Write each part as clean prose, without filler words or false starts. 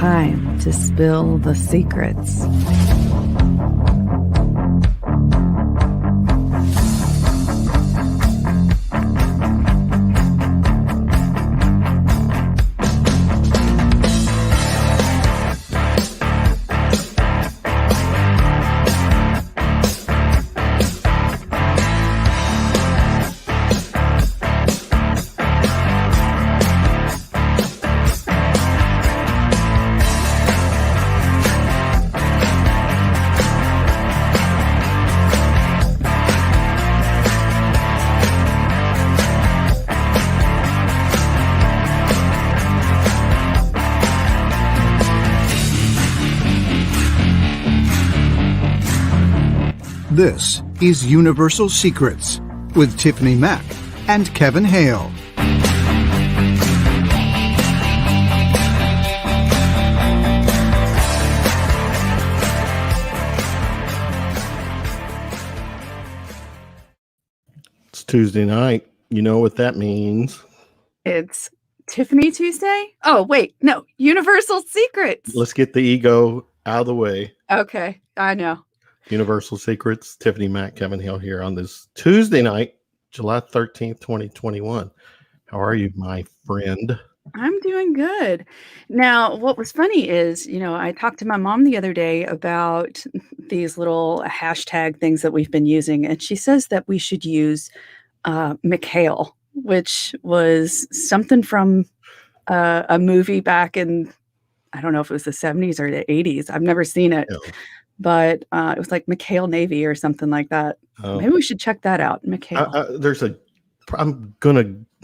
time to spill the secrets. This is Universal Secrets with Tiffany Mack and Kevin Hale. It's Tuesday night. You know what that means. It's Tiffany Tuesday? Oh, wait, no, Universal Secrets. Let's get the ego out of the way. Okay, I know. Universal Secrets, Tiffany Mack, Kevin Hill here on this Tuesday night, July 13th, 2021. How are you, my friend? I'm doing good. Now, what was funny is, I talked to my mom the other day about these little hashtag things that we've been using, and she says that we should use McHale, which was something from a movie back in, I don't know if it was the 70s or the 80s. I've never seen it. No. But it was like McHale Navy or something like that. Maybe we should check that out. McHale. I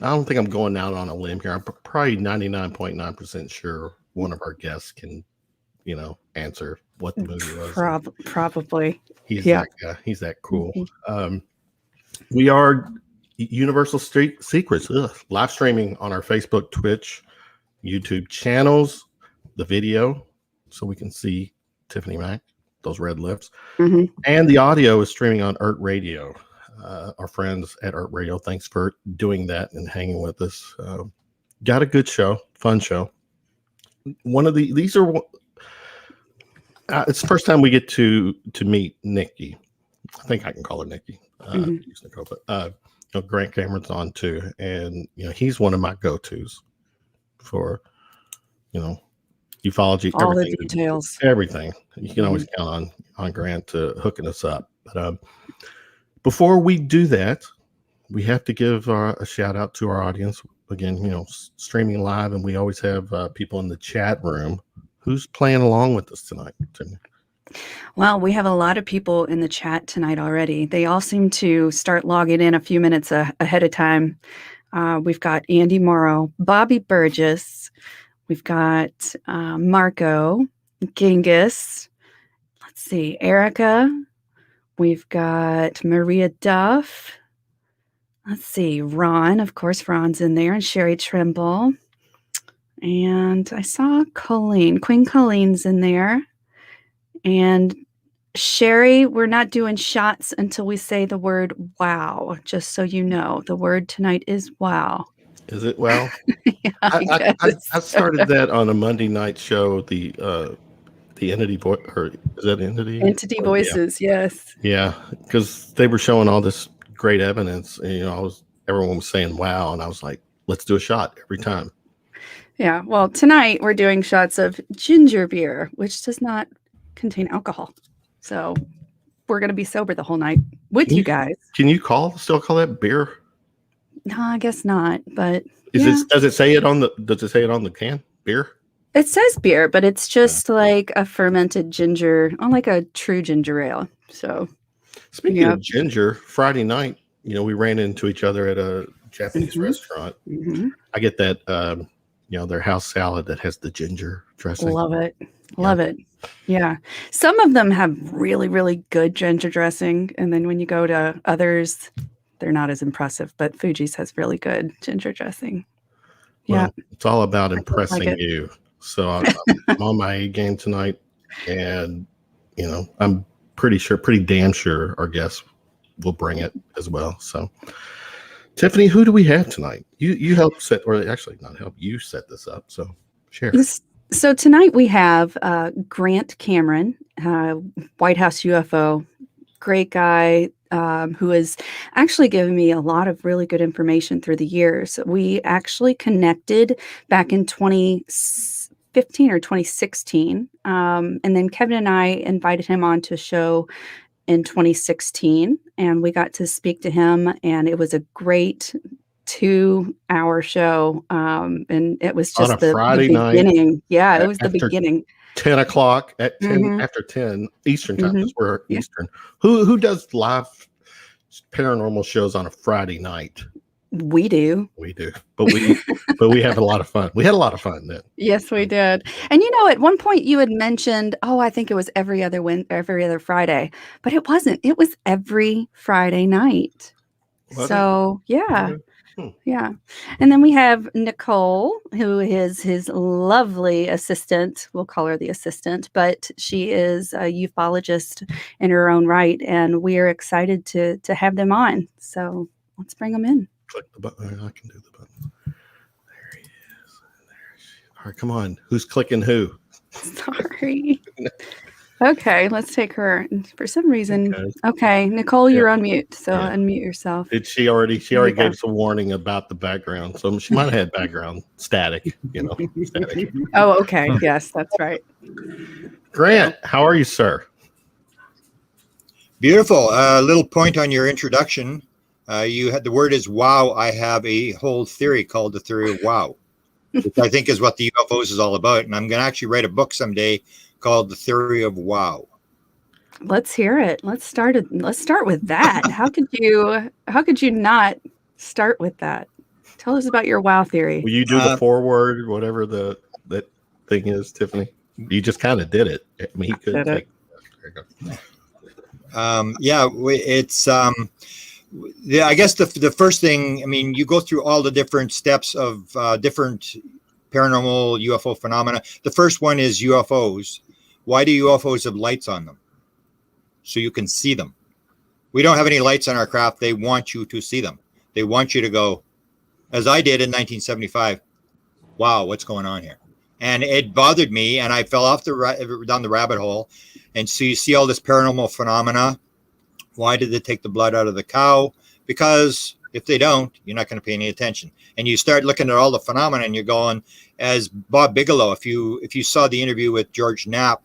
don't think I'm going out on a limb here. I'm probably 99.9% sure one of our guests can, answer what the movie was. Probably. He's that guy. He's that cool. Mm-hmm. We are Universal Secrets live streaming on our Facebook, Twitch, YouTube channels, the video, so we can see Tiffany Mack. Those red lips. Mm-hmm. And the audio is streaming on ERT Radio. Our friends at ERT Radio, thanks for doing that and hanging with us. Got a good show, fun show. These are it's the first time we get to meet Nikki. I think I can call her Nikki. Nicole, but Grant Cameron's on too, and he's one of my go-tos for ufology, all the details, everything. You can always count on Grant to hooking us up. But before we do that, we have to give a shout out to our audience. Again, streaming live, and we always have people in the chat room. Who's playing along with us tonight? Well, we have a lot of people in the chat tonight already. They all seem to start logging in a few minutes ahead of time. We've got Andy Morrow, Bobby Burgess. We've got Marco, Genghis, let's see, Erica. We've got Maria Duff. Let's see, Ron. Of course, Ron's in there, and Sherry Trimble. And I saw Colleen. Queen Colleen's in there. And Sherry, we're not doing shots until we say the word wow, just so you know. The word tonight is wow. Is it wow? Yeah, I started that on a Monday night show. The Entity Voice, or is that Entity? Entity Voices, yeah. Yes. Yeah, because they were showing all this great evidence, and everyone was saying wow, and I was like, let's do a shot every time. Yeah. Well, tonight we're doing shots of ginger beer, which does not contain alcohol, so we're gonna be sober the whole night with you guys. Can you still call that beer? No, I guess not. But does it say it on the can? Beer? It says beer, but it's just like a fermented ginger, like a true ginger ale. So, speaking of ginger, Friday night, we ran into each other at a Japanese restaurant. Mm-hmm. I get that, their house salad that has the ginger dressing. Love it. Love it. Yeah. Some of them have really, really good ginger dressing. And then when you go to others, they're not as impressive, but Fuji's has really good ginger dressing. Well, it's all about impressing you. So I'm on my A game tonight, and I'm pretty damn sure our guests will bring it as well. So, Tiffany, who do we have tonight? You helped set, or actually not help, you set this up. So share. So tonight we have Grant Cameron, White House UFO, great guy, who has actually given me a lot of really good information through the years. We actually connected back in 2015 or 2016. And then Kevin and I invited him on to a show in 2016, and we got to speak to him, and it was a great 2-hour show. And it was On a just the Friday night beginning. Yeah, it was the after beginning. 10 o'clock at 10 Mhm. after 10 Eastern time, Mhm. because we're Yeah. Eastern. Who does live paranormal shows on a Friday night? We do. We do, but we have a lot of fun. We had a lot of fun then. Yes, we did. And at one point you had mentioned, oh, I think it was every other Friday, but it wasn't. It was every Friday night. Was it? So, yeah. Okay. Yeah. And then we have Nicole, who is his lovely assistant. We'll call her the assistant, but she is a ufologist in her own right, and we are excited to have them on. So let's bring them in. Click the button. I can do the button. There he is. All right, come on. Who's clicking who? Sorry. Okay, let's take her. For some reason, Okay. okay, Nicole, you're on mute, so unmute yourself. Did she already? She already Yeah. gave us a warning about the background, so she might have had background static. Static. Oh, okay. Yes, that's right. Grant, how are you, sir? Beautiful. A little point on your introduction. You had the word is wow. I have a whole theory called the theory of wow, which I think is what the UFOs is all about. And I'm going to actually write a book someday called The Theory of Wow. Let's hear it. Let's start with that. How could you not start with that? Tell us about your wow theory. Will you do the forward, whatever that thing is, Tiffany? You just kind of did it. I mean, he could take. There you go. It's I guess the first thing, I mean, you go through all the different steps of different paranormal UFO phenomena. The first one is UFOs. Why do UFOs have lights on them? So you can see them. We don't have any lights on our craft. They want you to see them. They want you to go, as I did in 1975. Wow, what's going on here? And it bothered me, and I fell off down the rabbit hole. And so you see all this paranormal phenomena. Why did they take the blood out of the cow? Because if they don't, you're not going to pay any attention. And you start looking at all the phenomena, and you're going, as Bob Beuchel, if you saw the interview with George Knapp,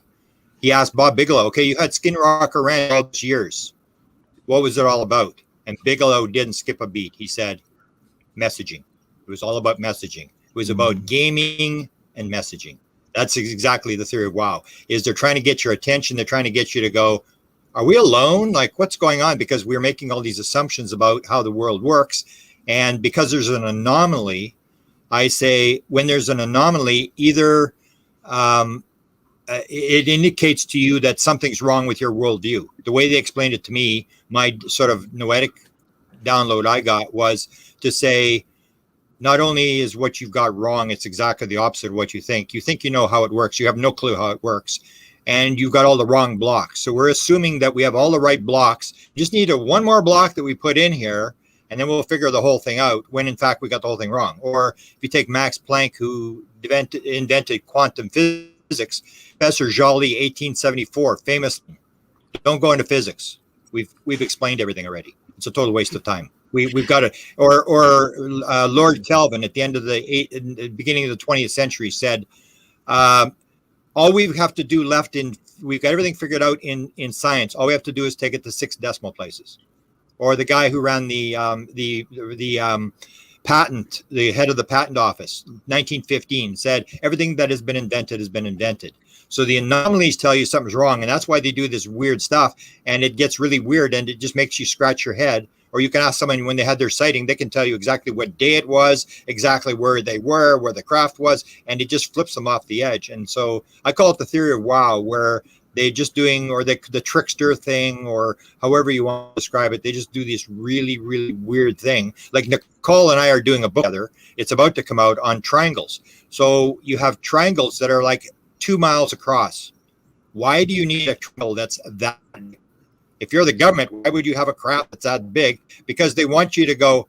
he asked Bob Beuchel, okay, you had Skin Rocker Ranch all these years. What was it all about? And Beuchel didn't skip a beat. He said, messaging. It was all about messaging. It was about gaming and messaging. That's exactly the theory of wow, is they're trying to get your attention. They're trying to get you to go, are we alone? Like, what's going on? Because we're making all these assumptions about how the world works. And because there's an anomaly, I say when there's an anomaly, either it indicates to you that something's wrong with your worldview. The way they explained it to me, my sort of noetic download I got was to say, not only is what you've got wrong, it's exactly the opposite of what you think. You think you know how it works. You have no clue how it works. And you've got all the wrong blocks. So we're assuming that we have all the right blocks. You just need one more block that we put in here, and then we'll figure the whole thing out, when in fact we got the whole thing wrong. Or if you take Max Planck, who invented quantum physics, Professor Joly, 1874, famous, don't go into physics. We've explained everything already. It's a total waste of time. We've got it. Or Lord Kelvin at the end of in the beginning of the 20th century said, all we have to do left we've got everything figured out in science. All we have to do is take it to 6 decimal places. Or the guy who ran the patent, the head of the patent office, 1915, said everything that has been invented. So the anomalies tell you something's wrong, and that's why they do this weird stuff, and it gets really weird, and it just makes you scratch your head. Or you can ask someone when they had their sighting, they can tell you exactly what day it was, exactly where they were, where the craft was, and it just flips them off the edge. And so I call it the theory of wow, where they just doing, or the trickster thing, or however you want to describe it, they just do this really, really weird thing. Like Nicole and I are doing a book together. It's about to come out on triangles. So you have triangles that are like 2 miles across. Why do you need a triangle that's that big? If you're the government, why would you have a craft that's that big? Because they want you to go,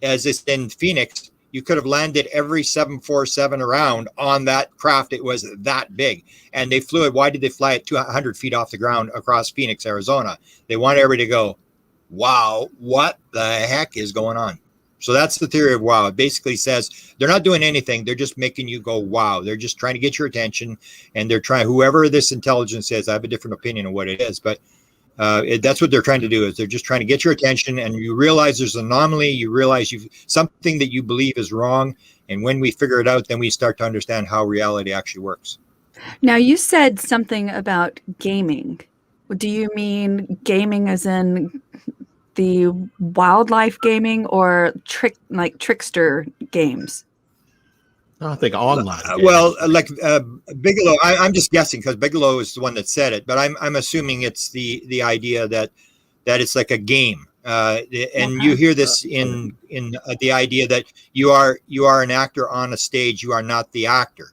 as it's in Phoenix, You could have landed every 747 around on that craft. It was that big. And they flew it. Why did they fly it 200 feet off the ground across Phoenix, Arizona? They want everybody to go, wow, what the heck is going on? So that's the theory of wow. It basically says they're not doing anything. They're just making you go, wow. They're just trying to get your attention. And they're trying, whoever this intelligence is, I have a different opinion of what it is, but that's what they're trying to do. Is they're just trying to get your attention, and you realize there's an anomaly. You realize you've something that you believe is wrong. And when we figure it out, then we start to understand how reality actually works. Now, you said something about gaming. Do you mean gaming as in the wildlife gaming, or trickster games? I think online. Well, like Bigelow, I'm just guessing because Bigelow is the one that said it, but I'm assuming it's the idea that it's like a game. And you hear this in the idea that you are an actor on a stage. You are not the actor.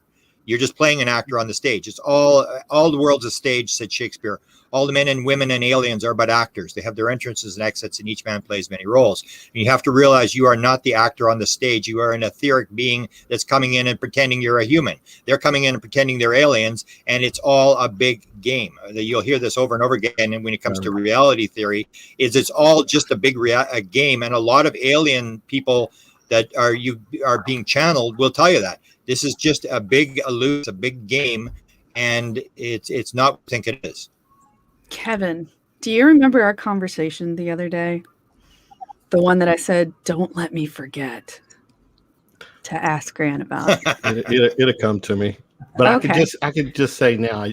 You're just playing an actor on the stage. It's all the world's a stage, said Shakespeare. All the men and women and aliens are but actors. They have their entrances and exits, and each man plays many roles. And you have to realize you are not the actor on the stage. You are an etheric being that's coming in and pretending you're a human. They're coming in and pretending they're aliens, and it's all a big game. You'll hear this over and over again. And when it comes to reality theory, it's all just a big a game. And a lot of alien people that are being channeled will tell you that this is just a big a big game, and it's not what I think it is. Kevin, do you remember our conversation the other day? The one that I said, don't let me forget to ask Grant about. It'll come to me. But Okay. I could just say now,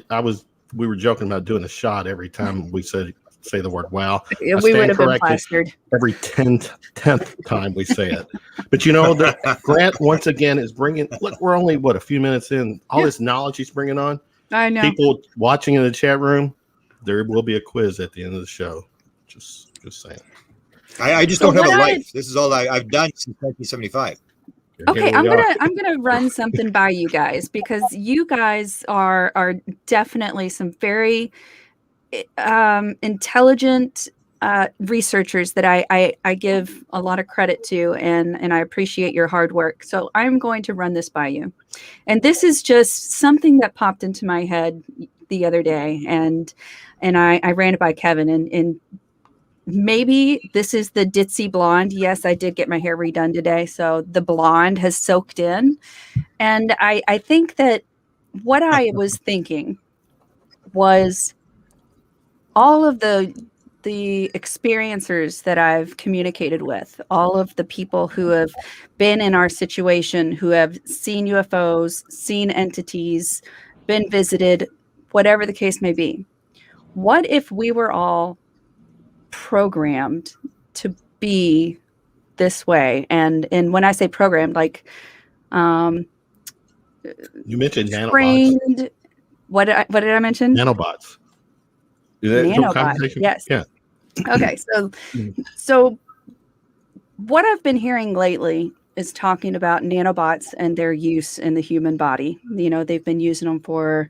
we were joking about doing a shot every time we say the word wow. We would have been plastered. Every 10th time we say it. But Grant once again is bringing, look, we're only, a few minutes in. All this knowledge he's bringing on. I know. People watching in the chat room, there will be a quiz at the end of the show. Just saying. I just don't have a life. This is all I've done since 1975. Okay, I'm gonna run something by you guys, because you guys are definitely some very intelligent researchers that I give a lot of credit to, and I appreciate your hard work. So I'm going to run this by you, and this is just something that popped into my head the other day, and I ran it by Kevin, and maybe this is the ditzy blonde. Yes, I did get my hair redone today, so the blonde has soaked in. And I think that what I was thinking was all of the experiencers that I've communicated with, all of the people who have been in our situation, who have seen UFOs, seen entities, been visited, whatever the case may be. What if we were all programmed to be this way? And when I say programmed, like you mentioned trained, nanobots. What did I mention? Nanobots. Is that Nanobots. conversation? Yes. Yeah. Okay. So what I've been hearing lately is talking about nanobots and their use in the human body. They've been using them for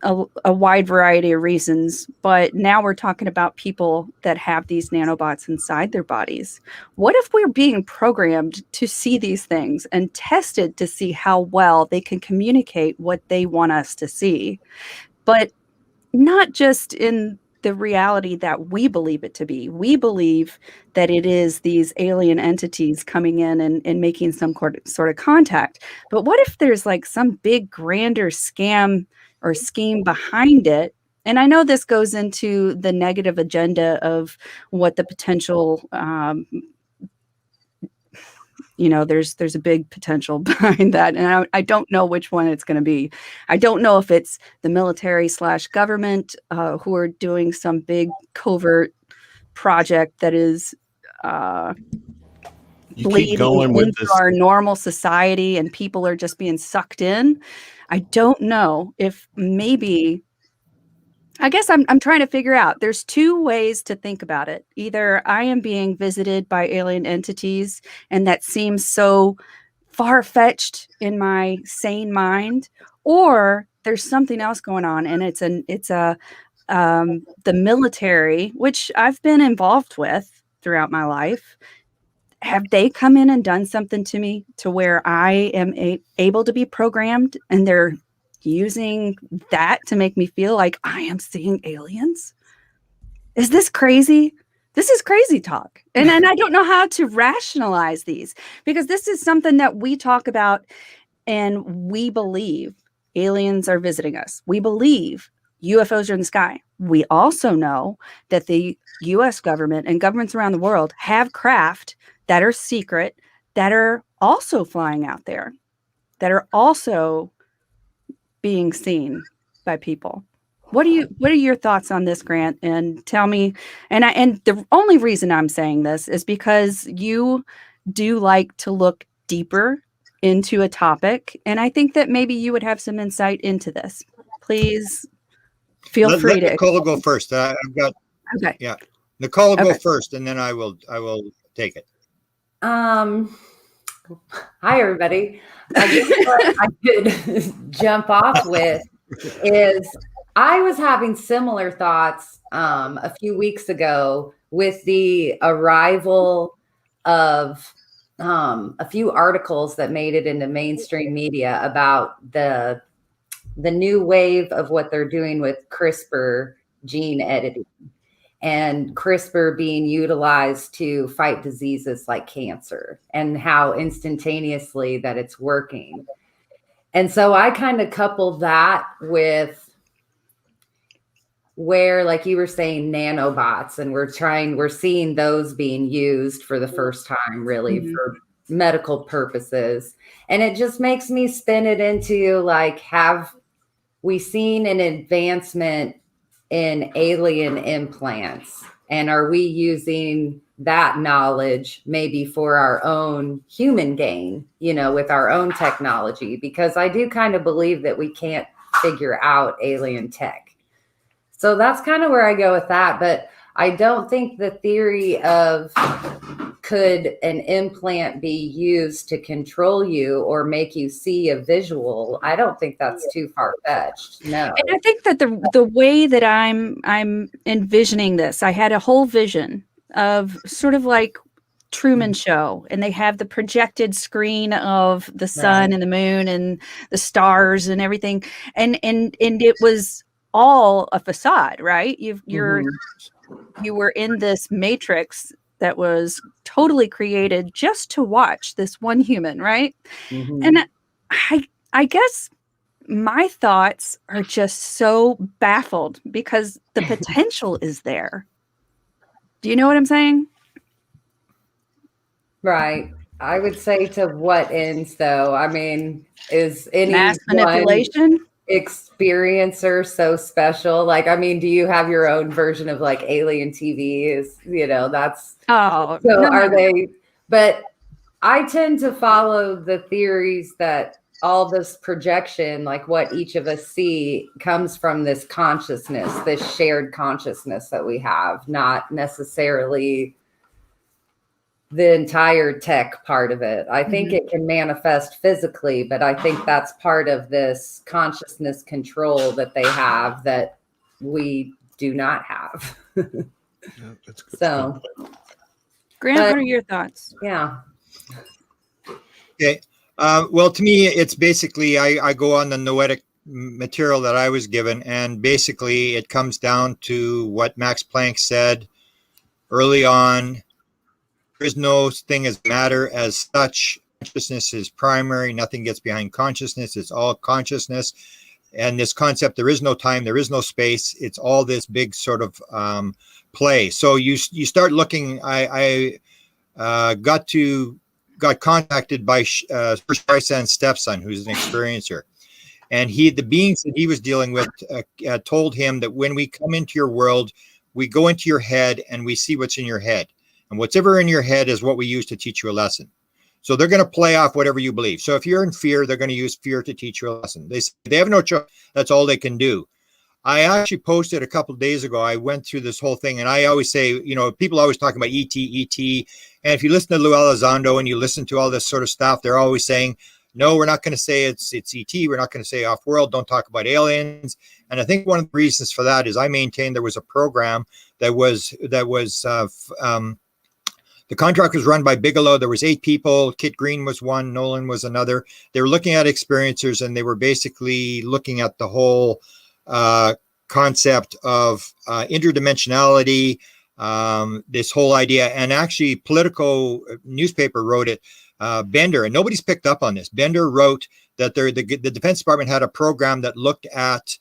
a wide variety of reasons, but now we're talking about people that have these nanobots inside their bodies. What if we're being programmed to see these things and tested to see how well they can communicate what they want us to see, but not just in the reality that we believe it to be? We believe that it is these alien entities coming in and making some sort of contact. But what if there's like some big grander scam or scheme behind it? And I know this goes into the negative agenda of what the potential, there's a big potential behind that. And I don't know which one it's going to be. I don't know if it's the military/government who are doing some big covert project that is bleeding into our normal society, and people are just being sucked in. I don't know if maybe, I guess I'm trying to figure out. There's two ways to think about it. Either I am being visited by alien entities, and that seems so far-fetched in my sane mind, or there's something else going on, and it's the military, which I've been involved with throughout my life, have they come in and done something to me to where I am able to be programmed, and they're using that to make me feel like I am seeing aliens? Is this crazy? This is crazy talk. And I don't know how to rationalize these, because this is something that we talk about and we believe aliens are visiting us. We believe UFOs are in the sky. We also know that the US government and governments around the world have craft that are secret, that are also flying out there, that are also being seen by people. What are your thoughts on this, Grant? And tell me, and the only reason I'm saying this is because you do like to look deeper into a topic, and I think that maybe you would have some insight into this. Please feel free let to. Nicole go first. I've got Okay. Yeah, Nicole will Okay. go first, and then I will take it. Hi, everybody. I guess what I could jump off with is I was having similar thoughts a few weeks ago with the arrival of a few articles that made it into mainstream media about the new wave of what they're doing with CRISPR gene editing, and CRISPR being utilized to fight diseases like cancer, and how instantaneously that it's working. And so I kind of coupled that with where, like you were saying, nanobots, and we're seeing those being used for the first time, really, for medical purposes. And it just makes me spin it into, like, have we seen an advancement in alien implants? And are we using that knowledge maybe for our own human gain, with our own technology? Because I do kind of believe that we can't figure out alien tech. So that's kind of where I go with that. But I don't think the theory of could an implant be used to control you or make you see a visual, I don't think that's too far-fetched. No. And I think that the way that I'm envisioning this, I had a whole vision of sort of like Truman Show, and they have the projected screen of the sun and the moon and the stars and everything, and it was all a facade, right? You were in this matrix that was totally created just to watch this one human, right? And I guess my thoughts are just so baffled because the potential is there. Do you know what I'm saying? Right. I would say, to what ends, though? I mean, is any Mass manipulation experiencer so special? Like, I mean, do you have your own version of like alien TV? That's so no. Are they? But I tend to follow the theories that all this projection, like what each of us see, comes from this consciousness, this shared consciousness that we have, not necessarily the entire tech part of it. I think it can manifest physically, but I think that's part of this consciousness control that they have that we do not have. That's good. So, Grant, what are your thoughts? Yeah. Okay. Well, to me, it's basically, I go on the noetic material that I was given, and basically it comes down to what Max Planck said early on. There is no thing as matter as such. Consciousness is primary. Nothing gets behind consciousness. It's all consciousness. And this concept, there is no time, there is no space. It's all this big sort of play. So you start looking. I got contacted by Streisand's stepson, who's an experiencer. And the beings that he was dealing with told him that when we come into your world, we go into your head and we see what's in your head. And whatever in your head is what we use to teach you a lesson. So they're going to play off whatever you believe. So if you're in fear, they're going to use fear to teach you a lesson. They have no choice. That's all they can do. I actually posted a couple of days ago. I went through this whole thing, and I always say, people always talk about ET. And if you listen to Lou Elizondo and you listen to all this sort of stuff, they're always saying, no, we're not going to say it's ET. We're not going to say off-world. Don't talk about aliens. And I think one of the reasons for that is I maintain there was a program that was The contract was run by Beuchel. There was 8 people. Kit Green was one. Nolan was another. They were looking at experiencers, and they were basically looking at the whole concept of interdimensionality, this whole idea. And actually, Politico newspaper wrote it. Bender, and nobody's picked up on this. Bender wrote that the Defense Department had a program that looked at,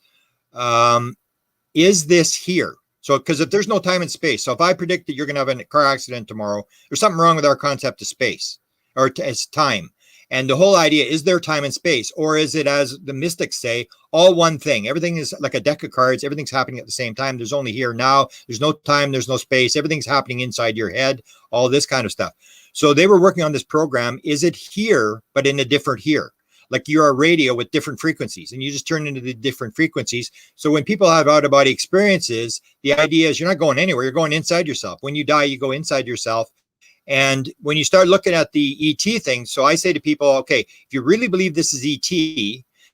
is this here? So, because if there's no time and space, so if I predict that you're going to have a car accident tomorrow, there's something wrong with our concept of space or it's time. And the whole idea, is there time and space, or is it, as the mystics say, all one thing? Everything is like a deck of cards. Everything's happening at the same time. There's only here now. There's no time. There's no space. Everything's happening inside your head, all this kind of stuff. So they were working on this program. Is it here, but in a different here? Like you're a radio with different frequencies, and you just turn into the different frequencies. So when people have out-of-body experiences, the idea is you're not going anywhere. You're going inside yourself. When you die, you go inside yourself. And when you start looking at the ET thing, so I say to people, okay, if you really believe this is ET,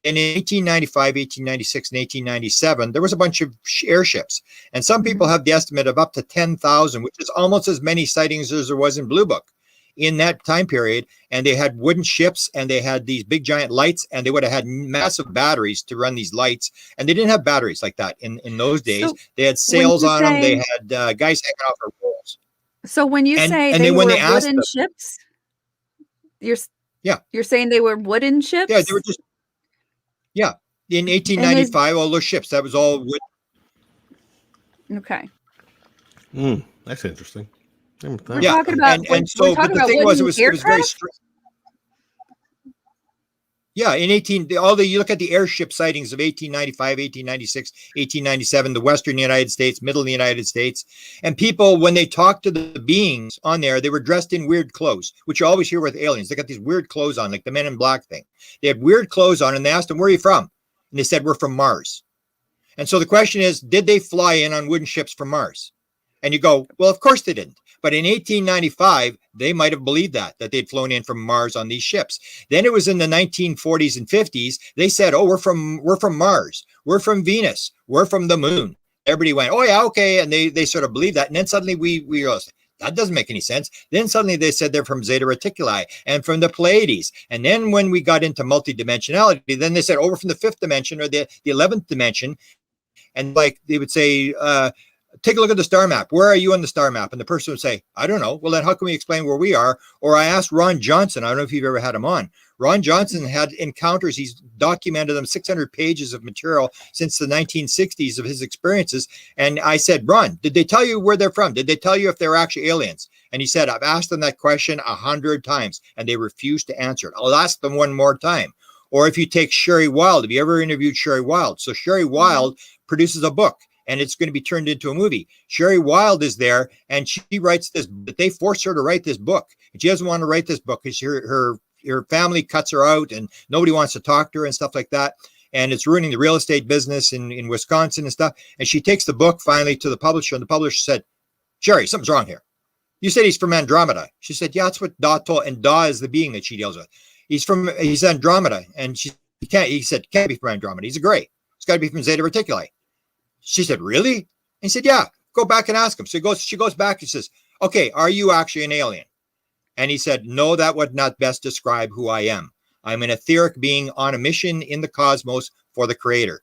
and in 1895, 1896, and 1897, there was a bunch of airships. And some people have the estimate of up to 10,000, which is almost as many sightings as there was in Blue Book in that time period. And they had wooden ships, and they had these big giant lights, and they would have had massive batteries to run these lights. And they didn't have batteries like that in those days. So they had sails on them. They had guys hanging off their poles. So when you say and they then when were they asked wooden them, ships, yeah, you're saying they were wooden ships? Yeah, they were just, yeah. In 1895, all those ships, that was all wood. Okay. That's interesting. We're talking about, and so, but the thing was, it was very strict. Yeah, in you look at the airship sightings of 1895, 1896, 1897, the Western United States, middle of the United States, and people, when they talked to the beings on there, they were dressed in weird clothes, which you always hear with aliens. They got these weird clothes on, like the Men in Black thing. They had weird clothes on, and they asked them, where are you from? And they said, we're from Mars. And so the question is, did they fly in on wooden ships from Mars? And you go, well, of course they didn't. But in 1895, they might have believed that they'd flown in from Mars on these ships. Then it was in the 1940s and 50s. They said, oh, we're from Mars. We're from Venus. We're from the moon. Everybody went, oh, yeah, okay. And they sort of believed that. And then suddenly we realized, that doesn't make any sense. Then suddenly they said they're from Zeta Reticuli and from the Pleiades. And then when we got into multidimensionality, then they said, oh, we're from the 5th dimension or the 11th dimension. And like they would say, take a look at the star map. Where are you on the star map? And the person would say, I don't know. Well, then how can we explain where we are? Or I asked Ron Johnson. I don't know if you've ever had him on. Ron Johnson had encounters. He's documented them, 600 pages of material since the 1960s of his experiences. And I said, Ron, did they tell you where they're from? Did they tell you if they're actually aliens? And he said, I've asked them that question 100 times, and they refused to answer it. I'll ask them one more time. Or if you take Sherry Wild, have you ever interviewed Sherry Wild? So Sherry Wild produces a book, and it's going to be turned into a movie. Sherry Wild is there, and she writes this, but they force her to write this book. And she doesn't want to write this book because her family cuts her out, and nobody wants to talk to her and stuff like that. And it's ruining the real estate business in Wisconsin and stuff. And she takes the book finally to the publisher, and the publisher said, Sherry, something's wrong here. You said he's from Andromeda. She said, yeah, that's what Da told, and Da is the being that she deals with. He's Andromeda. And he said, can't be from Andromeda. He's a gray. It's got to be from Zeta Reticuli. She said, really? And he said, yeah, go back and ask him. So she goes back and says, okay, are you actually an alien? And he said, no, that would not best describe who I am. I'm an etheric being on a mission in the cosmos for the creator.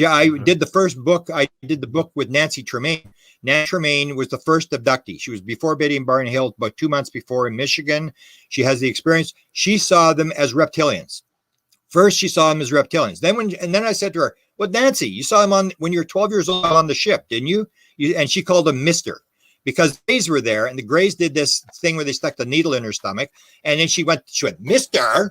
I did the first book. I did the book with Nancy Tremaine. Nancy Tremaine was the first abductee. She was before Betty and Barney Hill, about 2 months before in Michigan. She has the experience. She saw them as reptilians. First, she saw them as reptilians. Then I said to her, well, Nancy, you saw him when you were 12 years old on the ship, didn't you? And she called him Mr. because Greys were there, and the Greys did this thing where they stuck the needle in her stomach. And then she went, Mr.,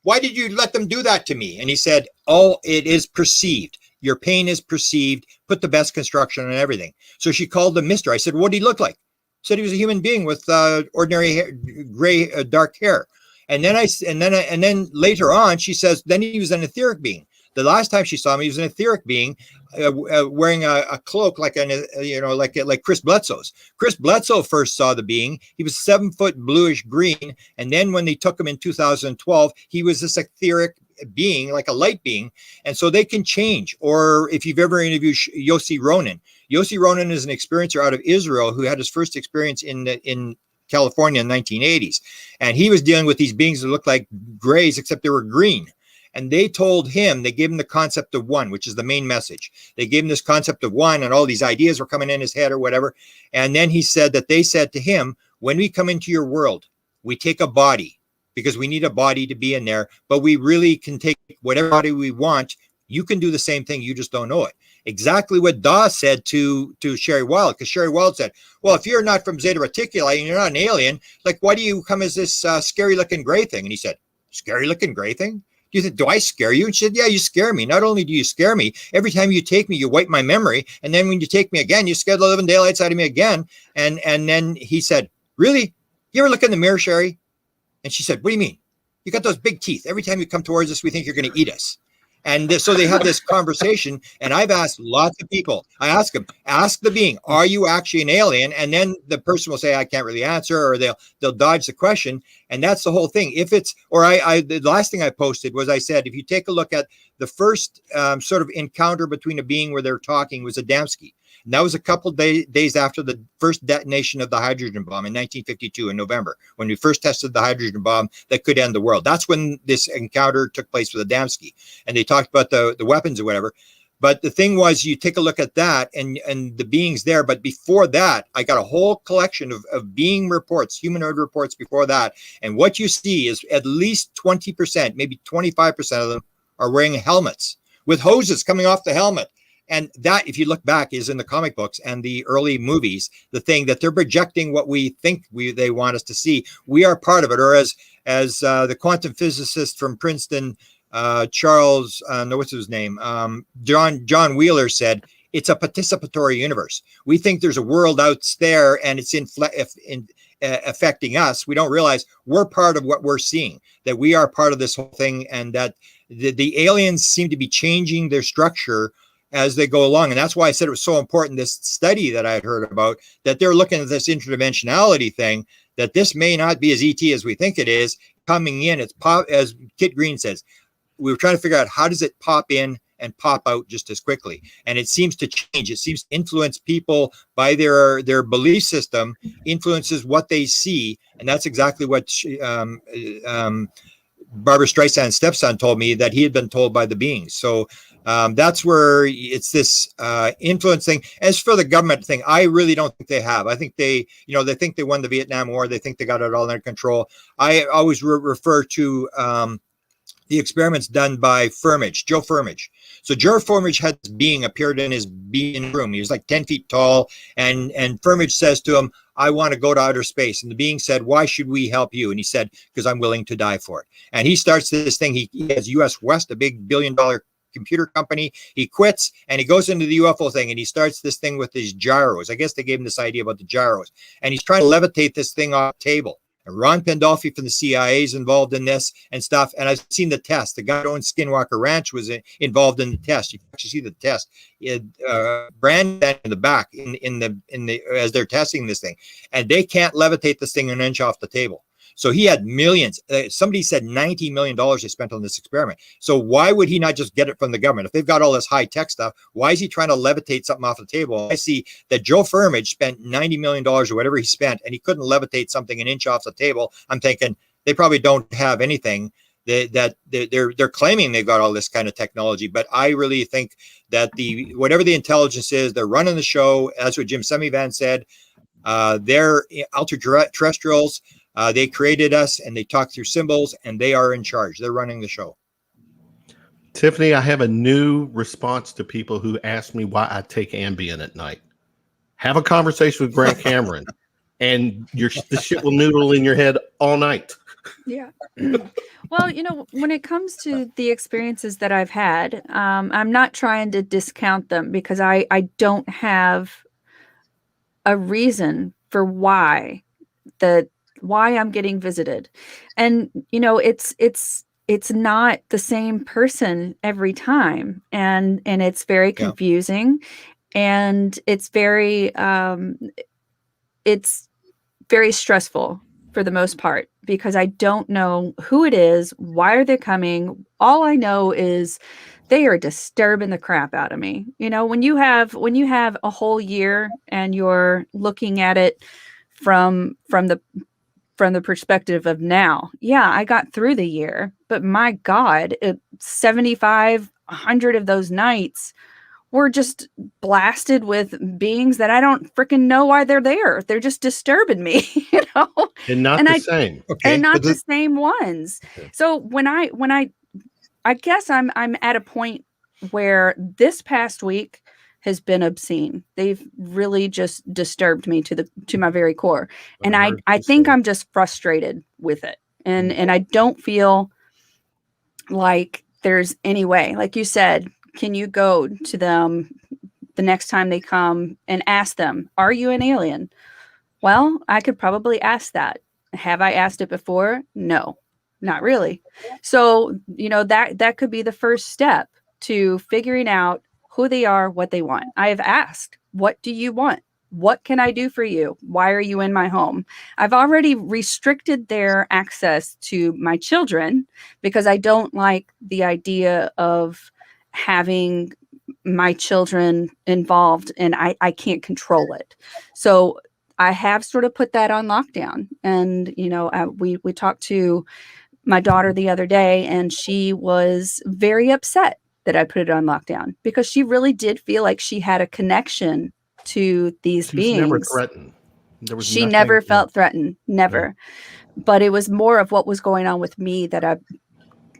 why did you let them do that to me? And he said, oh, it is perceived. Your pain is perceived. Put the best construction on everything. So she called him Mr. I said, what did he look like? Said he was a human being with ordinary hair, gray, dark hair. And then later on, she says, then he was an etheric being. The last time she saw him, he was an etheric being wearing a cloak like Chris Bledsoe's. Chris Bledsoe first saw the being. He was 7 foot bluish green. And then when they took him in 2012, he was this etheric being, like a light being. And so they can change. Or if you've ever interviewed Yossi Ronan is an experiencer out of Israel who had his first experience in California in the 1980s. And he was dealing with these beings that looked like grays, except they were green. And they told him, they gave him the concept of one, which is the main message. They gave him this concept of one, and all these ideas were coming in his head or whatever. And then he said that they said to him, when we come into your world, we take a body because we need a body to be in there, but we really can take whatever body we want. You can do the same thing. You just don't know it. Exactly what Dawes said to Sherry Wild, because Sherry Wild said, well, if you're not from Zeta Reticuli and you're not an alien, like, why do you come as this scary looking gray thing? And he said, scary looking gray thing? Do I scare you? And she said, yeah, you scare me. Not only do you scare me, every time you take me, you wipe my memory. And then when you take me again, you scare the living daylights out of me again. And then he said, really? You ever look in the mirror, Sherry? And she said, what do you mean? You got those big teeth. Every time you come towards us, we think you're going to eat us. And so they have this conversation, and I've asked lots of people. I ask them, ask the being, are you actually an alien? And then the person will say, I can't really answer, or they'll dodge the question. And that's the whole thing. If it's, or the last thing I posted was, I said, if you take a look at the first sort of encounter between a being where they're talking was Adamski. And that was a couple days after the first detonation of the hydrogen bomb in 1952 in November, when we first tested the hydrogen bomb that could end the world. That's when this encounter took place with Adamski. And they talked about the weapons or whatever. But the thing was, you take a look at that and the beings there. But before that, I got a whole collection of being reports, humanoid reports before that. And what you see is at least 20%, maybe 25% of them are wearing helmets with hoses coming off the helmet. And that, if you look back, is in the comic books and the early movies, the thing that they're projecting what we think they want us to see. We are part of it. Or as the quantum physicist from Princeton, Charles, what's his name? John Wheeler said, it's a participatory universe. We think there's a world out there and it's affecting us. We don't realize we're part of what we're seeing, that we are part of this whole thing, and that the aliens seem to be changing their structure as they go along. And that's why I said it was so important, this study that I had heard about, that they're looking at this interdimensionality thing, that this may not be as ET as we think it is coming in. It's pop, as Kit Green says, we were trying to figure out how does it pop in and pop out just as quickly. And it seems to change. It seems to influence people by their belief system, influences what they see. And that's exactly what Barbara Streisand's stepson told me, that he had been told by the beings. So that's where it's this influence thing. As for the government thing, I really don't think they have. I think they think they won the Vietnam War. They think they got it all under control. I always refer to the experiments done by Firmage, Joe Firmage. So Joe Firmage had this being appeared in his being room. He was like 10 feet tall. And Firmage says to him, I want to go to outer space. And the being said, why should we help you? And he said, because I'm willing to die for it. And he starts this thing. He has US West, a big $1 billion computer company. He quits and he goes into the UFO thing, and he starts this thing with these gyros. I guess they gave him this idea about the gyros. And he's trying to levitate this thing off the table. And Ron Pandolfi from the CIA is involved in this and stuff. And I've seen the test. The guy who owns Skinwalker Ranch was involved in the test. You can actually see the test. Brandon in the back in the as they're testing this thing, and they can't levitate this thing an inch off the table. So he had millions. Somebody said $90 million they spent on this experiment. So why would he not just get it from the government? If they've got all this high tech stuff, why is he trying to levitate something off the table? I see that Joe Firmage spent $90 million or whatever he spent, and he couldn't levitate something an inch off the table. I'm thinking they probably don't have anything that they're claiming they've got all this kind of technology. But I really think that whatever the intelligence is, they're running the show. That's what Jim Semivan said. They're ultra-terrestrials. They created us, and they talk through symbols, and they are in charge. They're running the show. Tiffany, I have a new response to people who ask me why I take Ambien at night. Have a conversation with Grant Cameron, and the shit will noodle in your head all night. Yeah. Well, when it comes to the experiences that I've had, I'm not trying to discount them, because I don't have a reason for why I'm getting visited. And it's not the same person every time, and it's very confusing, and it's very stressful for the most part, because I don't know who it is, why are they coming. All I know is they are disturbing the crap out of me. When you have a whole year and you're looking at it from the perspective of now. Yeah, I got through the year, but my God, 75, 100 of those nights were just blasted with beings that I don't freaking know why they're there. They're just disturbing me, you know, And not and the same. Okay. and not but the same ones. Okay. So when I guess I'm at a point where this past week has been obscene. They've really just disturbed me to my very core. And I think I'm just frustrated with it. And I don't feel like there's any way. Like you said, can you go to them the next time they come and ask them, "Are you an alien?" Well, I could probably ask that. Have I asked it before? No, not really. So, you know, that could be the first step to figuring out who they are, what they want. I have asked, "What do you want? What can I do for you? Why are you in my home?" I've already restricted their access to my children because I don't like the idea of having my children involved, and I can't control it. So I have sort of put that on lockdown. And, you know, we talked to my daughter the other day, and she was very upset that I put it on lockdown because she really did feel like she had a connection to these She was never beings. threatened. There was She nothing, never felt threatened, never. But it was more of what was going on with me that I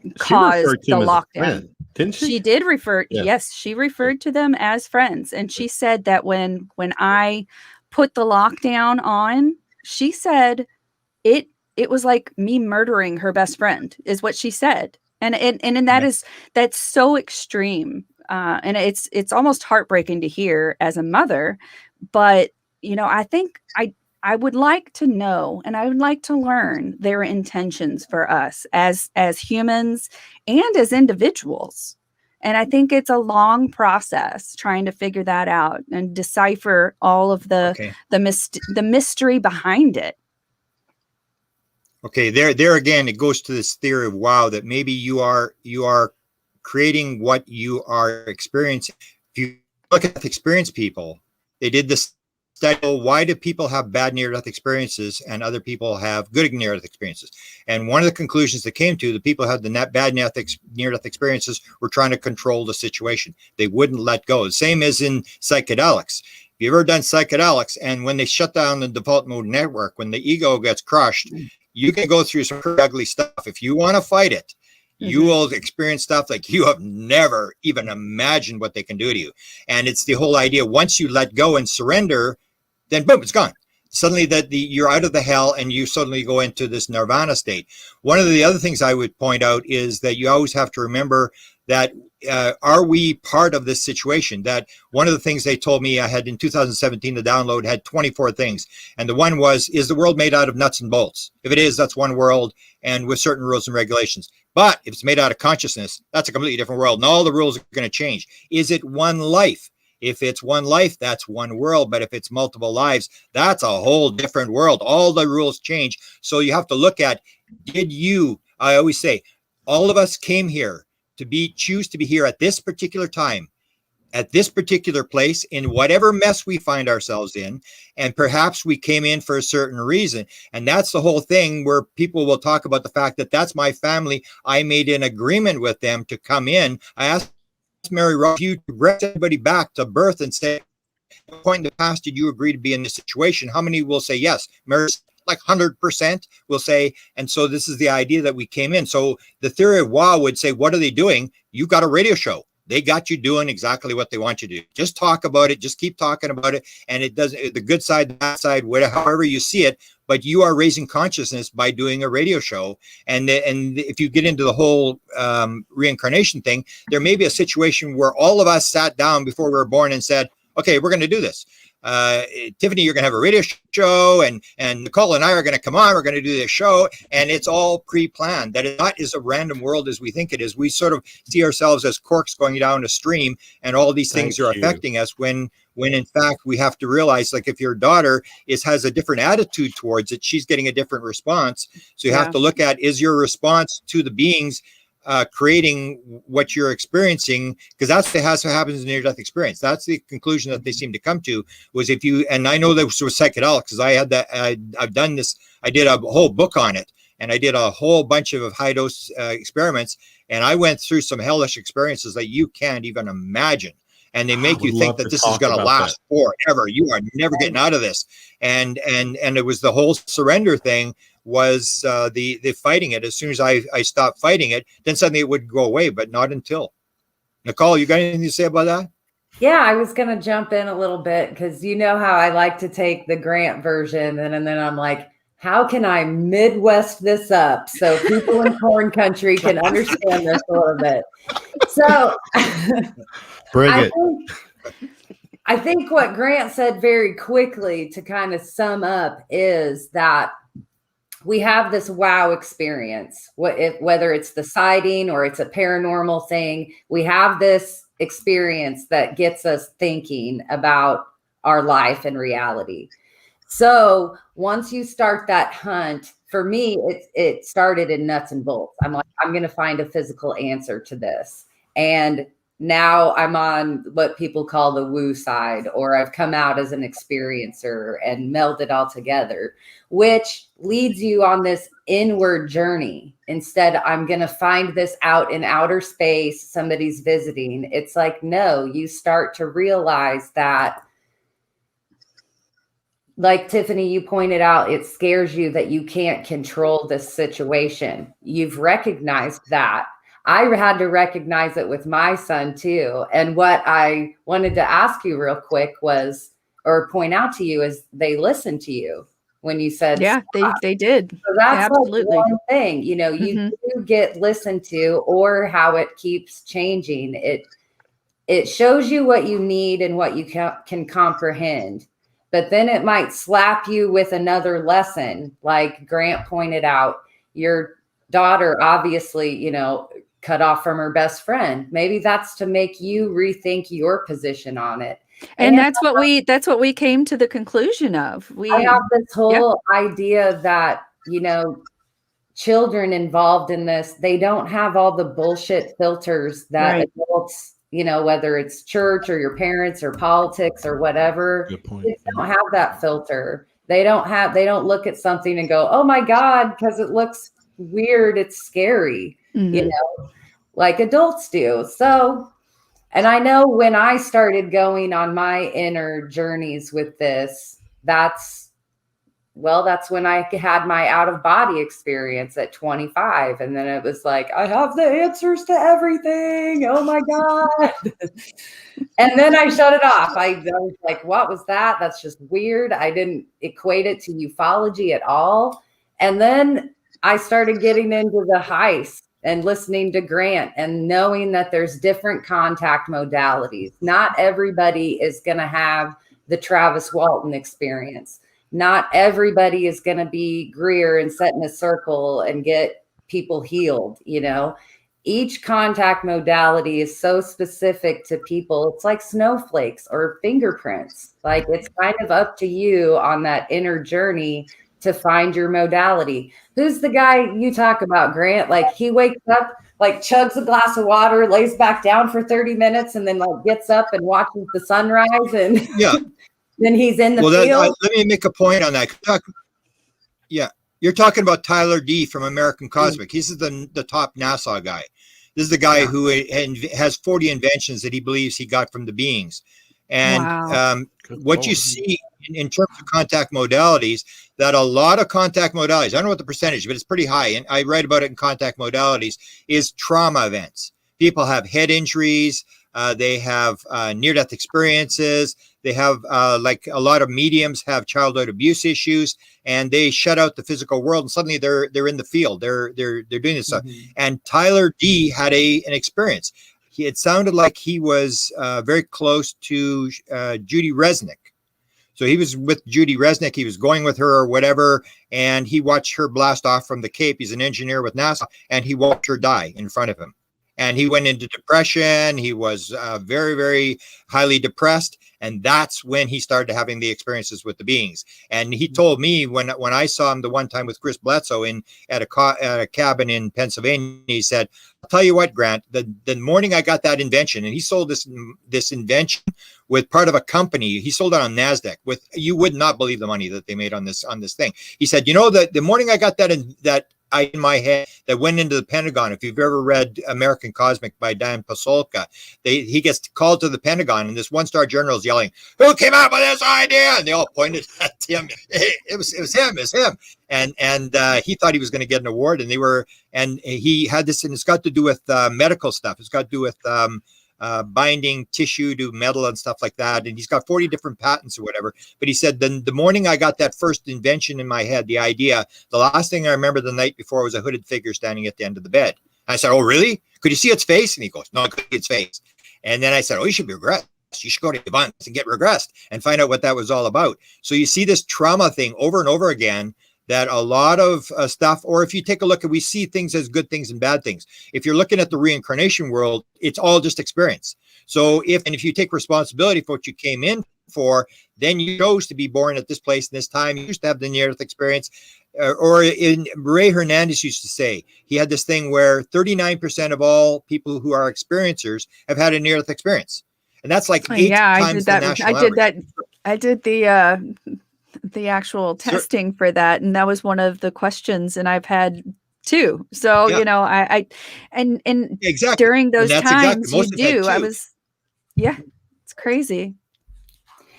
She caused referred to the him as a lockdown. friend, didn't she? She did refer, Yeah. yes, she referred to them as friends. And she said that when I put the lockdown on, she said it was like me murdering her best friend, is what she said. And that's so extreme. And it's almost heartbreaking to hear as a mother. But, you know, I think I would like to know, and I would like to learn their intentions for us as humans and as individuals. And I think it's a long process trying to figure that out and decipher all of the mystery behind it. Okay, there again, it goes to this theory of wow, that maybe you are creating what you are experiencing. If you look at experienced people, they did this study. Why do people have bad near-death experiences and other people have good near-death experiences? And one of the conclusions they came to, the people who had the bad near-death experiences were trying to control the situation. They wouldn't let go. The same as in psychedelics. If you've ever done psychedelics, and when they shut down the default mode network, when the ego gets crushed, you can go through some ugly stuff. If you want to fight it, you will experience stuff like you have never even imagined what they can do to you. And it's the whole idea, once you let go and surrender, then boom, it's gone. Suddenly you're out of the hell and you suddenly go into this nirvana state. One of the other things I would point out is that you always have to remember that are we part of this situation? That one of the things they told me, I had in 2017, the download had 24 things. And the one was, is the world made out of nuts and bolts? If it is, that's one world and with certain rules and regulations. But if it's made out of consciousness, that's a completely different world. And all the rules are going to change. Is it one life? If it's one life, that's one world. But if it's multiple lives, that's a whole different world. All the rules change. So you have to look at, I always say, all of us came here to choose to be here at this particular time, at this particular place, in whatever mess we find ourselves in. And perhaps we came in for a certain reason. And that's the whole thing where people will talk about the fact that that's my family. I made an agreement with them to come in. I asked Mary Ross, you to bring everybody back to birth and say, at what point in the past did you agree to be in this situation? How many will say yes? Mary, like 100% will say, and so this is the idea that we came in. So the theory of wow would say, what are they doing? You've got a radio show. They got you doing exactly what they want you to do. Just talk about it. Just keep talking about it. And it doesn't, the good side, the bad side, whatever, however you see it, but you are raising consciousness by doing a radio show. And if you get into the whole reincarnation thing, there may be a situation where all of us sat down before we were born and said, okay, we're going to do this. Tiffany, you're going to have a radio show, and Nicole and I are going to come on. We're going to do this show, and it's all pre-planned. That is not as a random world as we think it is. We sort of see ourselves as corks going down a stream, and all these things are affecting us. When in fact we have to realize, like if your daughter has a different attitude towards it, she's getting a different response. So you have to look at, is your response to the beings creating what you're experiencing, because that's what happens in near-death experience. That's the conclusion that they seem to come to, was if you, and I know this was psychedelic because I had that, I've done this, I did a whole book on it, and I did a whole bunch of high dose experiments, and I went through some hellish experiences that you can't even imagine. And they make you think that this is going to last forever. You are never getting out of this. And it was the whole surrender thing was the fighting it. As soon as I stopped fighting it, then suddenly it would go away, but not until. Nicole, you got anything to say about that? Yeah, I was going to jump in a little bit because you know how I like to take the Grant version and then I'm like, how can I Midwest this up so people in corn country can understand this a little bit? So I think what Grant said very quickly to kind of sum up is that we have this wow experience, whether it's the sighting or it's a paranormal thing, we have this experience that gets us thinking about our life and reality. So once you start that hunt, for me, it started in nuts and bolts. I'm like, I'm going to find a physical answer to this. And now I'm on what people call the woo side, or I've come out as an experiencer and melded all together, which leads you on this inward journey. Instead, I'm going to find this out in outer space. Somebody's visiting. It's like, no, you start to realize that, like Tiffany, you pointed out, it scares you that you can't control this situation. You've recognized that. I had to recognize it with my son too. And what I wanted to ask you real quick was, or point out to you, is they listened to you when you said, yeah, they did. So that's absolutely like one thing, you know, you do get listened to, or how it keeps changing. It shows you what you need and what you can comprehend. But then it might slap you with another lesson. Like Grant pointed out, your daughter obviously, you know, cut off from her best friend. Maybe that's to make you rethink your position on it. And that's what we came to the conclusion of. I have this whole idea that, you know, children involved in this, they don't have all the bullshit filters that adults, you know, whether it's church or your parents or politics or whatever, they don't have that filter. They don't look at something and go, oh my God, because it looks weird, it's scary, you know, like adults do. So, and I know when I started going on my inner journeys with this, that's when I had my out of body experience at 25. And then it was like, I have the answers to everything. Oh my God. And then I shut it off. I was like, what was that? That's just weird. I didn't equate it to ufology at all. And then I started getting into the heist and listening to Grant and knowing that there's different contact modalities. Not everybody is going to have the Travis Walton experience. Not everybody is going to be Greer and sit in a circle and get people healed. You know, each contact modality is so specific to people. It's like snowflakes or fingerprints. Like it's kind of up to you on that inner journey to find your modality. Who's the guy you talk about, Grant? Like he wakes up, like chugs a glass of water, lays back down for 30 minutes, and then like gets up and watches the sunrise, and then he's in the field. Let me make a point on that. You're talking about Tyler D from American Cosmic. He's the top NASA guy. This is the guy who has 40 inventions that he believes he got from the beings. And what you see in terms of contact modalities, that a lot of contact modalities, I don't know what the percentage, but it's pretty high, and I write about it in contact modalities, is trauma events. People have head injuries, they have near-death experiences, they have like a lot of mediums have childhood abuse issues, and they shut out the physical world, and suddenly they're in the field, they're doing this stuff. And Tyler D had an experience. It sounded like he was very close to Judy Resnick. So he was with Judy Resnick. He was going with her or whatever, and he watched her blast off from the Cape. He's an engineer with NASA, and he watched her die in front of him. and he went into depression. He was very, very highly depressed. And that's when he started having the experiences with the beings. And he told me when I saw him the one time with Chris Bledsoe at a cabin in Pennsylvania, he said, "I'll tell you what, Grant, the morning I got that invention," and he sold this invention with part of a company. He sold it on NASDAQ with, you would not believe the money that they made on this thing. He said, the morning I got that in my head that went into the Pentagon. If you've ever read American Cosmic by Dan Pasolka, he gets called to the Pentagon, and this one-star general is yelling, "Who came up with this idea?" And they all pointed at him. It was him. And he thought he was going to get an award, and he had this, and it's got to do with medical stuff. It's got to do with binding tissue to metal and stuff like that. And he's got 40 different patents or whatever. But he said, then the morning I got that first invention in my head, the idea, the last thing I remember the night before was a hooded figure standing at the end of the bed. And I said, "Oh, really? Could you see its face?" And he goes, "No, I couldn't see its face." And then I said, "Oh, you should be regressed. You should go to Yvonne and get regressed and find out what that was all about." So you see this trauma thing over and over again, that a lot of stuff, or if you take a look at, we see things as good things and bad things. If you're looking at the reincarnation world, it's all just experience. So if you take responsibility for what you came in for, then you chose to be born at this place and this time. You used to have the near-death experience. Or in Ray Hernandez used to say, he had this thing where 39% of all people who are experiencers have had a near-death experience. And that's like 8 times the national average. I did the actual testing for that, and that was one of the questions, and I've had 2. So I exactly during those times you do. I was it's crazy.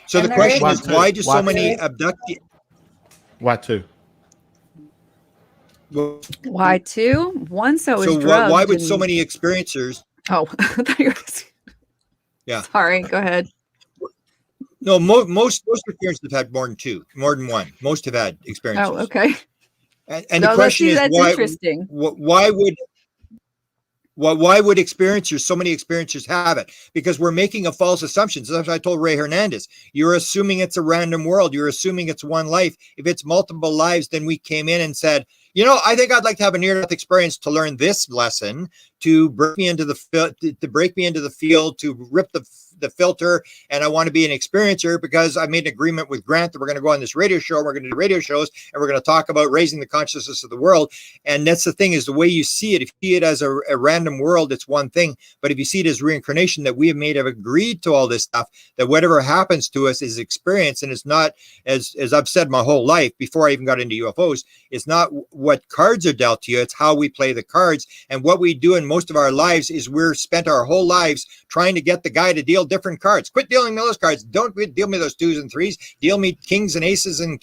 So the question is, why do so many abduct? Why 2? Why 2? One, so why would so many experiencers? Oh, yeah. Sorry, go ahead. No, most experiencers have had more than one. Most have had experiences. Oh, okay. And the question is, why? Interesting. Why would experiencers, so many experiencers, have it? Because we're making a false assumption. So that's what I told Ray Hernandez. You're assuming it's a random world. You're assuming it's one life. If it's multiple lives, then we came in and said, I think I'd like to have a near-death experience to learn this lesson, to break me into the field, to rip the filter, and I want to be an experiencer because I made an agreement with Grant that we're going to go on this radio show, we're going to do radio shows, and we're going to talk about raising the consciousness of the world. And that's the thing, is the way you see it. If you see it as a random world, it's one thing. But if you see it as reincarnation, that we have agreed to all this stuff, that whatever happens to us is experience, and it's not, as I've said my whole life before I even got into UFOs, it's not what cards are dealt to you, it's how we play the cards. And what we do in most of our lives is we're spent our whole lives trying to get the guy to deal different cards. Quit dealing me those cards. Don't deal me those 2s and 3s. Deal me kings and aces and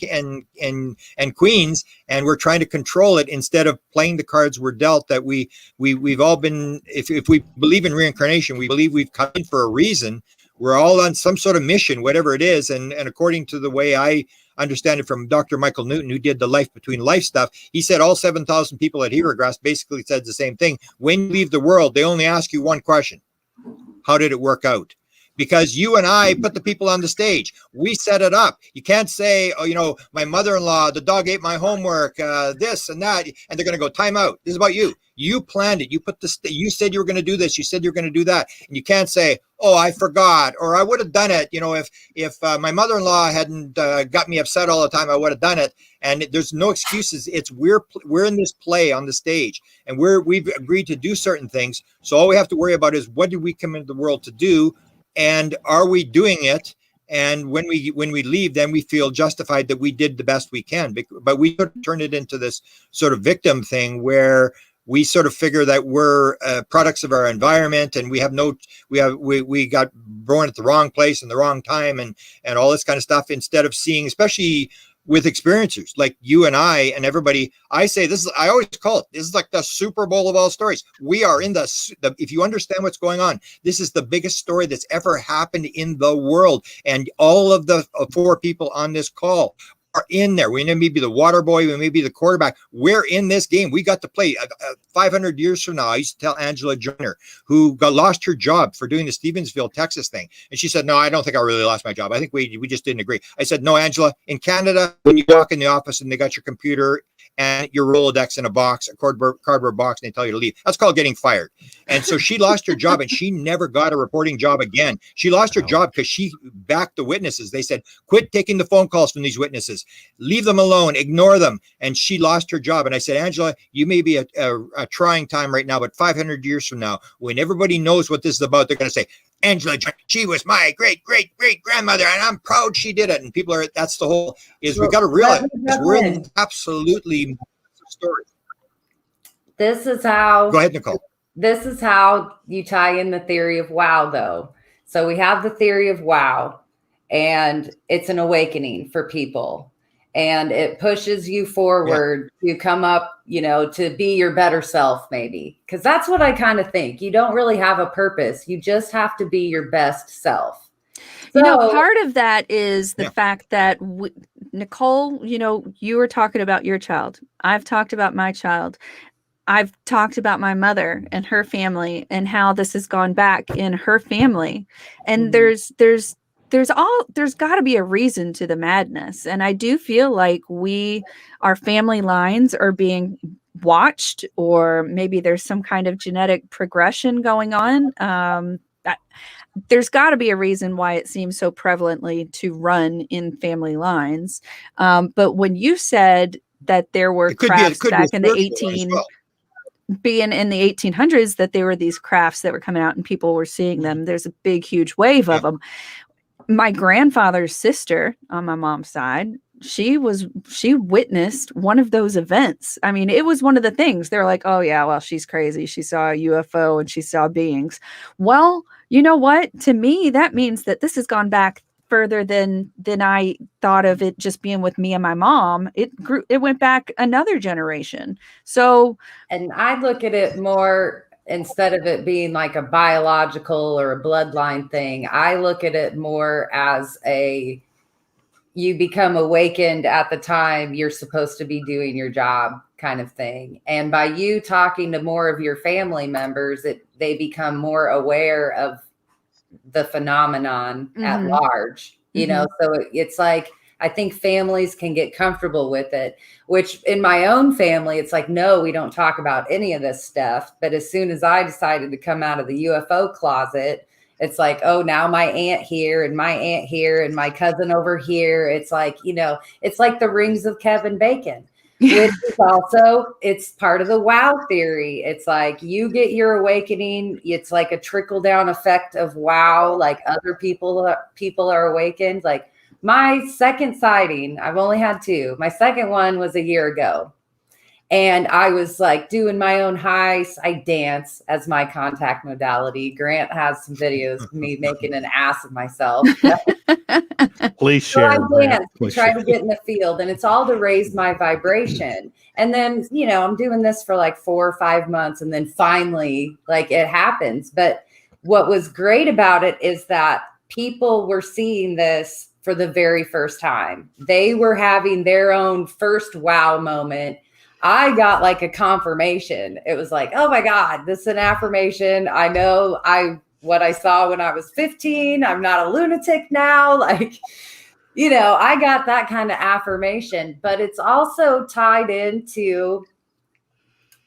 queens. And we're trying to control it instead of playing the cards we're dealt. That we've all been. If we believe in reincarnation, we believe we've come in for a reason. We're all on some sort of mission, whatever it is. And according to the way I understand it from Dr. Michael Newton, who did the life between life stuff, he said all 7,000 people that he regressed basically said the same thing. When you leave the world, they only ask you one question: how did it work out? Because you and I put the people on the stage. We set it up. You can't say, my mother-in-law, the dog ate my homework, this and that, and they're going to go, time out. This is about you. You planned it. You you said you were going to do this. You said you're going to do that. And you can't say, oh, I forgot, or I would have done it. If my mother-in-law hadn't got me upset all the time, I would have done it. And there's no excuses. It's we're in this play on the stage, and we've agreed to do certain things. So all we have to worry about is, what did we come into the world to do? And are we doing it? And when we leave, then we feel justified that we did the best we can. But we turn it into this sort of victim thing where we sort of figure that we're products of our environment, and we got born at the wrong place in the wrong time, and all this kind of stuff, instead of seeing, especially with experiencers like you and I and everybody. I say this is, I always call it, this is like the Super Bowl of all stories. We are in the if you understand what's going on, this is the biggest story that's ever happened in the world. And all of the 4 people on this call are in there. We may be the water boy, we may be the quarterback. We're in this game. We got to play. 500 years from now, I used to tell Angela Joyner, who lost her job for doing the Stevensville, Texas thing. And she said, no, I don't think I really lost my job. I think we just didn't agree. I said, no, Angela, in Canada, when you walk in the office and they got your computer and your Rolodex in a box, a cardboard box, and they tell you to leave. That's called getting fired. And so she lost her job, and she never got a reporting job again. She lost her job because she backed the witnesses. They said, quit taking the phone calls from these witnesses. Leave them alone. Ignore them. And she lost her job. And I said, Angela, you may be a trying time right now, but 500 years from now, when everybody knows what this is about, they're going to say, Angela, she was my great grandmother, and I'm proud she did it. And people are, that's the whole, is we got to realize we're in absolutely story. This is how, go ahead, Nicole. This is how you tie in the theory of wow, though. So we have the theory of wow, and it's an awakening for people. And it pushes you forward to come up, you know, to be your better self, maybe. Because that's what I kind of think. You don't really have a purpose. You just have to be your best self. You know, part of that is the fact that, Nicole, you know, you were talking about your child. I've talked about my child. I've talked about my mother and her family and how this has gone back in her family. And there's got to be a reason to the madness. And I do feel like our family lines are being watched, or maybe there's some kind of genetic progression going on. There's got to be a reason why it seems so prevalently to run in family lines. But when you said that there were crafts back in the being in the 1800s, that there were these crafts that were coming out and people were seeing them, there's a big, huge wave of them. My grandfather's sister on my mom's side, she witnessed one of those events. I mean, it was one of the things. They're like, oh yeah, well, she's crazy. She saw a UFO and she saw beings. Well, you know what? To me, that means that this has gone back further than I thought of it just being with me and my mom. It went back another generation. So, and I look at it more, instead of it being like a biological or a bloodline thing, I look at it more as you become awakened at the time you're supposed to be doing your job kind of thing. And by you talking to more of your family members, they become more aware of the phenomenon at large, you know? So it's like, I think families can get comfortable with it, which in my own family, it's like, no, we don't talk about any of this stuff. But as soon as I decided to come out of the UFO closet, it's like, oh, now my aunt here and my aunt here and my cousin over here. It's like, you know, it's like the rings of Kevin Bacon, which is also, it's part of the wow theory. It's like you get your awakening. It's like a trickle down effect of wow, like other people are awakened. Like my second sighting, I've only had two. My second one was a year ago. And I was like doing my own heist. I dance as my contact modality. Grant has some videos of me making an ass of myself. Please share. So I dance to try to get in the field, and it's all to raise my vibration. And then, you know, I'm doing this for like 4 or 5 months, and then finally, like, it happens. But what was great about it is that people were seeing this for the very first time. They were having their own first wow moment. I got like a confirmation. It was like, oh my God, this is an affirmation. I know what I saw when I was 15. I'm not a lunatic now. Like, you know, I got that kind of affirmation, but it's also tied into,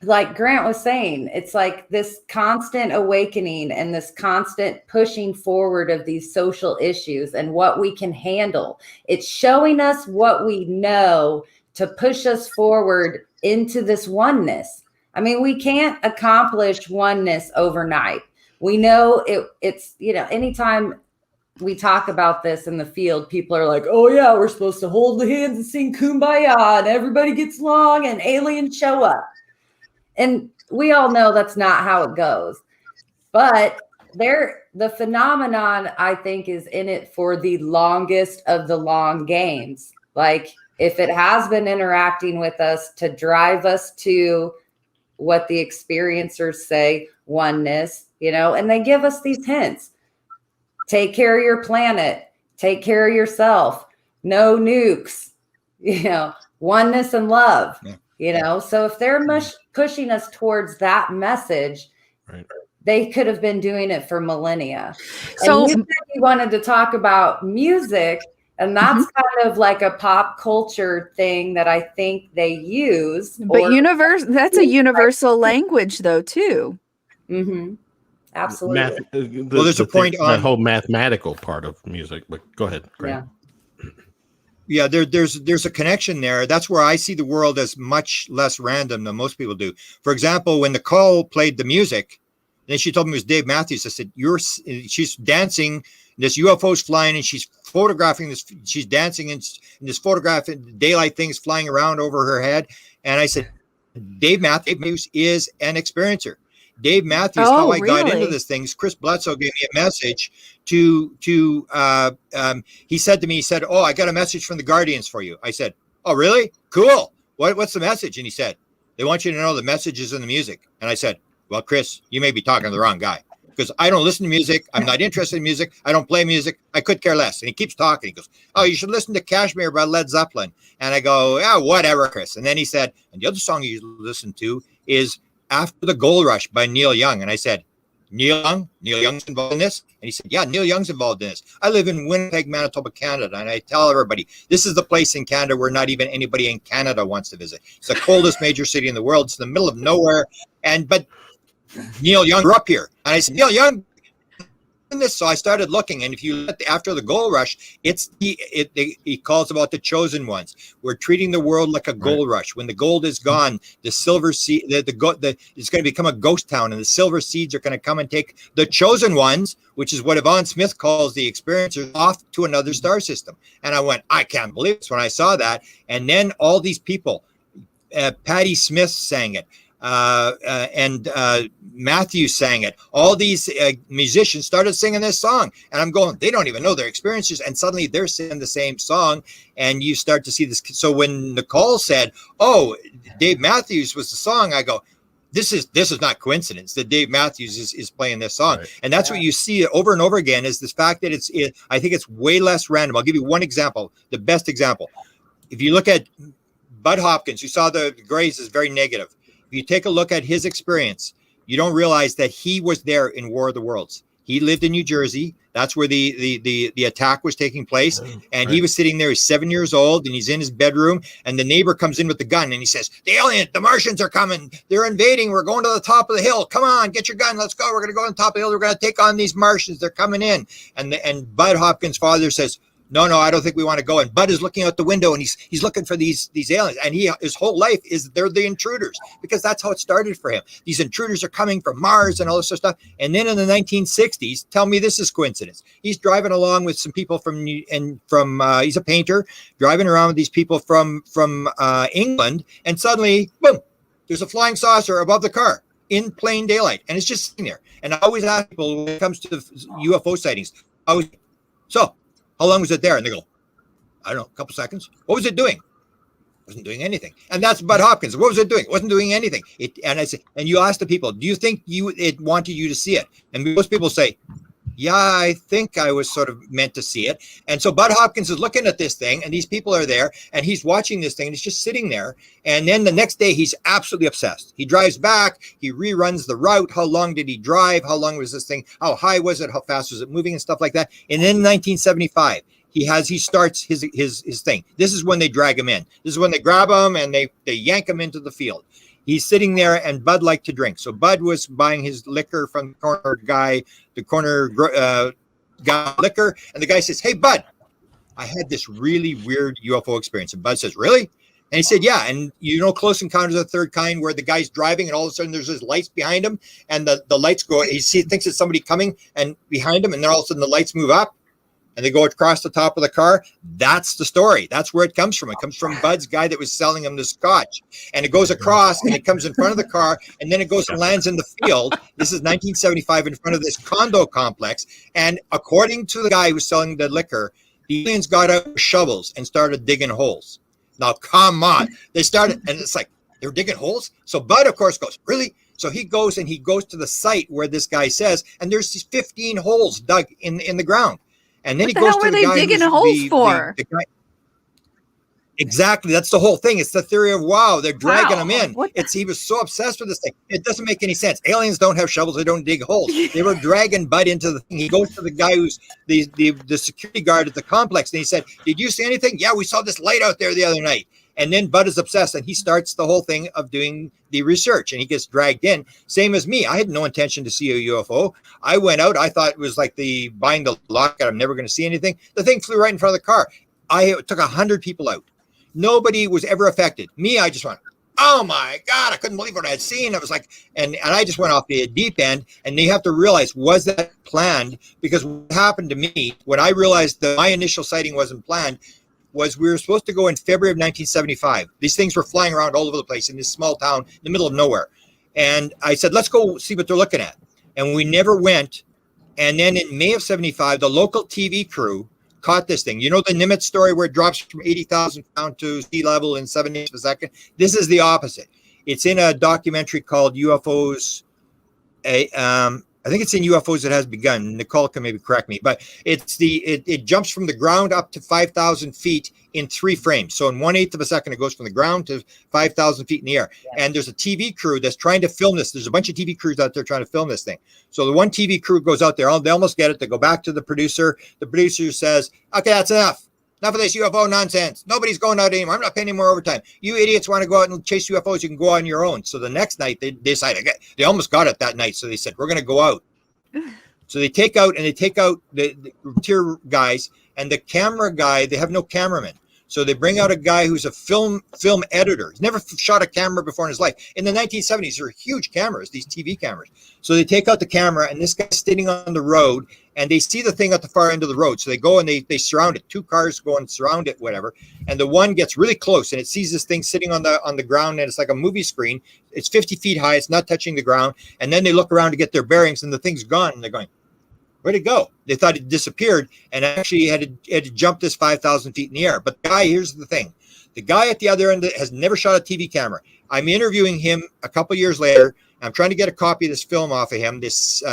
like Grant was saying, it's like this constant awakening and this constant pushing forward of these social issues and what we can handle. It's showing us what we know to push us forward into this oneness. I mean, we can't accomplish oneness overnight. We know it's, you know, anytime we talk about this in the field, people are like, oh yeah, we're supposed to hold the hands and sing Kumbaya and everybody gets along and aliens show up. And we all know that's not how it goes. But the phenomenon, I think, is in it for the longest of the long games. Like, if it has been interacting with us to drive us to what the experiencers say, oneness, you know, and they give us these hints. Take care of your planet. Take care of yourself. No nukes, you know, oneness and love, you know. So if they're pushing us towards that message, they could have been doing it for millennia. So and you said you wanted to talk about music. And that's kind of like a pop culture thing that I think they use. But that's a universal language though, too. Mm-hmm. Absolutely. Well, there's a point the on whole mathematical part of music, but go ahead, Grant. Yeah, there's a connection there. That's where I see the world as much less random than most people do. For example, when Nicole played the music, then she told me it was Dave Matthews. I said, she's dancing, this UFO's flying, and she's photographing this. She's dancing, and this photographing daylight things flying around over her head. And I said, Dave Matthews is an experiencer. Dave Matthews, how I got into this thing, Chris Bledsoe gave me a message he said to me, he said, oh, I got a message from the Guardians for you. I said, oh, really? Cool. What's the message? And he said, they want you to know the message is in the music. And I said, well, Chris, you may be talking to the wrong guy, because I don't listen to music. I'm not interested in music. I don't play music. I could care less. And he keeps talking. He goes, oh, you should listen to Kashmir by Led Zeppelin. And I go, yeah, whatever, Chris. And then he said, and the other song you listen to is After the Gold Rush by Neil Young. And I said, Neil Young's involved in this? And he said, yeah, Neil Young's involved in this. I live in Winnipeg, Manitoba, Canada. And I tell everybody, this is the place in Canada where not even anybody in Canada wants to visit. It's the coldest major city in the world. It's in the middle of nowhere. But Neil Young grew up here. And I said, Neil Young, this. So I started looking, and if you look at After the Gold Rush, he calls about the chosen ones. We're treating the world like a gold rush. When the gold is gone, the silver seed, it's going to become a ghost town, and the silver seeds are going to come and take the chosen ones, which is what Yvonne Smith calls the experiencers, off to another star system. And I went, I can't believe this when I saw that. And then all these people, Patti Smith sang it. And Matthew sang it. All these musicians started singing this song, and I'm going, they don't even know their experiences, and suddenly they're singing the same song, and you start to see this. So when Nicole said, oh, Dave Matthews was the song, I go, this is not coincidence that Dave Matthews is playing this song. And that's what you see over and over again, is this fact that I think it's way less random. I'll give you one example, the best example. If you look at Bud Hopkins, you saw the grades is very negative. If you take a look at his experience, you don't realize that he was there in War of the Worlds. He lived in New Jersey. That's where the attack was taking place. And he was sitting there. He's 7 years old, and he's in his bedroom. And the neighbor comes in with the gun, and he says, the Martians are coming. They're invading. We're going to the top of the hill. Come on, get your gun. Let's go. We're going to go on top of the hill. We're going to take on these Martians. They're coming in. And Bud Hopkins' father says, no, I don't think we want to go. And Bud is looking out the window, and he's looking for these aliens. And his whole life is they're the intruders, because that's how it started for him. These intruders are coming from Mars and all this sort of stuff. And then in the 1960s, tell me this is coincidence. He's driving along with some people from he's a painter, driving around with these people from England, and suddenly, boom, there's a flying saucer above the car in plain daylight, and it's just sitting there. And I always ask people when it comes to UFO sightings, how long was it there? And they go, I don't know, a couple seconds. What was it doing? It wasn't doing anything. And that's Bud Hopkins. What was it doing? It wasn't doing anything. And I say, and you ask the people, do you think it wanted you to see it? And most people say, yeah, I think I was sort of meant to see it. And so Bud Hopkins is looking at this thing, and these people are there, and he's watching this thing, and he's just sitting there. And then the next day, he's absolutely obsessed. He drives back, he reruns the route. How long did he drive? How long was this thing? How high was it? How fast was it moving and stuff like that? And then in 1975, he starts his thing. This is when they drag him in. This is when they grab him and they yank him into the field. He's sitting there, and Bud liked to drink. So Bud was buying his liquor from the corner guy liquor. And the guy says, hey, Bud, I had this really weird UFO experience. And Bud says, really? And he said, yeah. And Close Encounters of the Third Kind, where the guy's driving and all of a sudden there's this lights behind him, and the lights go, he thinks it's somebody coming and behind him, and then all of a sudden the lights move up and they go across the top of the car. That's the story. That's where it comes from. It comes from Bud's guy that was selling him the scotch. And it goes across, and it comes in front of the car, and then it goes and lands in the field. This is 1975 in front of this condo complex. And according to the guy who was selling the liquor, the aliens got out with shovels and started digging holes. Now, come on. They started, and it's like, they're digging holes? So Bud, of course, goes, really? So he goes to the site where this guy says, and there's these 15 holes dug in the ground. And then what the hell were they digging holes for? Exactly. That's the whole thing. It's the theory of, wow, they're dragging him in. What? He was so obsessed with this thing. It doesn't make any sense. Aliens don't have shovels. They don't dig holes. They were dragging Bud into the thing. He goes to the guy who's the security guard at the complex, and he said, did you see anything? Yeah, we saw this light out there the other night. And then Bud is obsessed, and he starts the whole thing of doing the research, and he gets dragged in. Same as me. I had no intention to see a UFO. I went out. I thought it was like the buying the lot. I'm never going to see anything. The thing flew right in front of the car. I took 100 people out. Nobody was ever affected. Me, I just went, oh my God, I couldn't believe what I had seen. I was like, and I just went off the deep end. And you have to realize, was that planned? Because what happened to me when I realized that my initial sighting wasn't planned was we were supposed to go in February of 1975. These things were flying around all over the place in this small town in the middle of nowhere. And I said, let's go see what they're looking at. And we never went. And then in May of 75, the local TV crew caught this thing. You know the Nimitz story where it drops from 80,000 pounds to sea level in 7 inches a second? This is the opposite. It's in a documentary called UFOs. I think it's in UFOs That Has Begun. Nicole can maybe correct me, but it jumps from the ground up to 5,000 feet in 3 frames. So in 1/8 of a second, it goes from the ground to 5,000 feet in the air. Yeah. And there's a TV crew that's trying to film this. There's a bunch of TV crews out there trying to film this thing. So the one TV crew goes out there. They almost get it. They go back to the producer. The producer says, okay, that's enough. Enough of this UFO nonsense. Nobody's going out anymore. I'm not paying any more overtime. You idiots want to go out and chase UFOs, you can go on your own. So the next night, they decided, they almost got it that night. So they said, we're going to go out. So they take out the tier guys, and the camera guy, they have no cameraman. So they bring out a guy who's a film editor. He's never shot a camera before in his life. In the 1970s, there were huge cameras, these TV cameras. So they take out the camera, and this guy's sitting on the road, and they see the thing at the far end of the road. So they go and they surround it. 2 cars go and surround it, whatever. And the one gets really close, and it sees this thing sitting on the ground, and it's like a movie screen. It's 50 feet high. It's not touching the ground. And then they look around to get their bearings, and the thing's gone. And they're going, where'd it go? They thought it disappeared, and actually had to jump this 5,000 feet in the air. But the guy, here's the thing. The guy at the other end has never shot a TV camera. I'm interviewing him a couple years later. I'm trying to get a copy of this film off of him, this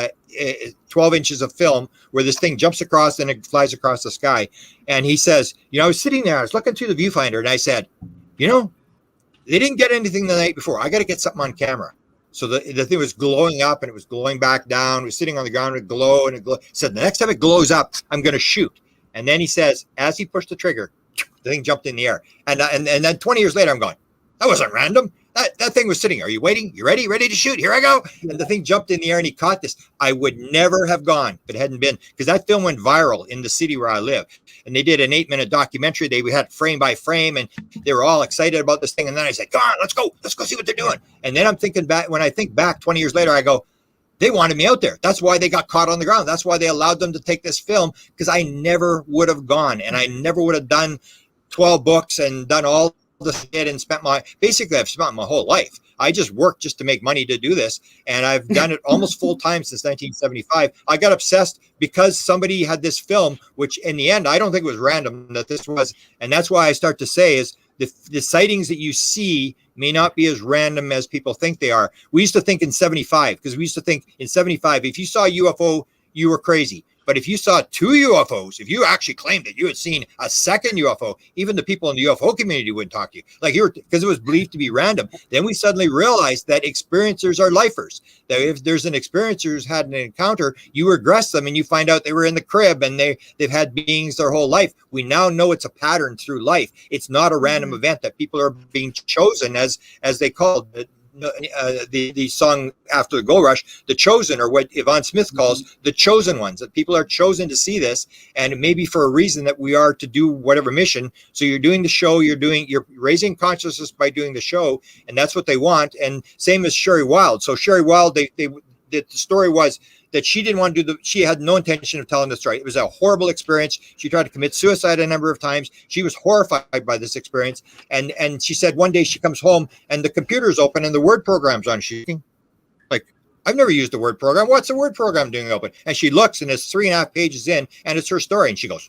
12 inches of film where this thing jumps across and it flies across the sky. And he says, I was sitting there, I was looking through the viewfinder, and I said, they didn't get anything the night before. I got to get something on camera. So the thing was glowing up, and it was glowing back down. It was sitting on the ground, and it glowed, and it glowed. He said, the next time it glows up, I'm going to shoot. And then he says, as he pushed the trigger, the thing jumped in the air. And then 20 years later, I'm going, that wasn't random. That thing was sitting. Are you waiting? You ready? Ready to shoot? Here I go. And the thing jumped in the air, and he caught this. I would never have gone if it hadn't been, because that film went viral in the city where I live. And they did an 8-minute documentary. They had frame by frame, and they were all excited about this thing. And then I said, come on, let's go see what they're doing. And then I'm thinking back, when I think back 20 years later, I go, they wanted me out there. That's why they got caught on the ground. That's why they allowed them to take this film, because I never would have gone, and I never would have done 12 books and done all this and I've spent my whole life. I just worked just to make money to do this. And I've done it almost full time since 1975. I got obsessed because somebody had this film, which in the end, I don't think it was random that this was. And that's why I start to say is the sightings that you see may not be as random as people think they are. We used to think in 75, because we used to think in 75, if you saw a UFO, you were crazy. But if you saw 2 UFOs, if you actually claimed that you had seen a second UFO, even the people in the UFO community wouldn't talk to you. Because it was believed to be random. Then we suddenly realized that experiencers are lifers. That if there's an experiencer who's had an encounter, you regress them and you find out they were in the crib and they've had beings their whole life. We now know it's a pattern through life. It's not a random event that people are being chosen, as they call it. The song after the Gold Rush, The Chosen, or what Yvonne Smith calls the chosen ones, that people are chosen to see this, and maybe for a reason that we are to do whatever mission. So you're doing the show, you're raising consciousness by doing the show, and that's what they want. And same as Sherry Wild. So Sherry Wild, the story was that she didn't want to she had no intention of telling the story. It was a horrible experience. She tried to commit suicide a number of times. She was horrified by this experience. And she said one day she comes home and the computer's open and the word program's on. She's like, I've never used the word program. What's the word program doing open? And she looks and it's 3.5 pages in and it's her story. And she goes,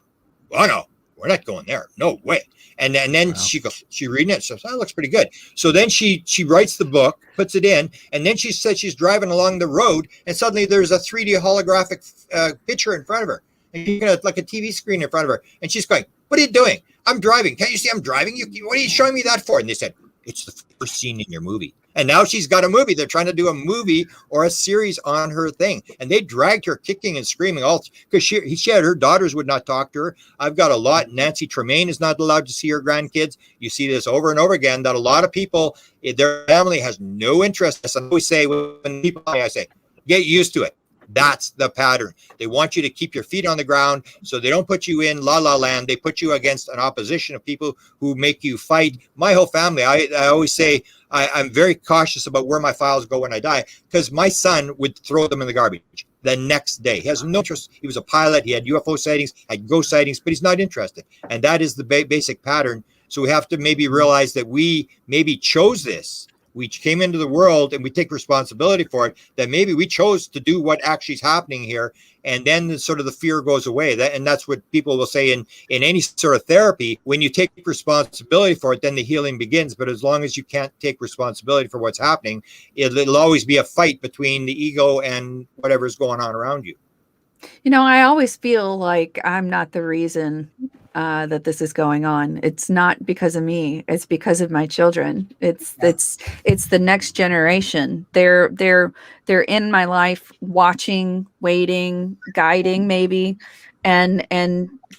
oh no, we're not going there. No way. And then wow. She reading it. So that looks pretty good. So then she writes the book, puts it in, and then she said she's driving along the road, and suddenly there's a 3D holographic picture in front of her, and she's got like a TV screen in front of her, and she's going, What are you doing? I'm driving. Can't you see I'm driving? What are you showing me that for? And they said, it's the first scene in your movie. And now she's got a movie. They're trying to do a movie or a series on her thing. And they dragged her kicking and screaming all because she had her daughters would not talk to her. I've got a lot. Nancy Tremaine is not allowed to see her grandkids. You see this over and over again, that a lot of people, their family has no interest. I always say when people, I say, get used to it. That's the pattern. They want you to keep your feet on the ground, so they don't put you in la la land. They put you against an opposition of people who make you fight. My whole family, I always say I'm very cautious about where my files go when I die, because my son would throw them in the garbage the next day. He has no interest. He was a pilot. He had UFO sightings, had ghost sightings, but he's not interested. And that is the basic pattern. So we have to maybe realize that we maybe chose this. We came into the world and we take responsibility for it, that maybe we chose to do what actually is happening here. And then sort of the fear goes away. And that's what people will say in any sort of therapy. When you take responsibility for it, then the healing begins. But as long as you can't take responsibility for what's happening, it'll always be a fight between the ego and whatever's going on around you. You know, I always feel like I'm not the reason that this is going on. It's not because of me. It's because of my children. It's the next generation. They're in my life, watching, waiting, guiding, maybe, and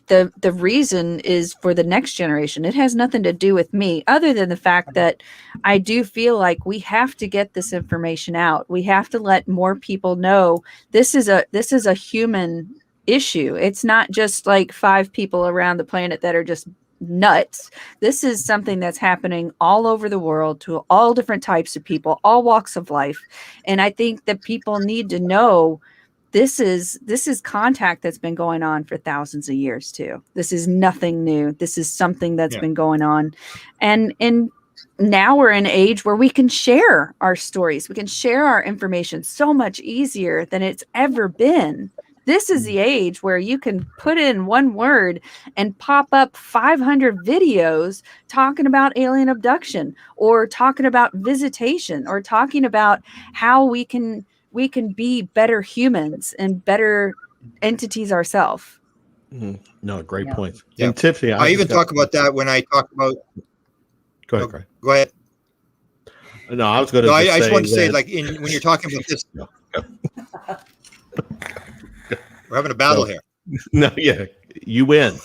the reason is for the next generation. It has nothing to do with me, other than the fact that I do feel like we have to get this information out. We have to let more people know this is a human issue. It's not just like 5 people around the planet that are just nuts. This is something that's happening all over the world to all different types of people, all walks of life. And I think that people need to know this is contact that's been going on for thousands of years too. This is nothing new. This is something that's been going on. And now we're in an age where we can share our stories. We can share our information so much easier than it's ever been. This is the age where you can put in one word and pop up 500 videos talking about alien abduction, or talking about visitation, or talking about how we can be better humans and better entities ourselves. No, great points. Yeah. And Tiffany, I even talk about that when I talk about. Go ahead, Greg. Go ahead. No, I was going to. No, I just want to say, like, when you're talking about this. We're having a battle here. No, yeah, you win.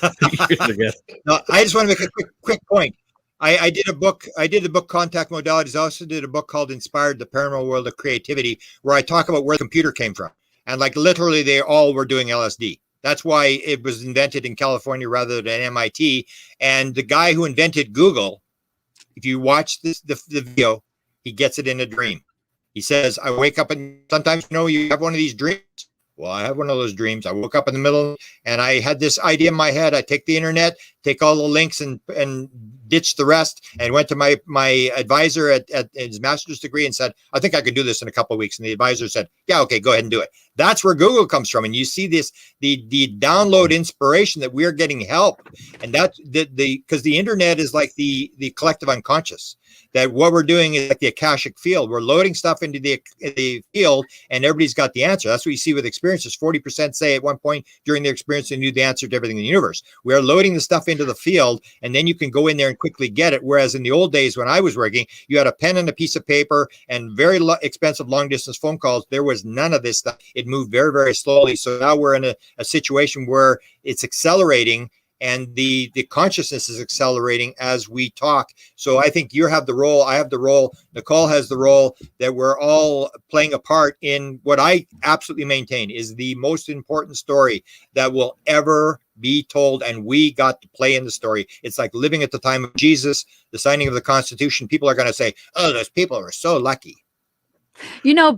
No, I just want to make a quick point. I did a book. I did the book Contact Modalities. I also did a book called Inspired: The Paranormal World of Creativity, where I talk about where the computer came from. And like literally, they all were doing LSD. That's why it was invented in California rather than MIT. And the guy who invented Google, if you watch the video, he gets it in a dream. He says, I wake up and sometimes, you have one of these dreams. Well, I have one of those dreams. I woke up in the middle and I had this idea in my head. I take the internet, take all the links and ditch the rest, and went to my advisor at his master's degree and said, I think I could do this in a couple of weeks. And the advisor said, yeah, okay, go ahead and do it. That's where Google comes from. And you see this, the download inspiration that we're getting help. And that's because the internet is like the collective unconscious. That what we're doing is like the Akashic field. We're loading stuff into the field, and everybody's got the answer. That's what you see with experiences. 40% say at one point during their experience they knew the answer to everything in the universe. We are loading the stuff into the field, and then you can go in there and quickly get it. Whereas in the old days when I was working, you had a pen and a piece of paper and very expensive long-distance phone calls. There was none of this stuff. It moved very, very slowly. So now we're in a situation where it's accelerating, and the consciousness is accelerating as we talk. So I think you have the role, I have the role, Nicole has the role, that we're all playing a part in what I absolutely maintain is the most important story that will ever be told. And we got to play in the story. It's like living at the time of Jesus, the signing of the Constitution. People are going to say, oh, those people are so lucky.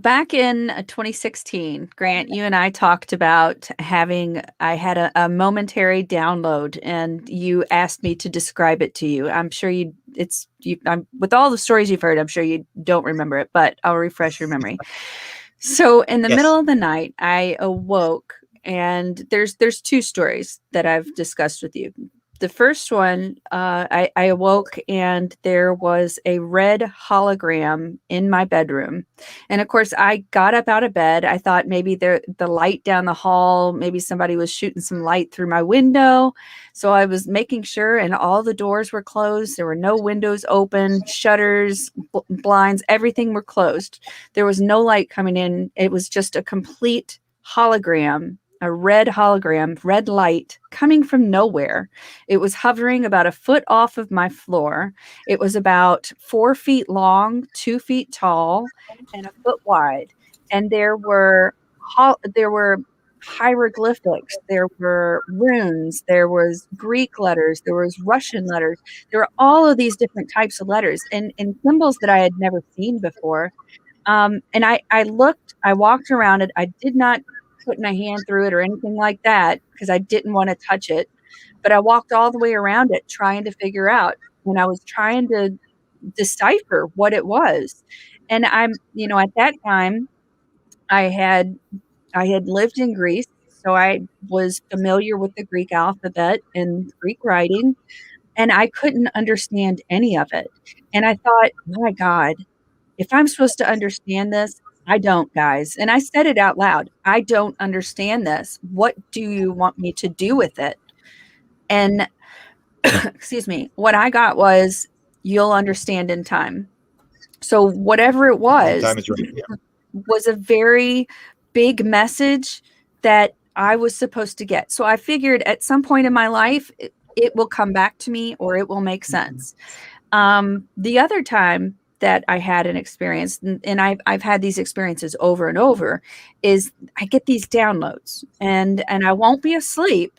Back in 2016, Grant, you and I talked about I had a momentary download, and you asked me to describe it to you. I'm sure with all the stories you've heard, I'm sure you don't remember it, but I'll refresh your memory. So in the middle of the night, I awoke, and there's 2 stories that I've discussed with you. The first one, I awoke and there was a red hologram in my bedroom. And of course, I got up out of bed. I thought maybe the light down the hall, maybe somebody was shooting some light through my window. So I was making sure, and all the doors were closed. There were no windows open, shutters, blinds, everything were closed. There was no light coming in. It was just a complete hologram, a red hologram, red light coming from nowhere. It was hovering about a foot off of my floor. It was about 4 feet long, 2 feet tall, and a foot wide. And there were hieroglyphics, there were runes, there was Greek letters, there was Russian letters. There were all of these different types of letters and symbols that I had never seen before. And I walked around it. I did not put my hand through it or anything like that because I didn't want to touch it. But I walked all the way around it trying to figure out when I was trying to decipher what it was. And at that time I had lived in Greece, so I was familiar with the Greek alphabet and Greek writing, and I couldn't understand any of it. And I thought, my God, if I'm supposed to understand this, I don't, guys. And I said it out loud. I don't understand this. What do you want me to do with it? And excuse me, what I got was, you'll understand in time. So whatever it was, Time is right. Yeah. was a very big message that I was supposed to get. So I figured at some point in my life, it will come back to me or it will make sense. The other time that I had an experience, and I've had these experiences over and over, is I get these downloads and I won't be asleep.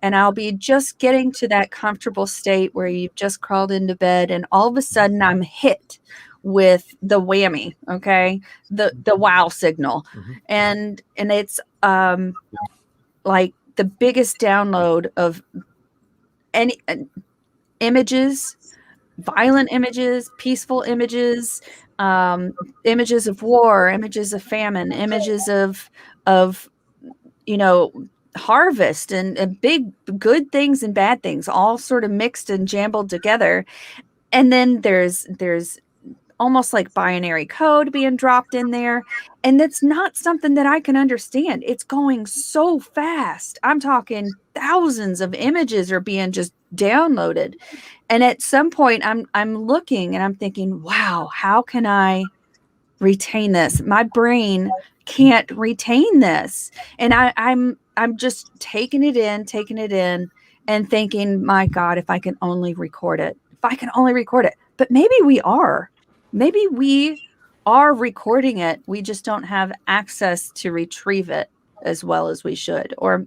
And I'll be just getting to that comfortable state where you've just crawled into bed, and all of a sudden I'm hit with the whammy, okay, the wow signal, and it's like the biggest download of any images, violent images, peaceful images, images of war, images of famine, images of harvest and big good things and bad things all sort of mixed and jumbled together. And then there's almost like binary code being dropped in there, and that's not something that I can understand. It's going so fast. I'm talking thousands of images are being just downloaded, and at some point I'm looking and I'm thinking, wow, how can I retain this? My brain can't retain this. And I'm just taking it in and thinking, my God, if I can only record it. But maybe we are recording it. We just don't have access to retrieve it as well as we should. Or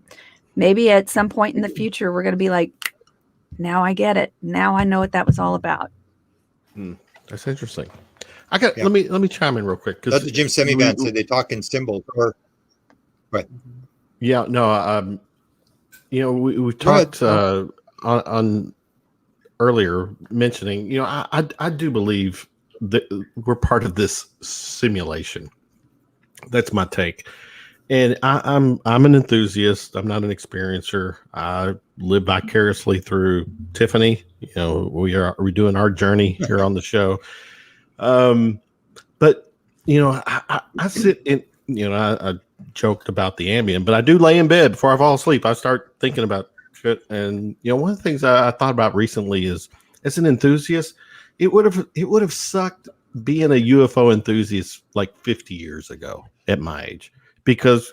maybe at some point in the future, we're going to be like, now I get it. Now I know what that was all about. That's interesting. Let me chime in real quick. That's what Jim Semivan said. They talk in symbols. Right. Yeah, no, we talked on earlier mentioning, I do believe that we're part of this simulation. That's my take. And I'm an enthusiast. I'm not an experiencer. I live vicariously through Tiffany. We're doing our journey here on the show. But I sit in, I joked about the Ambien, but I do lay in bed before I fall asleep. I start thinking about shit. And, one of the things I thought about recently is, as an enthusiast, it would have sucked being a UFO enthusiast like 50 years ago at my age, because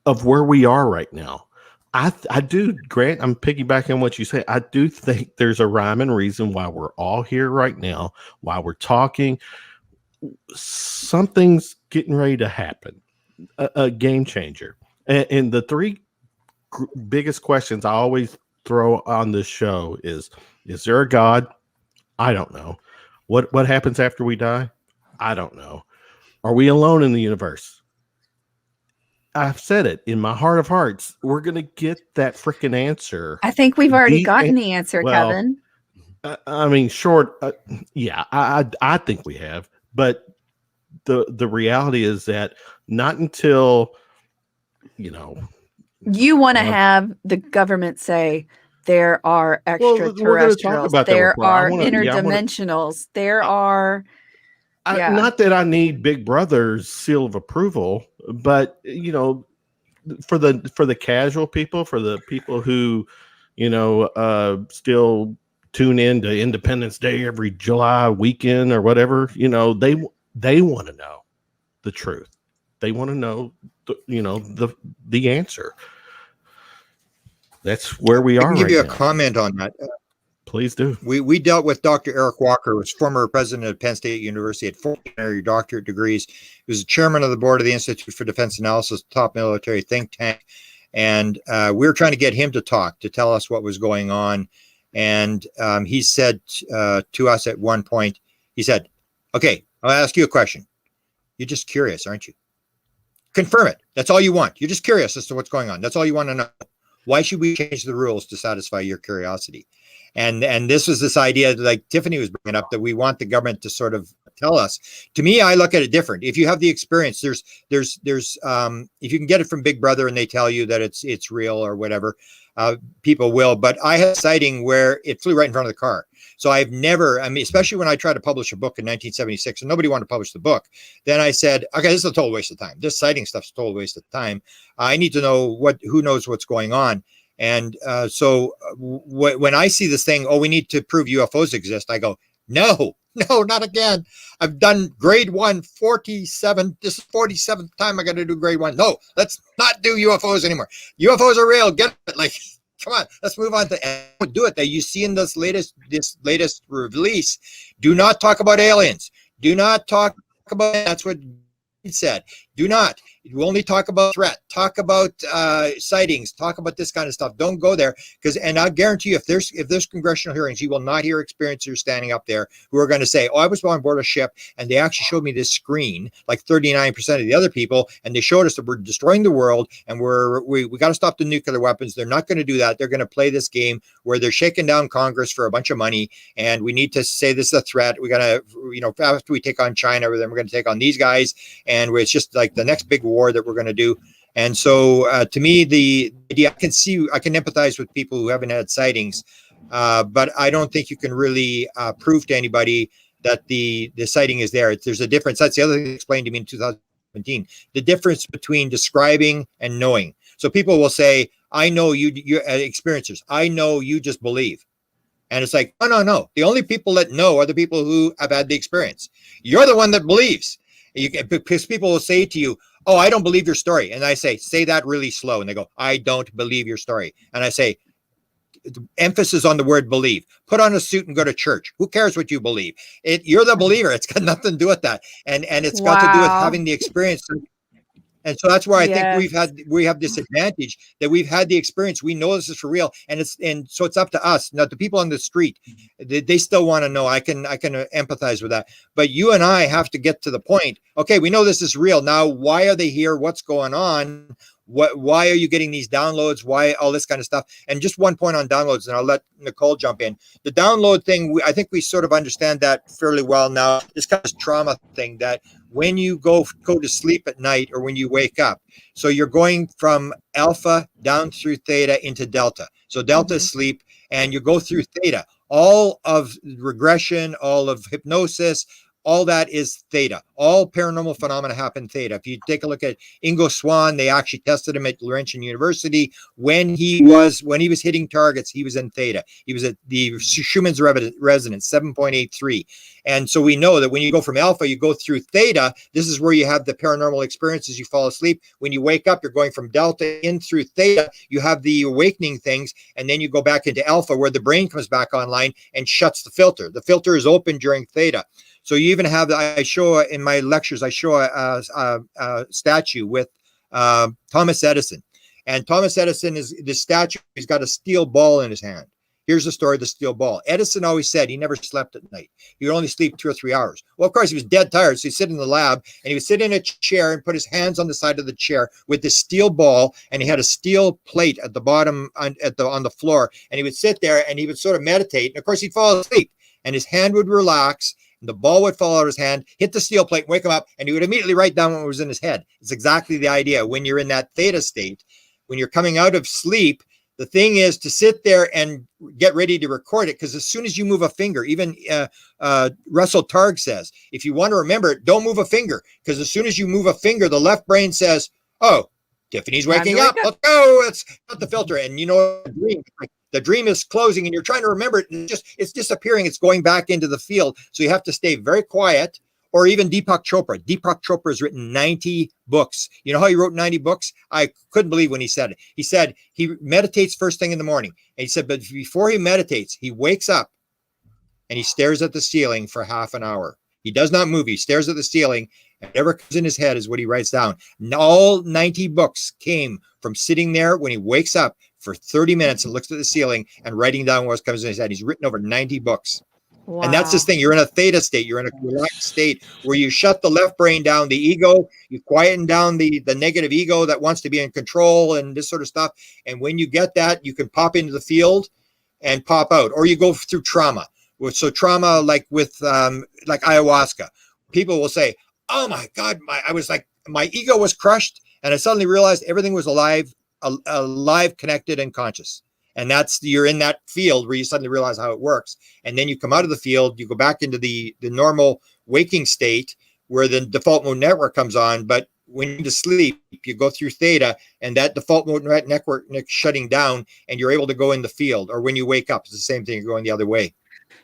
of where we are right now. I do, Grant, I'm piggybacking on what you say. I do think there's a rhyme and reason why we're all here right now, why we're talking. Something's getting ready to happen, a game changer. And the three biggest questions I always throw on this show is there a God? I don't know. What happens after we die? I don't know. Are we alone in the universe? I've said it in my heart of hearts. We're going to get that freaking answer. I think we've already gotten the answer, Kevin. I mean, yeah, I think we have. But the reality is that not until, you want to have the government say, there are Well, we're going to talk extraterrestrials, about that there report. I are want to, yeah, I want to, interdimensionals, there are, yeah. not that I need Big Brother's seal of approval, but for the casual people, for the people who, still tune in to Independence Day every July weekend or whatever, they want to know the truth. They want to know, the answer. That's where we I are can give right you a now. comment on that. Please do. We dealt with Dr. Eric Walker, who was former president of Penn State University, had 4 honorary doctorate degrees. He was the chairman of the board of the Institute for Defense Analysis, top military think tank. And we were trying to get him to talk, to tell us what was going on. And he said to us at one point, he said, okay, I'll ask you a question. You're just curious, aren't you? Confirm it. That's all you want. You're just curious as to what's going on. That's all you want to know. Why should we change the rules to satisfy your curiosity? And this was this idea, like Tiffany was bringing up, that we want the government to sort of tell us. To me, I look at it different. If you have the experience, there's if you can get it from Big Brother and they tell you that it's real or whatever, people will. But I had a sighting where it flew right in front of the car. So I've never, especially when I tried to publish a book in 1976 and nobody wanted to publish the book, then I said, okay, this is a total waste of time. This sighting stuff's a total waste of time. I need to know who knows what's going on. And so when I see this thing, we need to prove UFOs exist, I go, no, not again. I've done grade 1 47. This is 47th time I got to do grade 1. No, let's not do UFOs anymore. UFOs are real. Get it. Like, come on, let's move on to do it. That you see in this latest release. Do not talk about aliens. Do not talk about. That's what he said. Do not. You only talk about threat. Talk about sightings. Talk about this kind of stuff. Don't go there and I guarantee you, if there's congressional hearings, you will not hear experiencers standing up there who are going to say, "Oh, I was on board a ship and they actually showed me this screen," like 39% of the other people, and they showed us that we're destroying the world and we got to stop the nuclear weapons. They're not going to do that. They're going to play this game where they're shaking down Congress for a bunch of money, and we need to say this is a threat. We got to, after we take on China, then we're going to take on these guys, and it's just like the next big war that we're going to do. And so to me, the idea, I can empathize with people who haven't had sightings, but I don't think you can really prove to anybody that the sighting is there. There's a difference. That's the other thing that explained to me in 2017, the difference between describing and knowing. So people will say, I know you're experiencers. I know, you just believe. And it's like, no. The only people that know are the people who have had the experience. You're the one that believes. Because people will say to you, "Oh, I don't believe your story." And I say that really slow. And they go, "I don't believe your story." And I say, emphasis on the word believe. Put on a suit and go to church. Who cares what you believe? You're the believer. It's got nothing to do with that. And it's got to do with having the experience. And so that's why I think we have this advantage that we've had the experience. We know this is for real, and so it's up to us. Now, the people on the street, they still want to know. I can empathize with that, but you and I have to get to the point. Okay, we know this is real. Now, why are they here? What's going on? Why are you getting these downloads? Why all this kind of stuff? And just one point on downloads, and I'll let Nicole jump in. The download thing, I think we sort of understand that fairly well now. This kind of trauma thing that when you go to sleep at night or when you wake up, so you're going from alpha down through theta into delta. So delta is sleep, and you go through theta. All of regression, all of hypnosis, all that is theta. All paranormal phenomena happen theta. If you take a look at Ingo Swann, they actually tested him at Laurentian University. When he was hitting targets, he was in theta. He was at the Schumann's resonance, 7.83. And so we know that when you go from alpha, you go through theta. This is where you have the paranormal experiences. You fall asleep. When you wake up, you're going from delta in through theta. You have the awakening things, and then you go back into alpha, where the brain comes back online and shuts the filter. The filter is open during theta. So you even have, I show in my lectures, I show a statue with Thomas Edison. And Thomas Edison is the statue. He's got a steel ball in his hand. Here's the story of the steel ball. Edison always said he never slept at night. He would only sleep 2 or 3 hours. Well, of course, he was dead tired. So he'd sit in the lab, and he would sit in a chair and put his hands on the side of the chair with this steel ball. And he had a steel plate at the bottom on the floor. And he would sit there and he would sort of meditate. And of course, he'd fall asleep, and his hand would relax. And the ball would fall out of his hand, hit the steel plate, wake him up, and he would immediately write down what was in his head. It's exactly the idea. When you're in that theta state, when you're coming out of sleep, The thing is to sit there and get ready to record it, because as soon as you move a finger, even Russell Targ says, if you want to remember it, don't move a finger, because as soon as you move a finger, the left brain says, "Oh, Tiffany's waking up. Let's go. Let's cut the filter." And the dream is closing, and you're trying to remember it, and it's disappearing. It's going back into the field. So you have to stay very quiet. Or even Deepak Chopra. Deepak Chopra has written 90 books. You know how he wrote 90 books? I couldn't believe when he said it. He said he meditates first thing in the morning. And he said, but before he meditates, he wakes up and he stares at the ceiling for half an hour. He does not move. He stares at the ceiling, and whatever comes in his head is what he writes down. And all 90 books came from sitting there when he wakes up for 30 minutes and looks at the ceiling and writing down what comes in his head. He's written over 90 books. Wow. And that's this thing. You're in a theta state. You're in a relaxed state where you shut the left brain down, the ego, you quieten down the negative ego that wants to be in control and this sort of stuff. And when you get that, you can pop into the field and pop out, or you go through trauma. So trauma, like with like ayahuasca, people will say, "Oh my God, my ego was crushed, and I suddenly realized everything was alive, connected, and conscious." And you're in that field where you suddenly realize how it works. And then you come out of the field, you go back into the normal waking state where the default mode network comes on. But when you're to sleep, you go through theta, and that default mode network shutting down, and you're able to go in the field. Or when you wake up, it's the same thing, you're going the other way.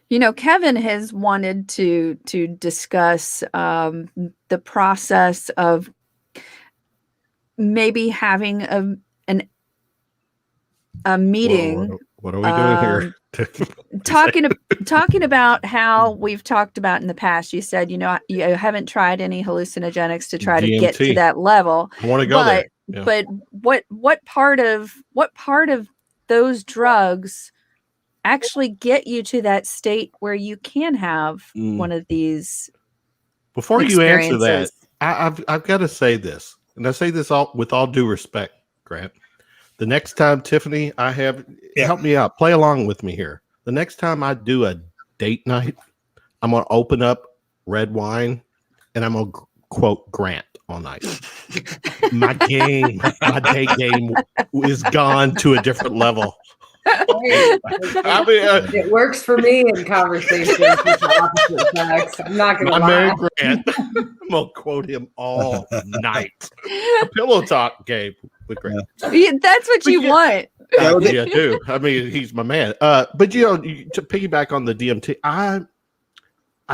You know, Kevin has wanted to discuss the process of maybe having a meeting. Whoa, what are we doing here? talking about how we've talked about in the past. You said, you haven't tried any hallucinogenics to try to get to that level. I want to go there. Yeah. But what part of those drugs actually get you to that state where you can have one of these? Before you answer that, I've got to say this, and I say this with all due respect, Grant. The next time, Tiffany, help me out. Play along with me here. The next time I do a date night, I'm going to open up red wine, and I'm going to quote Grant all night. My date game is gone to a different level. It works for me in conversations with the opposite sex. I'm not going to lie. My man Grant, I'm going to quote him all night. A pillow talk game with Grant. That's what you want. Yeah, I do. I mean, he's my man. But to piggyback on the DMT, I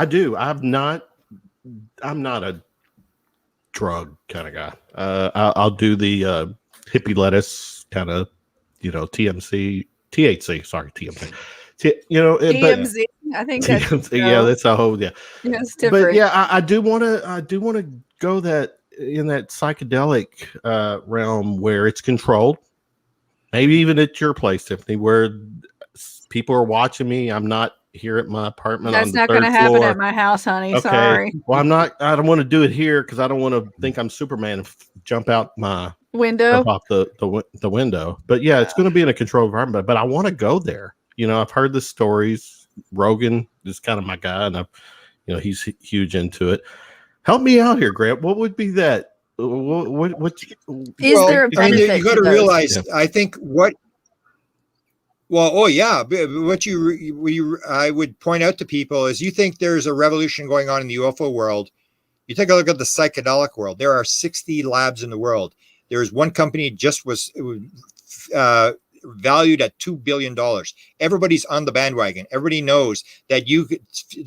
do. I'm not a drug kind of guy. I'll do the hippie lettuce kind of, THC. TMZ. DMZ. I think that's TMZ, yeah, that's a whole it's different. But yeah, I do want to go that in that psychedelic realm where it's controlled. Maybe even at your place, Tiffany, where people are watching me. I'm not here at my apartment. That's not going to happen at my house, honey. Okay. Sorry. Well, I don't want to do it here because I don't want to think I'm Superman and jump out my window off the window. But yeah, it's going to be in a controlled environment. But I want to go there. I've heard the stories. Rogan is kind of my guy, and he's huge into it. Help me out here, Grant. What would be that? What is there a benefit? You got to realize. Yeah. I think what. Well, oh yeah. What I would point out to people is, you think there's a revolution going on in the UFO world. You take a look at the psychedelic world. There are 60 labs in the world. There's one company just was valued at $2 billion. Everybody's on the bandwagon. Everybody knows that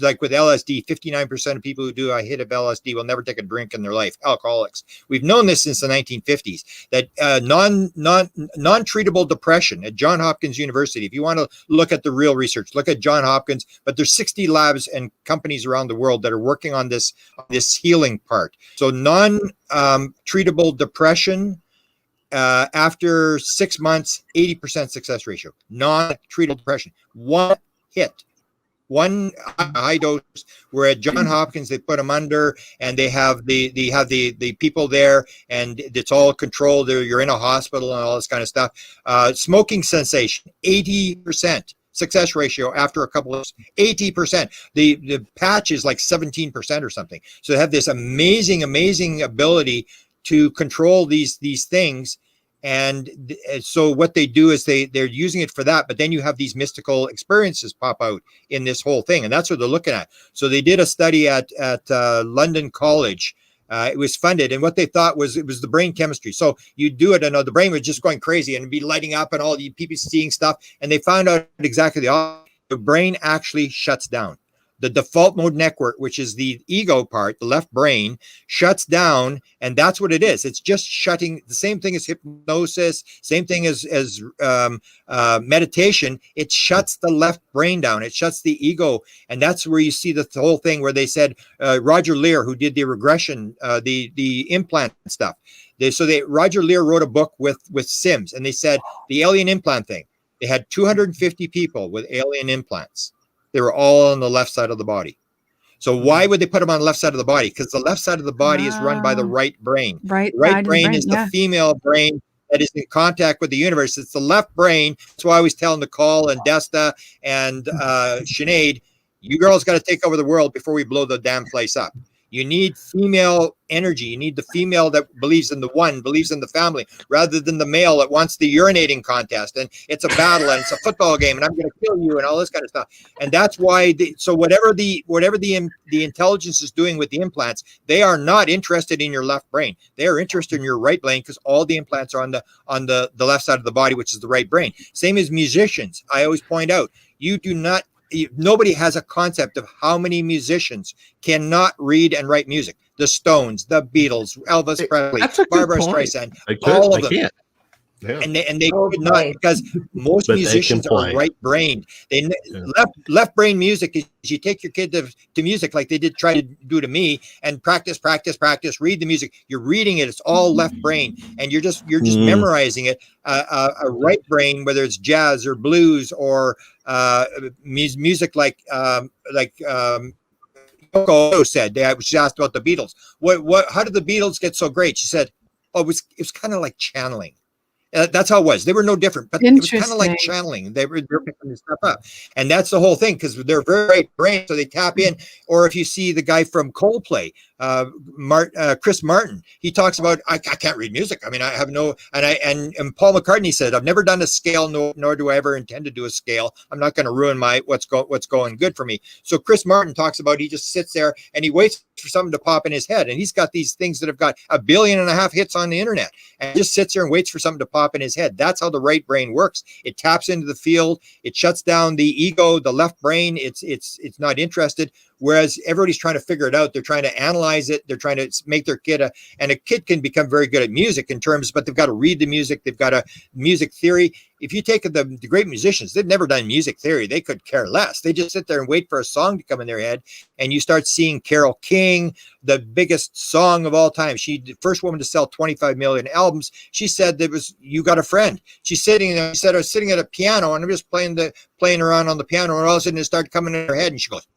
like with LSD, 59% of people who do a hit of LSD will never take a drink in their life. Alcoholics. We've known this since the 1950s, that non-treatable depression at Johns Hopkins University. If you want to look at the real research, look at Johns Hopkins, but there's 60 labs and companies around the world that are working on this healing part. So non-treatable depression, after 6 months, 80% success ratio. Non-treatable depression. One high dose. Where at Johns Hopkins they put them under, and they have the people there, and it's all controlled. You're in a hospital and all this kind of stuff. Smoking cessation, 80%. Success ratio after a couple of 80%. The patch is like 17% or something. So they have this amazing ability to control these things. And so what they do is they're using it for that, but then you have these mystical experiences pop out in this whole thing, and that's what they're looking at. So they did a study at London College. It was funded, and what they thought was it was the brain chemistry. So you do it, and the brain was just going crazy and be lighting up, and all the people seeing stuff. And they found out exactly the opposite. The brain actually shuts down. The default mode network, which is the ego part, the left brain, shuts down, and that's what it is. It's just shutting. The same thing as hypnosis, same thing as meditation. It shuts the left brain down. It shuts the ego, and that's where you see the whole thing where they said Roger Lear, who did the regression, the implant stuff. Roger Lear wrote a book with Sims, and they said the alien implant thing. They had 250 people with alien implants. They were all on the left side of the body. So why would they put them on the left side of the body? Because the left side of the body is run by the right brain. Right brain is the female brain that is in contact with the universe. It's the left brain. That's why I always tell Nicole and Desta and Sinead, you girls got to take over the world before we blow the damn place up. You need female energy. You need the female that believes in the one, believes in the family, rather than the male that wants the urinating contest. And it's a battle and it's a football game and I'm going to kill you and all this kind of stuff. And that's why. So whatever the intelligence is doing with the implants, they are not interested in your left brain. They are interested in your right brain because all the implants are on the left side of the body, which is the right brain. Same as musicians. I always point out, nobody has a concept of how many musicians cannot read and write music. The Stones, the Beatles, Elvis Presley, Barbara Streisand, all of them. Can't. Yeah. And they could not, because most musicians are right-brained. Left brain music is you take your kid to music like they did try to do to me, and practice, read the music. You're reading it. It's all left brain, and you're just memorizing it. A right brain, whether it's jazz or blues or music like Yoko said. She asked about the Beatles. How did the Beatles get so great? She said, it was kind of like channeling. That's how it was. They were no different, but it was kind of like channeling. They're picking this stuff up, and that's the whole thing, because they're very right brain, so they tap in. Or if you see the guy from Coldplay, Chris Martin, he talks about I can't read music. I mean, I have no, and Paul McCartney said, I've never done a scale, nor do I ever intend to do a scale. I'm not going to ruin what's going good for me. So Chris Martin talks about he just sits there and he waits for something to pop in his head, and he's got these things that have got 1.5 billion hits on the internet, and just sits there and waits for something to pop in his head. That's how the right brain works. It taps into the field. It shuts down the ego. The left brain, it's not interested. Whereas everybody's trying to figure it out. They're trying to analyze it. They're trying to make their kid a kid can become very good at music but they've got to read the music. They've got a music theory. If you take the great musicians, they've never done music theory. They could care less. They just sit there and wait for a song to come in their head. And you start seeing Carole King, the biggest song of all time. She the first woman to sell 25 million albums. She said that was You Got a Friend. She's sitting there. She said, I was sitting at a piano and I'm just playing around on the piano, and all of a sudden it started coming in her head, and she goes,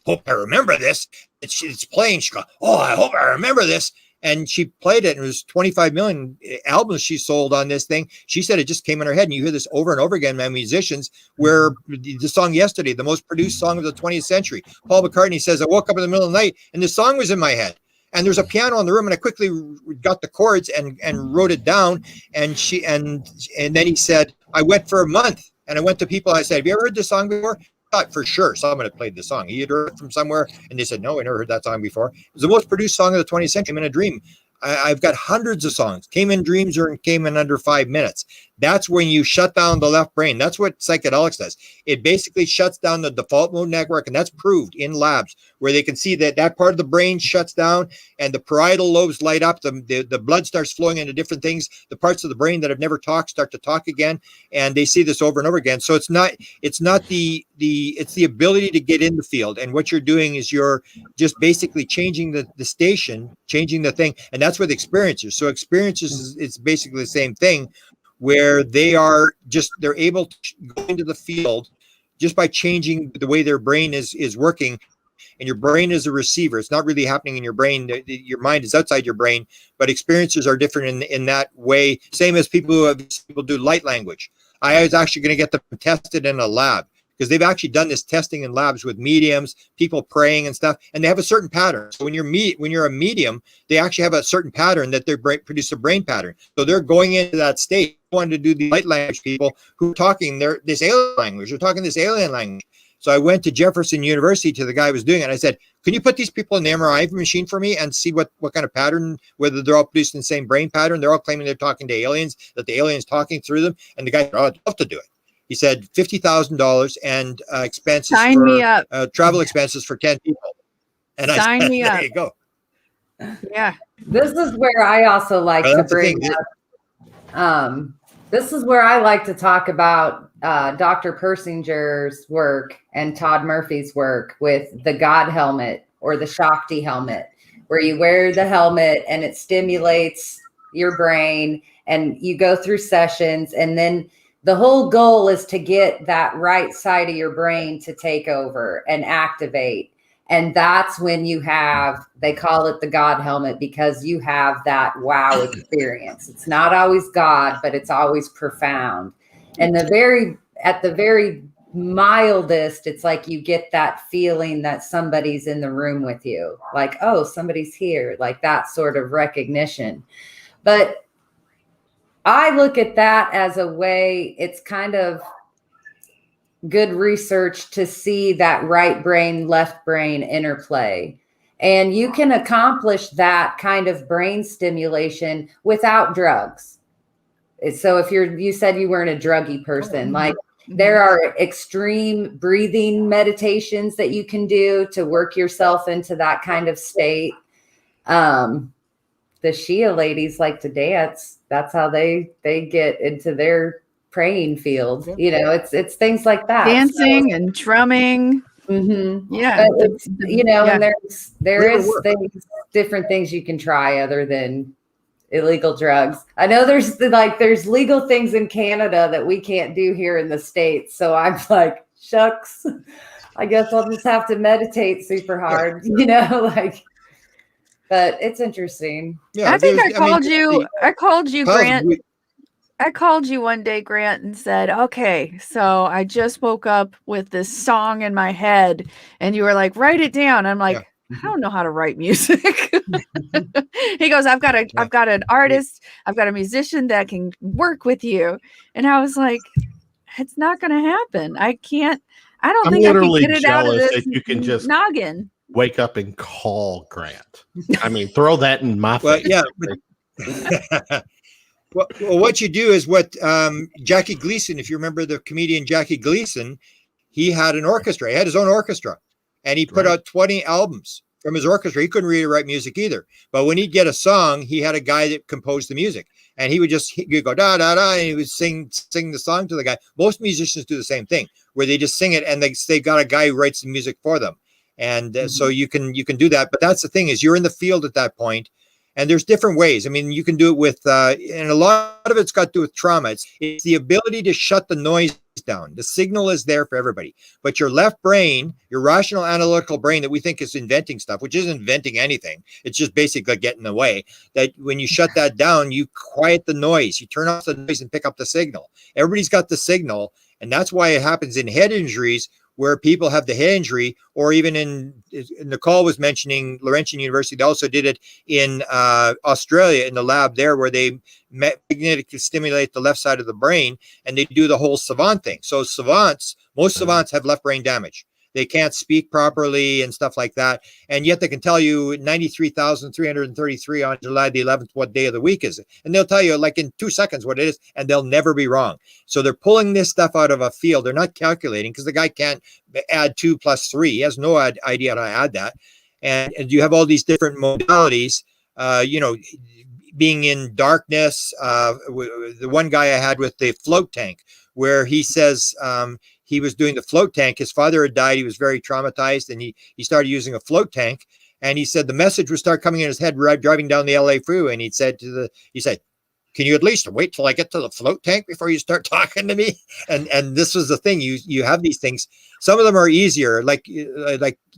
hope I remember this. It's playing. She goes, I hope I remember this. And she played it, and it was 25 million albums she sold on this thing. She said it just came in her head, and you hear this over and over again by musicians, where the song Yesterday, the most produced song of the 20th century. Paul McCartney says, I woke up in the middle of the night and the song was in my head. And there's a piano in the room, and I quickly got the chords and wrote it down. And then he said, I went for a month, and I went to people. I said, have you ever heard this song before? Thought for sure someone had played the song. He had heard it from somewhere, and they said, no, I never heard that song before. It was the most produced song of the 20th century. I'm in a dream. I've got hundreds of songs. Came in dreams or came in under 5 minutes. That's when you shut down the left brain. That's what psychedelics does. It basically shuts down the default mode network, and that's proved in labs where they can see that part of the brain shuts down and the parietal lobes light up. The blood starts flowing into different things. The parts of the brain that have never talked start to talk again, and they see this over and over again. So it's the ability to get in the field, and what you're doing is you're just basically changing the station, changing the thing, and that's with experiencers. So experiencers it's basically the same thing, where they're able to go into the field just by changing the way their brain is working. And your brain is a receiver. It's not really happening in your brain. Your mind is outside your brain, but experiencers are different in that way. Same as people do light language. I was actually going to get them tested in a lab, because they've actually done this testing in labs with mediums, people praying and stuff, and they have a certain pattern. So when you're a medium, they actually have a certain pattern that they produce a brain pattern. So they're going into that state, wanting to do the light language people who are talking this alien language. They're talking this alien language. So I went to Jefferson University to the guy who was doing it. I said, can you put these people in the MRI machine for me and see what kind of pattern, whether they're all producing the same brain pattern? They're all claiming they're talking to aliens, that the alien's talking through them. And the guy said, oh, I'd love to do it. He said $50,000 and expenses Sign me up. Travel expenses for 10 people. And Sign I said, me there up. you go. Yeah. This is where I also like to bring up. This is where I like to talk about Dr. Persinger's work and Todd Murphy's work with the God helmet or the Shakti helmet, where you wear the helmet and it stimulates your brain and you go through sessions, and then the whole goal is to get that right side of your brain to take over and activate. And that's when you have, they call it the God helmet, because you have that wow experience. It's not always God, but it's always profound. And at the very mildest, it's like you get that feeling that somebody's in the room with you, like, oh, somebody's here, like that sort of recognition. But I look at that as a way, it's kind of good research to see that right brain, left brain interplay. And you can accomplish that kind of brain stimulation without drugs. So if you said you weren't a druggy person, like there are extreme breathing meditations that you can do to work yourself into that kind of state. The Shia ladies like to dance. That's how they get into their praying field. You know, it's things like that. Dancing and drumming. Mm-hmm. Yeah. But it's, you know, and there is different things you can try other than illegal drugs. I know there's legal things in Canada that we can't do here in the States. So I'm like, shucks, I guess I'll just have to meditate super hard, you know, like. But it's interesting. Yeah, I think I called you, Grant. I called you one day, Grant, and said, okay, so I just woke up with this song in my head. And you were like, write it down. I'm like, I don't know how to write music. He goes, I've got an artist. I've got a musician that can work with you. And I was like, it's not going to happen. I don't think I can get it out of this that you can just noggin. Wake up and call Grant. I mean, throw that in my face. Yeah. Well, what you do is what Jackie Gleason, if you remember the comedian Jackie Gleason, he had an orchestra. He had his own orchestra, and he put out 20 albums from his orchestra. He couldn't really write music either. But when he'd get a song, he had a guy that composed the music, and he would he'd go da da da, and he would sing the song to the guy. Most musicians do the same thing, where they just sing it, and they got a guy who writes the music for them. And so you can do that. But that's the thing, is you're in the field at that point, and there's different ways. I mean, you can do it with, and a lot of it's got to do with trauma. It's the ability to shut the noise down. The signal is there for everybody. But your left brain, your rational analytical brain that we think is inventing stuff, which isn't inventing anything. It's just basically getting in the way. That when you shut that down, you quiet the noise. You turn off the noise and pick up the signal. Everybody's got the signal. And that's why it happens in head injuries, where people have the head injury, or even in Nicole was mentioning Laurentian University. They also did it in Australia in the lab there, where they magnetically stimulate the left side of the brain, and they do the whole savant thing. So most savants have left brain damage. They can't speak properly and stuff like that. And yet they can tell you 93,333 on July the 11th, what day of the week is it. And they'll tell you like in 2 seconds what it is, and they'll never be wrong. So they're pulling this stuff out of a field. They're not calculating, because the guy can't add 2 + 3. He has no idea how to add that. And you have all these different modalities, being in darkness. The one guy I had with the float tank, where he says, he was doing the float tank. His father had died. He was very traumatized, and he started using a float tank. And he said the message would start coming in his head driving down the LA freeway. And he said, can you at least wait till I get to the float tank before you start talking to me? And this was the thing. You have these things. Some of them are easier. Like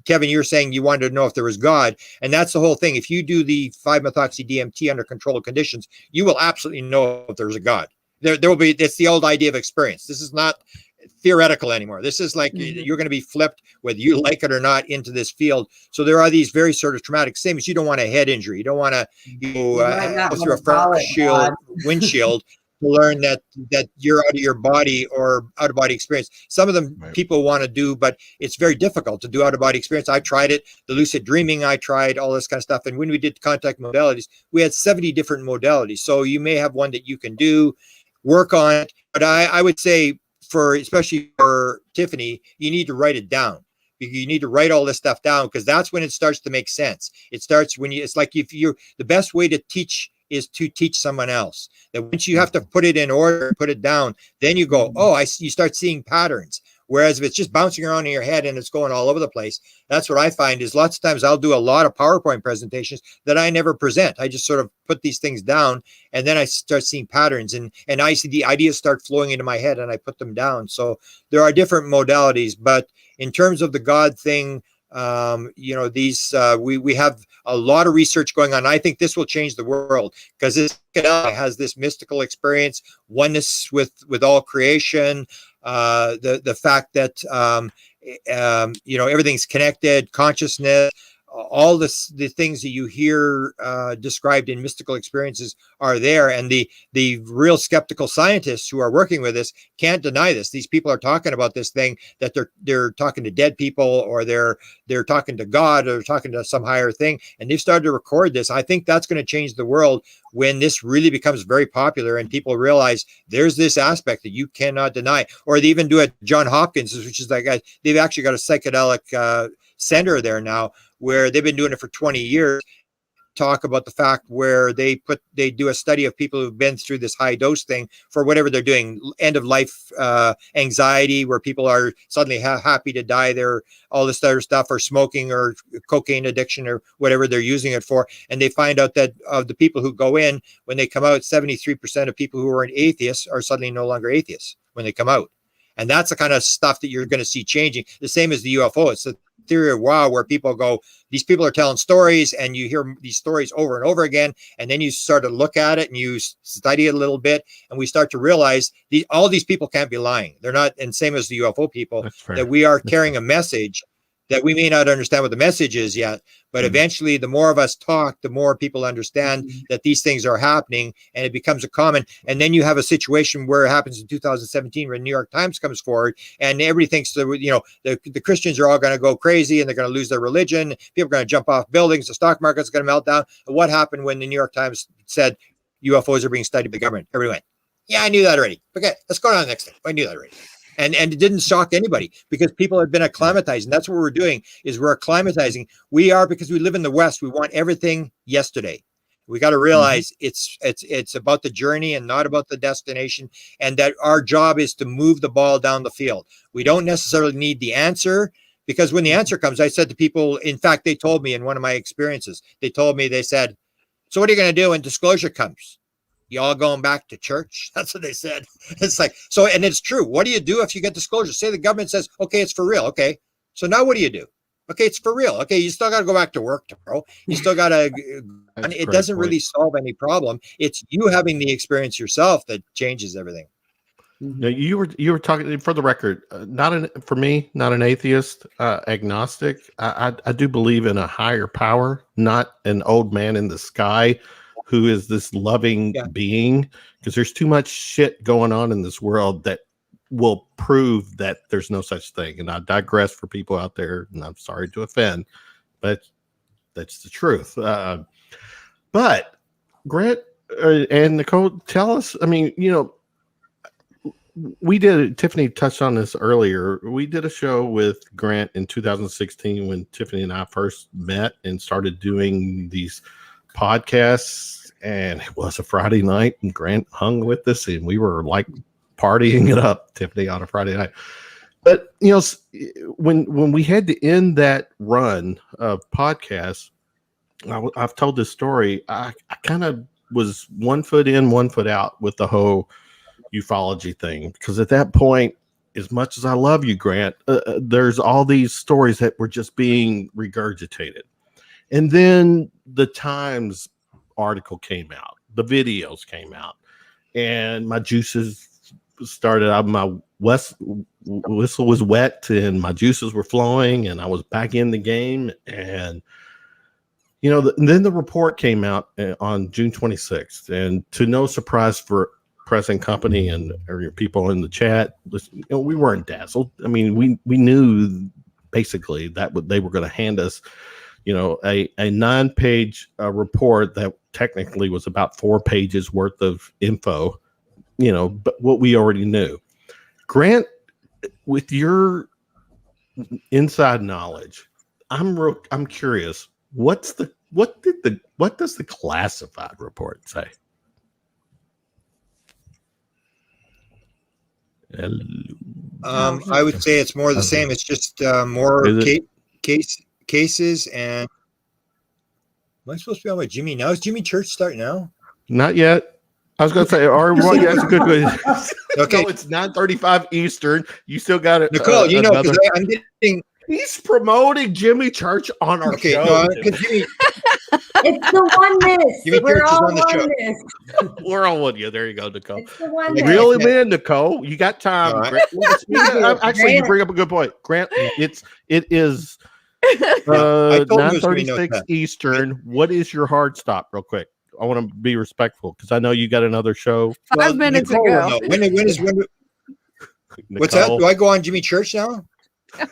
Kevin, you're saying you wanted to know if there was God. And that's the whole thing. If you do the 5-methoxy-DMT under controlled conditions, you will absolutely know if there's a God. There will be, it's the old idea of experience. This is not theoretical anymore. This is like you're going to be flipped, whether you like it or not, into this field. So there are these very sort of traumatic, same as you don't want a head injury. You don't want to go through a fresh windshield to learn that you're out of your body or out of body experience. Some of them people want to do, but it's very difficult to do out of body experience. I tried it, the lucid dreaming, I tried all this kind of stuff. And when we did contact modalities, we had 70 different modalities. So you may have one that you can do, work on it. But I would say, especially for Tiffany, you need to write it down. You need to write all this stuff down, because that's when it starts to make sense. It starts when it's like, if you're, the best way to teach is to teach someone else. That once you have to put it in order, put it down, then you go, you start seeing patterns. Whereas if it's just bouncing around in your head and it's going all over the place, that's what I find is lots of times I'll do a lot of PowerPoint presentations that I never present. I just sort of put these things down, and then I start seeing patterns, and I see the ideas start flowing into my head, and I put them down. So there are different modalities, but in terms of the God thing, these we have a lot of research going on. I think this will change the world, because this has this mystical experience, oneness with all creation, the fact that everything's connected, consciousness, all the things that you hear described in mystical experiences are there. And the real skeptical scientists who are working with this can't deny this. These people are talking about this thing, that they're talking to dead people, or they're talking to God, or talking to some higher thing. And they've started to record this. I think that's going to change the world when this really becomes very popular and people realize there's this aspect that you cannot deny. Or they even do it. John Hopkins, which is that guy, they've actually got a psychedelic center there now, where they've been doing it for 20 years, talk about the fact where they do a study of people who've been through this high dose thing for whatever they're doing, end of life anxiety, where people are suddenly happy to die, they're all this other stuff, or smoking or cocaine addiction or whatever they're using it for. And they find out that of the people who go in, when they come out, 73% of people who are atheists are suddenly no longer atheists when they come out. And that's the kind of stuff that you're going to see changing. The same as the UFO. It's the theory of wow, where people go, these people are telling stories, and you hear these stories over and over again, and then you start to look at it and you study it a little bit, and we start to realize all these people can't be lying. They're not, and same as the UFO people, that we are carrying a message that we may not understand what the message is yet, but eventually the more of us talk, the more people understand that these things are happening, and it becomes a common. And then you have a situation where it happens in 2017, where New York Times comes forward, and everybody thinks that, the Christians are all going to go crazy, and they're going to lose their religion. People are going to jump off buildings. The stock market's going to melt down. And what happened when the New York Times said UFOs are being studied by the government? Everybody went, yeah, I knew that already. Okay, let's go on to the next thing. I knew that already. And it didn't shock anybody, because people had been acclimatized. And that's what we're doing, is we're acclimatizing. We are, because we live in the West, we want everything yesterday. We got to realize it's about the journey and not about the destination, and that our job is to move the ball down the field. We don't necessarily need the answer, because when the answer comes, I said to people, in fact, they told me in one of my experiences, they said, so what are you going to do when disclosure comes? Y'all going back to church? That's what they said. It's like, so, and it's true. What do you do if you get disclosure? Say the government says, okay, it's for real. Okay. So now what do you do? Okay, it's for real. Okay, you still got to go back to work tomorrow. You still got to, it doesn't really solve any problem. It's you having the experience yourself that changes everything. Now, you were talking, for the record, not an atheist, agnostic. I do believe in a higher power, not an old man in the sky who is this loving being, because there's too much shit going on in this world that will prove that there's no such thing. And I digress for people out there, and I'm sorry to offend, but that's the truth. But Grant and Nicole, tell us, I mean, Tiffany touched on this earlier. We did a show with Grant in 2016 when Tiffany and I first met and started doing these podcasts, and it was a Friday night, and Grant hung with us, and we were like partying it up, Tiffany, on a Friday night. But when we had to end that run of podcasts, I've told this story. I kind of was 1 foot in, 1 foot out with the whole ufology thing, because at that point, as much as I love you, Grant, there's all these stories that were just being regurgitated. And then the Times article came out, the videos came out, and my juices started out, my whistle was wet and my juices were flowing, and I was back in the game. And then the report came out on June 26th, and to no surprise for press and company and your people in the chat, we weren't dazzled. I mean, we knew basically that they were going to hand us, a 9-page report that technically was about 4 pages worth of info, but what we already knew. Grant, with your inside knowledge, I'm curious. What does the classified report say? I would say it's more the same. It's just more cases. And am I supposed to be on with Jimmy now? Is Jimmy Church start now? Not yet. I was going to say, that's a good way. Okay, No, it's 9:35 Eastern. You still got it, Nicole. Because I'm getting. He's promoting Jimmy Church on our show. No, Jimmy. It's the oneness. Jimmy We're Church is all on the show. oneness. We're on with you. There you go, Nicole. It's the oneness. Reel him in, Nicole. You got time. All right. Actually, you bring up a good point, Grant. It is I told him it was gonna be 9:36 Eastern. What is your hard stop, real quick? I want to be respectful because I know you got another show. 5 minutes Nicole, ago. no. What's that? Do I go on Jimmy Church now?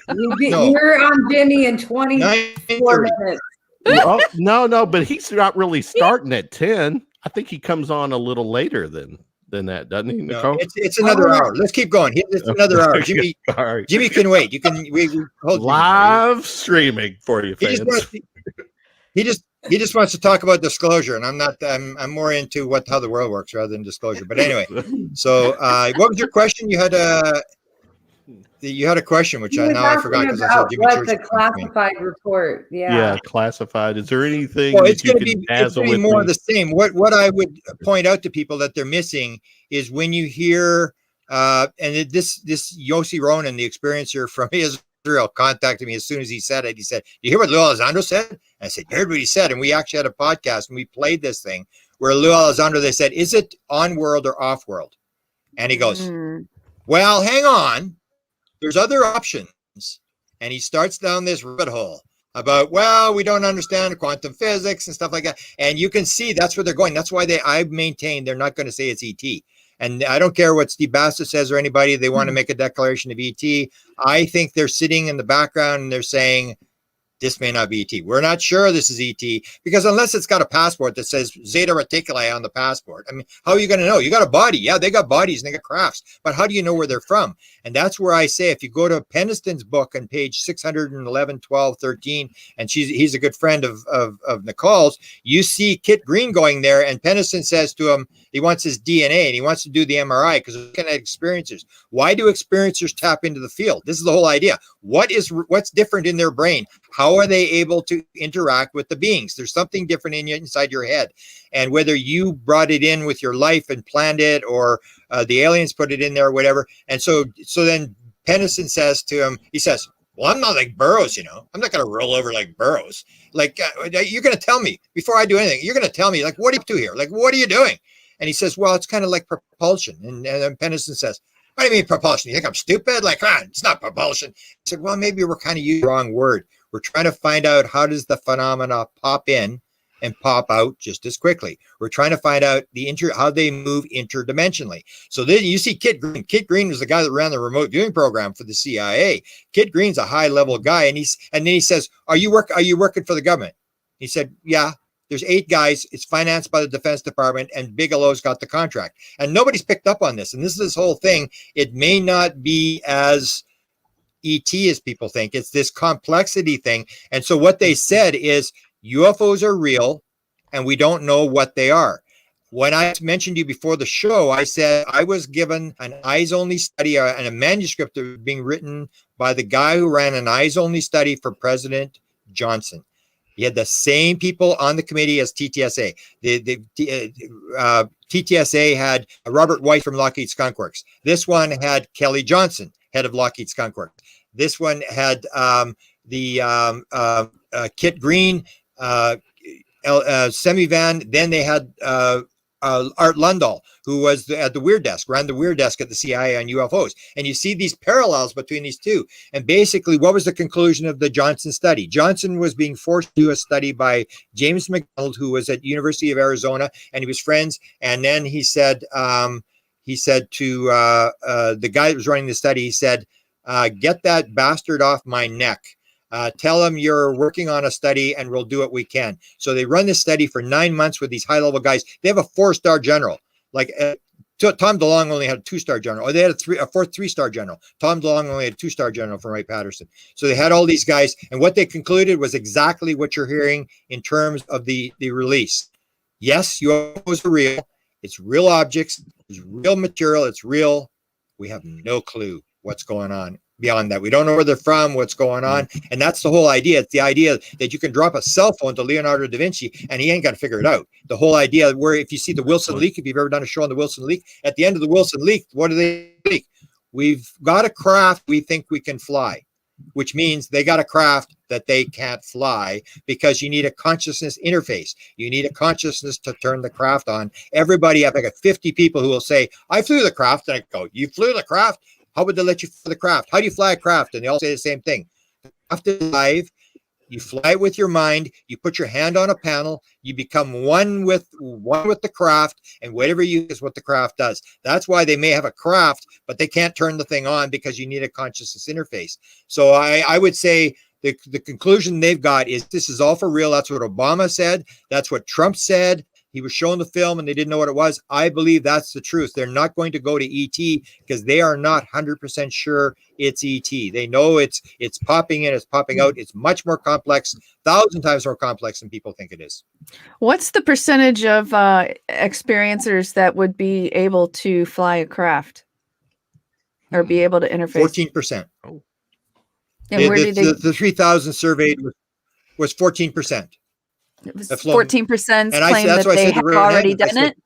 No. You're on Jimmy in 24 9:30. minutes. Oh, no, but he's not really starting at 10. I think he comes on a little later than that, doesn't he, Nicole? No, it's another hour. Let's keep going. It's another hour. Jimmy, All right. Jimmy can wait. You can we hold Live streaming for you, He fans. he just wants to talk about disclosure, and I'm more into how the world works rather than disclosure. But anyway, so what was your question? You had a question, which I forgot because I said Jimmy what Church. the classified report. Yeah, classified. Is there anything Well, that it's you going to can be dazzle with more me? of the same. What I would point out to people that they're missing is when you hear this Yossi Ronan, the experiencer from Israel, contacted me as soon as he said it. He said, "You hear what Lou Alessandro said?" I said, "You heard what he said." And we actually had a podcast and we played this thing where Lou Alessandro, they said, "Is it on world or off world?" And he goes, "Well, hang on. There's other options." And he starts down this rabbit hole about, well, we don't understand quantum physics and stuff like that. And you can see that's where they're going. That's why I maintain they're not going to say it's ET. And I don't care what Steve Bassett says or anybody, they want to make a declaration of ET. I think they're sitting in the background and they're saying, this may not be ET. We're not sure this is ET because unless it's got a passport that says Zeta Reticuli on the passport, I mean, how are you going to know? You got a body. Yeah, they got bodies and they got crafts, but how do you know where they're from? And that's where I say, if you go to Peniston's book on page 611, 12, 13, and he's a good friend of Nicole's, you see Kit Green going there, and Peniston says to him, he wants his DNA and he wants to do the MRI because he's looking at experiencers. Why do experiencers tap into the field? This is the whole idea. What's different in their brain? How are they able to interact with the beings? There's something different inside your head. And whether you brought it in with your life and planned it or the aliens put it in there or whatever. And so then Peniston says to him, he says, well, I'm not like Burroughs, I'm not going to roll over like Burroughs. Like, you're going to tell me before I do anything, you're going to tell me, like, what are you up to here? Like, what are you doing? And he says, well, it's kind of like propulsion. And then Peniston says, what do you mean propulsion? You think I'm stupid? Like, it's not propulsion. He said, well, maybe we're kind of using the wrong word. We're trying to find out how does the phenomena pop in and pop out just as quickly. We're trying to find out how they move interdimensionally. So then you see Kit Green. Kit Green was the guy that ran the remote viewing program for the CIA. Kit Green's a high level guy. And then he says, are you working for the government? He said, yeah. There's 8 guys. It's financed by the Defense Department, and Bigelow's got the contract. And nobody's picked up on this. And this whole thing. It may not be as ET as people think. It's this complexity thing. And so what they said is UFOs are real, and we don't know what they are. When I mentioned to you before the show, I said I was given an eyes-only study and a manuscript that was being written by the guy who ran an eyes-only study for President Johnson. He had the same people on the committee as TTSA. TTSA had Robert White from Lockheed Skunk Works. This one had Kelly Johnson, head of Lockheed Skunk Works. This one had Kit Green, Semivan. Then they had Art Lundahl, who was at the Weird Desk, ran the Weird Desk at the CIA on UFOs. And you see these parallels between these two. And basically, what was the conclusion of the Johnson study? Johnson was being forced to do a study by James McDonald, who was at University of Arizona, and he was friends. And then he said to the guy that was running the study, he said, get that bastard off my neck. Tell them you're working on a study and we'll do what we can. So they run this study for 9 months with these high-level guys. They have a 4-star general. Like Tom DeLonge only had a 2-star general. Or they had a 3-star general. Tom DeLonge only had a 2-star general from Wright-Patterson. So they had all these guys. And what they concluded was exactly what you're hearing in terms of the release. Yes, UFOs are real. It's real objects. It's real material. It's real. We have no clue what's going on beyond that. We don't know where they're from, what's going on. And that's the whole idea. It's the idea that you can drop a cell phone to Leonardo da Vinci and he ain't got to figure it out. The whole idea where if you see the Wilson leak, if you've ever done a show on the Wilson leak, at the end of the Wilson leak, what do they leak? We've got a craft we think we can fly, which means they got a craft that they can't fly because you need a consciousness interface. You need a consciousness to turn the craft on. Everybody, I've got 50 people who will say, I flew the craft. And I go, you flew the craft? How would they let you fly the craft? How do you fly a craft? And they all say the same thing. The craft is live. You fly it with your mind. You put your hand on a panel. You become one with the craft, and whatever you do is what the craft does. That's why they may have a craft, but they can't turn the thing on because you need a consciousness interface. So I would say the conclusion they've got is this is all for real. That's what Obama said. That's what Trump said. He was showing the film and they didn't know what it was. I believe that's the truth. They're not going to go to ET because they are not 100% sure it's ET. They know it's popping in, it's popping out. It's much more complex, 1,000 times more complex than people think it is. What's the percentage of experiencers that would be able to fly a craft or be able to interface? 14%. Oh. And where did they? The 3,000 surveyed was 14%. It was 14% and claim that they have already done it.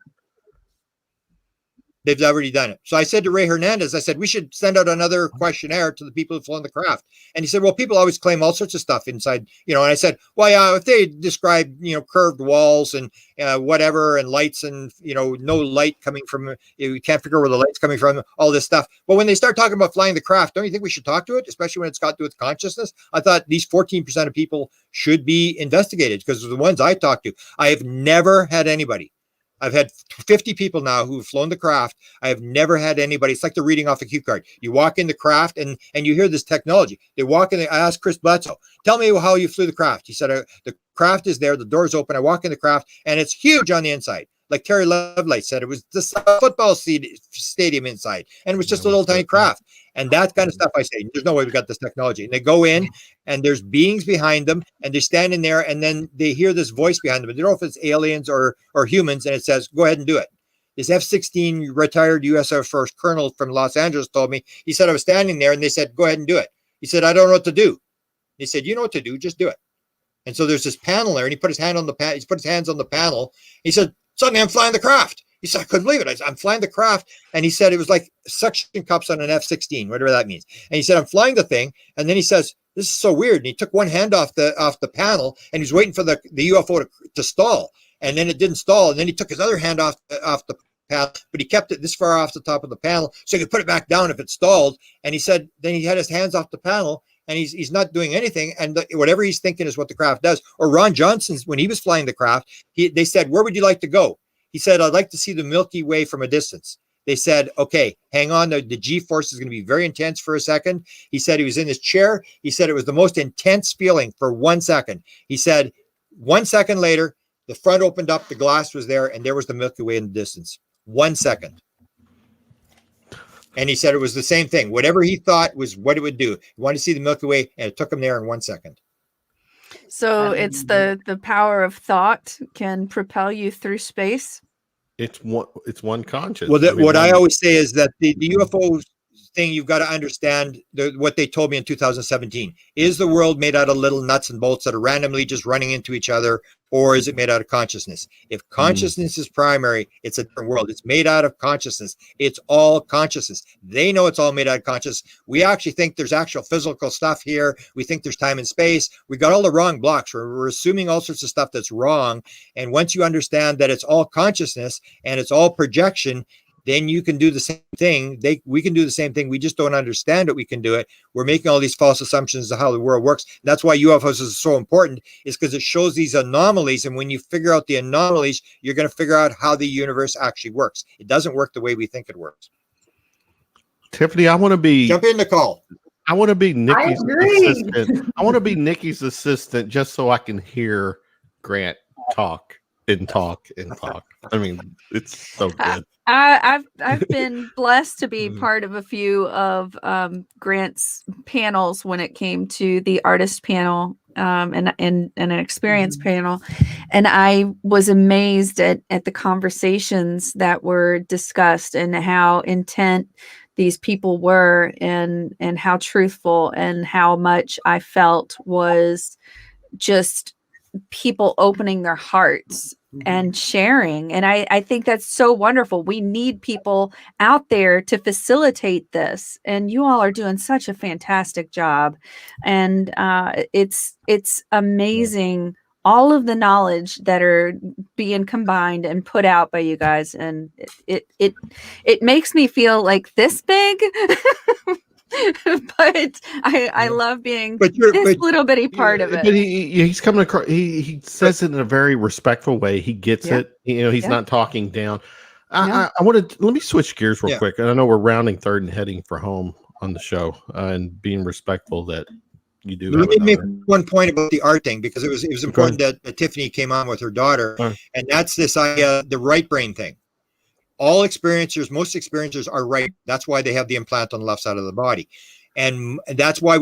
They've already done it. So I said to Ray Hernandez, I said, we should send out another questionnaire to the people who've flown the craft. And he said, well, people always claim all sorts of stuff inside, and I said, well, yeah, if they describe, curved walls and whatever, and lights and, no light coming from, you can't figure out where the light's coming from, all this stuff. But when they start talking about flying the craft, don't you think we should talk to it, especially when it's got to do with consciousness? I thought these 14% of people should be investigated because the ones I talked to, I have never had anybody. I've had 50 people now who've flown the craft. I have never had anybody. It's like they're reading off a cue card. You walk in the craft and you hear this technology. They walk in. I asked Chris Bledsoe, tell me how you flew the craft. He said, the craft is there. The door's open. I walk in the craft and it's huge on the inside. Like Terry Lovelight said, it was the football stadium inside. And it was just a little tiny craft. And that kind of stuff, I say, there's no way we got this technology. And they go in and there's beings behind them and they're standing there and then they hear this voice behind them. They don't know if it's aliens or humans. And it says, go ahead and do it. This F-16 retired U.S. Air Force colonel from Los Angeles told me, he said, I was standing there and they said, go ahead and do it. He said, I don't know what to do. He said, you know what to do, just do it. And so there's this panel there and he put his hand on the panel. He's put his hands on the panel. He said, suddenly I'm flying the craft. He said, I couldn't believe it. I said, I'm flying the craft. And he said, it was like suction cups on an F-16, whatever that means. And he said, I'm flying the thing. And then he says, this is so weird. And he took one hand off the panel and he was waiting for the UFO to stall. And then it didn't stall. And then he took his other hand off the panel, but he kept it this far off the top of the panel so he could put it back down if it stalled. And he said, then he had his hands off the panel and he's not doing anything. And whatever he's thinking is what the craft does. Or Ron Johnson, when he was flying the craft, they said, where would you like to go? He said, I'd like to see the Milky Way from a distance. They said, okay, hang on. The G-force is going to be very intense for a second. He said he was in his chair. He said it was the most intense feeling for 1 second. He said 1 second later, the front opened up, the glass was there, and there was the Milky Way in the distance. 1 second. And he said it was the same thing. Whatever he thought was what it would do. He wanted to see the Milky Way, and it took him there in 1 second. So it's the power of thought can propel you through space. It's one conscious. Well, what I always say is that the UFO thing you've got to understand what they told me in 2017. Is the world made out of little nuts and bolts that are randomly just running into each other, or is it made out of consciousness? If consciousness is primary, it's a different world. It's made out of consciousness. It's all consciousness. They know it's all made out of consciousness. We actually think there's actual physical stuff here. We think there's time and space. We got all the wrong blocks. We're assuming all sorts of stuff that's wrong. And once you understand that it's all consciousness and it's all projection, then you can do the same thing. We can do the same thing. We just don't understand that we can do it. We're making all these false assumptions of how the world works. That's why UFOs is so important, is because it shows these anomalies. And when you figure out the anomalies, you're going to figure out how the universe actually works. It doesn't work the way we think it works. Tiffany, I want to be jump in, Nicole. I want to be Nikki's assistant. I want to be Nikki's assistant just so I can hear Grant talk and talk and talk. I mean, it's so good. I've been blessed to be part of a few of Grant's panels when it came to the artist panel and an experience panel, and I was amazed at the conversations that were discussed and how intent these people were, and how truthful, and how much I felt was just people opening their hearts and sharing. And I think that's so wonderful. We need people out there to facilitate this, and you all are doing such a fantastic job. And it's amazing, all of the knowledge that are being combined and put out by you guys, and it makes me feel like this big. But I love being this little bitty part of it. But he's coming across. He says it in a very respectful way. He gets it. You know, he's not talking down. I want to let me switch gears real quick. And I know we're rounding third and heading for home on the show, and being respectful that you do. Let me make one point about the art thing, because it was important that Tiffany came on with her daughter, and that's this idea, the right brain thing. All experiencers, most experiencers are right. That's why they have the implant on the left side of the body. And that's why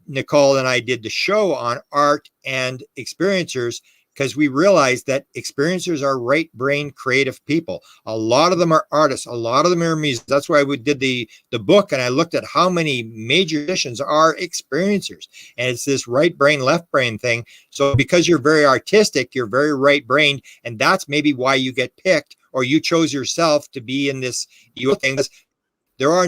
Nicole and I did the show on art and experiencers, because we realized that experiencers are right brain creative people. A lot of them are artists. A lot of them are musicians. That's why we did the book, and I looked at how many major musicians are experiencers. And it's this right brain, left brain thing. So because you're very artistic, you're very right brained, and that's maybe why you get picked, or you chose yourself to be in this thing. There are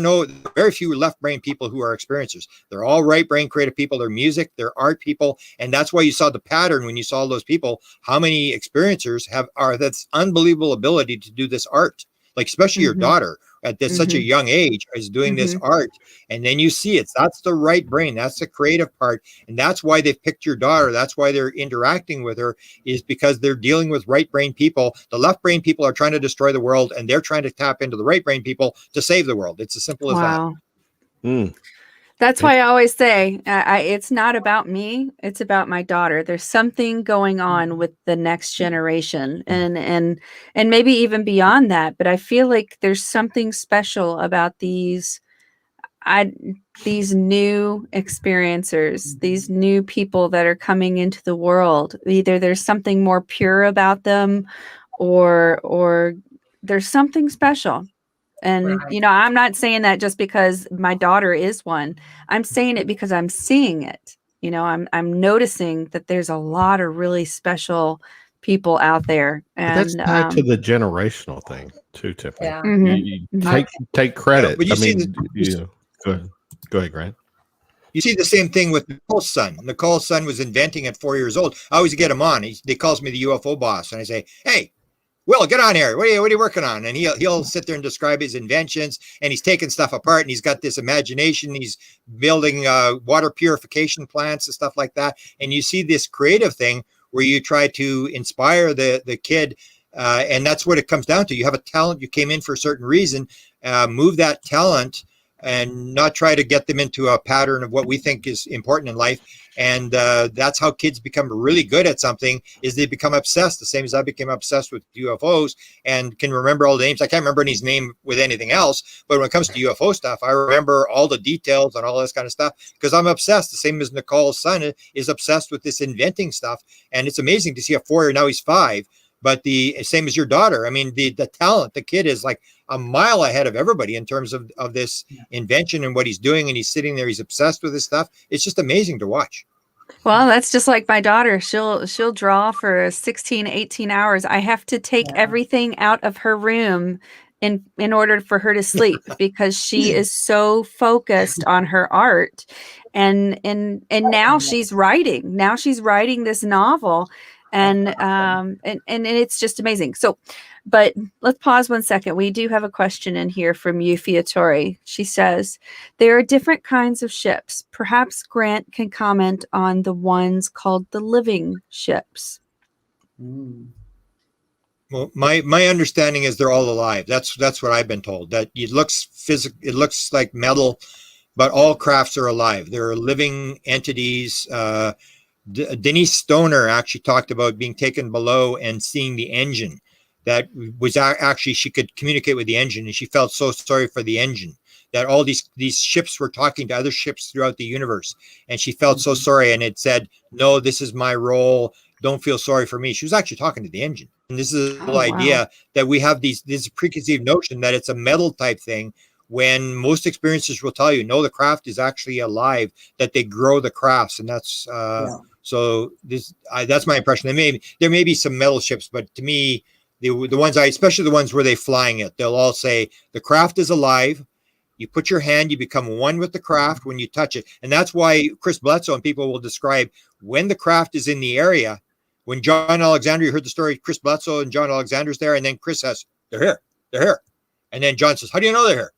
very few left brain people who are experiencers. They're all right brain creative people. They're music, they're art people. And that's why you saw the pattern when you saw those people, how many experiencers are that's unbelievable ability to do this art. Like, especially your daughter at such a young age is doing this art. And then you see that's the right brain. That's the creative part. And that's why they've picked your daughter. That's why they're interacting with her, is because they're dealing with right brain people. The left brain people are trying to destroy the world, and they're trying to tap into the right brain people to save the world. It's as simple as that. That's why I always say it's not about me. It's about my daughter. There's something going on with the next generation, and maybe even beyond that. But I feel like there's something special about these new experiencers, these new people that are coming into the world. Either there's something more pure about them, or there's something special. And, I'm not saying that just because my daughter is one. I'm saying it because I'm seeing it. I'm noticing that there's a lot of really special people out there. And that's tied to the generational thing too, Tiffany. Yeah. You take credit. Yeah, go ahead, Grant. You see the same thing with Nicole's son. Nicole's son was inventing at 4 years old. I always get him on. He calls me the UFO boss, and I say, "Hey, Will, get on here. What are you working on?" And he'll sit there and describe his inventions, and he's taking stuff apart, and he's got this imagination. He's building water purification plants and stuff like that. And you see this creative thing where you try to inspire the kid, and that's what it comes down to. You have a talent. You came in for a certain reason. Move that talent, and not try to get them into a pattern of what we think is important in life. And that's how kids become really good at something, is they become obsessed, the same as I became obsessed with UFOs and can remember all the names. I can't remember his name with anything else, but when it comes to UFO stuff, I remember all the details and all this kind of stuff because I'm obsessed, the same as Nicole's son is obsessed with this inventing stuff. And it's amazing to see a 4-year, now he's 5, but the same as your daughter. I mean, the talent, the kid is like, a mile ahead of everybody in terms of this invention and what he's doing. And he's sitting there, he's obsessed with this stuff. It's just amazing to watch. Well, that's just like my daughter. She'll draw for 16, 18 hours. I have to take everything out of her room in order for her to sleep because she is so focused on her art. And now she's writing. Now she's writing this novel. And it's just amazing. So, but let's pause 1 second. We do have a question in here from Ufology. She says, there are different kinds of ships. Perhaps Grant can comment on the ones called the living ships. Well, my understanding is they're all alive. That's what I've been told. That it looks like metal, but all crafts are alive. They're living entities. Denise Stoner actually talked about being taken below and seeing the engine. That was actually, she could communicate with the engine, and she felt so sorry for the engine that all these ships were talking to other ships throughout the universe, and she felt so sorry, and it said, no, this is my role, don't feel sorry for me. She was actually talking to the engine. And this is the whole idea that we have this preconceived notion that it's a metal type thing, when most experiencers will tell you, no, the craft is actually alive, that they grow the crafts. And that's so that's my impression. There may be some metal ships, but to me, the ones especially the ones where they're flying it, they'll all say the craft is alive. You put your hand, you become one with the craft when you touch it. And that's why Chris Bledsoe and people will describe when the craft is in the area. When John Alexander, you heard the story, Chris Bledsoe and John Alexander's there, and then Chris says, they're here. And then John says, how do you know they're here?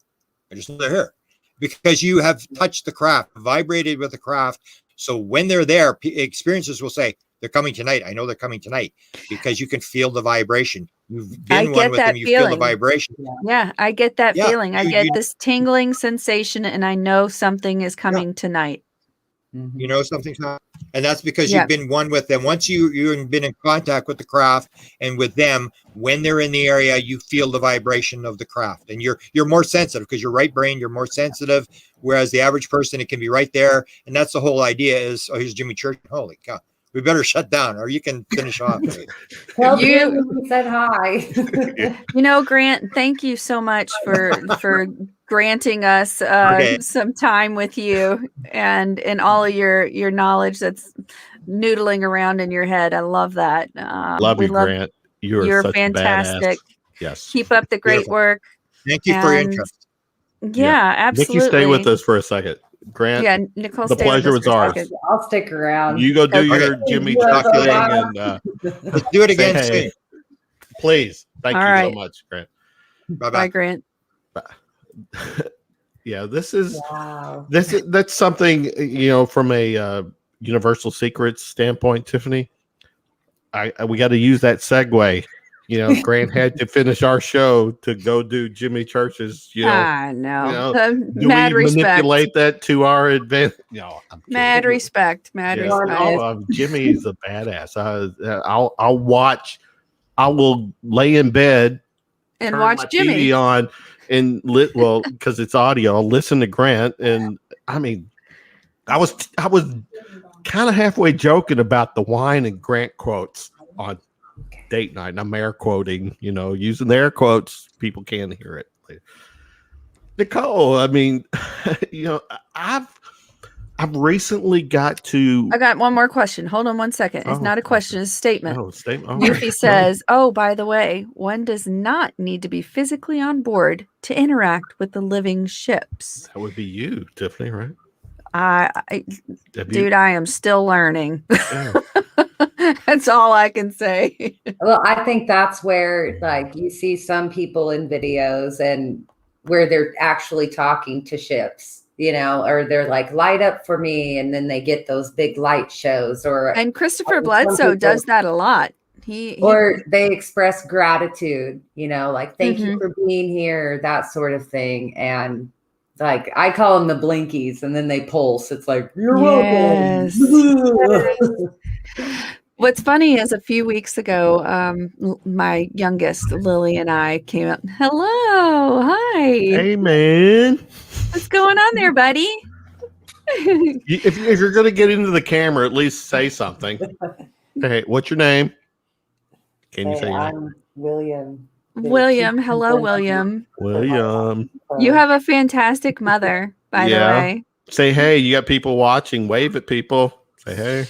I just know they're here. Because you have touched the craft, vibrated with the craft. So when they're there, experiencers will say, they're coming tonight. I know they're coming tonight, because you can feel the vibration. You've been one with them, you feel the vibration. Yeah, I get that feeling. I get this tingling sensation, and I know something is coming tonight. You know something's happening. And that's because you've been one with them. Once you've been in contact with the craft and with them, when they're in the area, you feel the vibration of the craft, and you're more sensitive because you're right brain, you're more sensitive. Whereas the average person, it can be right there. And that's the whole idea is, oh, here's Jimmy Church. Holy cow. We better shut down, or you can finish off. Well, you said hi. Grant, thank you so much for granting us some time with you and all of your knowledge that's noodling around in your head. I love that. Love you, Grant. You're such fantastic. A badass. Yes. Keep up the great work. Thank you for your interest. Yeah, absolutely. Nikki, stay with us for a second. Grant, yeah, Nicole, the pleasure was ours. I'll stick around. You go do your Jimmy Chuck thing and let's do it again soon. Please. Thank you so much, Grant. Bye, Grant. Yeah, that's something, from a Universal Secrets standpoint, Tiffany. We got to use that segue. Grant had to finish our show to go do Jimmy Church's. I know. Do mad we respect. manipulate that to our advantage? No, I'm kidding. Mad respect. Jimmy's a badass. I'll watch. I will lay in bed and watch Jimmy TV on and because it's audio. I'll listen to Grant, and I was kind of halfway joking about the wine and Grant quotes on date night, and I'm air quoting, using the air quotes. People can't hear it later. Nicole, I've recently got to. I got one more question. Hold on 1 second. It's not a question, it's a statement. Oh, statement. Yuffie says, "Oh, by the way, one does not need to be physically on board to interact with the living ships." That would be you, Tiffany, right? Dude, I am still learning. Yeah. That's all I can say. Well, I think that's where, you see some people in videos and where they're actually talking to ships, or they're like, light up for me. And then they get those big light shows. And Christopher Bledsoe does that a lot. Or they express gratitude, thank you for being here, that sort of thing. And I call them the blinkies, and then they pulse. It's like, you're welcome. What's funny is a few weeks ago, my youngest, Lily, and I came up. Hello. Hi. Hey, man. What's going on there, buddy? If you're going to get into the camera, at least say something. Hey, what's your name? Can you say your name? I'm William. William. Hello, William. William. You have a fantastic mother, by the way. Say hey. You got people watching. Wave at people. Say hey.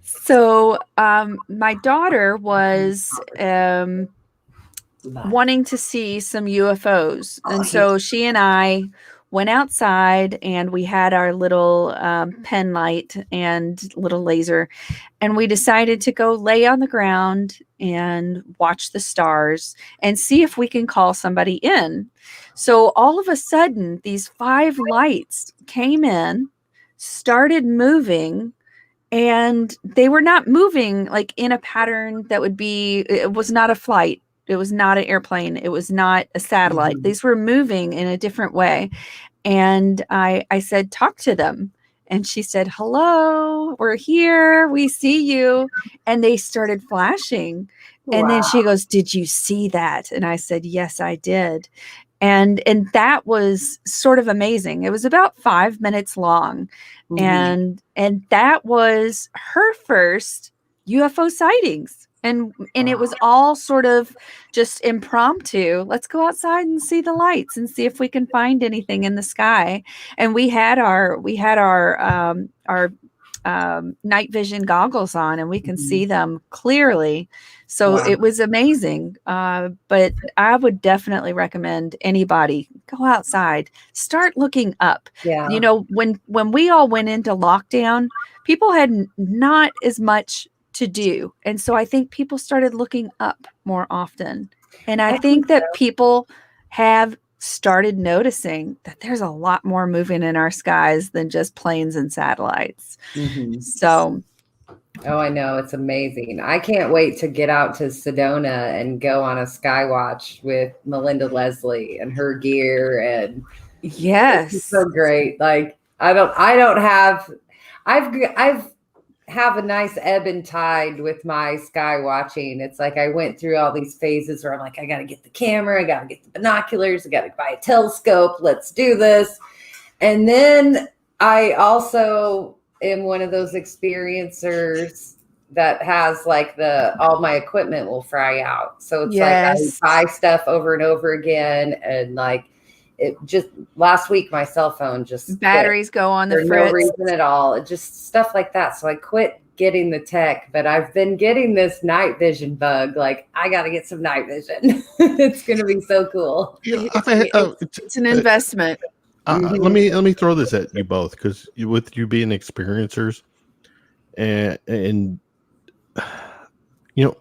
So my daughter was wanting to see some UFOs. And so she and I went outside and we had our little pen light and little laser. And we decided to go lay on the ground and watch the stars and see if we can call somebody in. So all of a sudden, these 5 lights came in, started moving, and they were not moving like in a pattern that would be, it was not a flight. It was not an airplane. It was not a satellite. These were moving in a different way. And I said, talk to them. And she said, hello, we're here. We see you. And they started flashing. And then she goes, did you see that? And I said, yes, I did. And that was sort of amazing. It was about 5 minutes long. And that was her first UFO sightings. And it was all sort of just impromptu. Let's go outside and see the lights and see if we can find anything in the sky. And we had our night vision goggles on, and we can see them clearly. So it was amazing. But I would definitely recommend anybody go outside, start looking up. Yeah. You know, when we all went into lockdown, people had not as much to do. And so I think people started looking up more often. And I think that people have started noticing that there's a lot more moving in our skies than just planes and satellites. So. Oh, I know. It's amazing. I can't wait to get out to Sedona and go on a sky watch with Melinda Leslie and her gear. And yes, so great. Like I've have a nice ebb and tide with my sky watching. It's like I went through all these phases where I'm like, I got to get the camera, I got to get the binoculars, I got to buy a telescope, let's do this. And then I also am one of those experiencers that has like all my equipment will fry out. So it's like I buy stuff over and over again, and like it just last week my cell phone just batteries go on the for no reason at all. It just stuff like that. So I quit getting the tech, but I've been getting this night vision bug. Like I got to get some night vision. It's going to be so cool. It's an investment. Let me throw this at you both, because with you being experiencers, and you know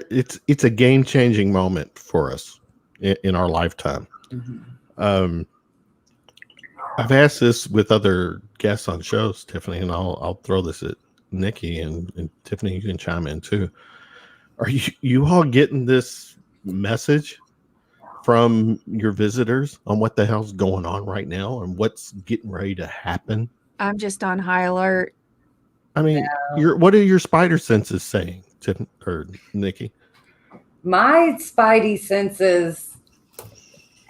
it's a game-changing moment for us in our lifetime. I've asked this with other guests on shows, Tiffany, and I'll throw this at Nikki and Tiffany. You can chime in too. Are you all getting this message from your visitors on what the hell's going on right now and what's getting ready to happen? I'm just on high alert. I mean, what are your spider senses saying, Tiffany or Nikki? My spidey senses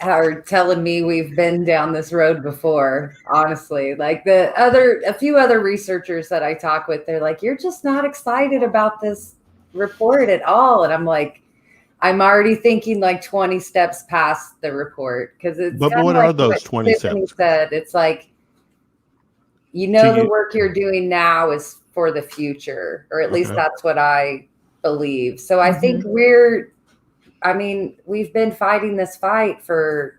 are telling me we've been down this road before, honestly. Like a few other researchers that I talk with, they're like, you're just not excited about this report at all. And I'm like, I'm already thinking like 20 steps past the report, because it's but what are those 20 steps? Said. It's like, the work you're doing now is for the future, or at least that's what I believe. So I think we've been fighting this fight for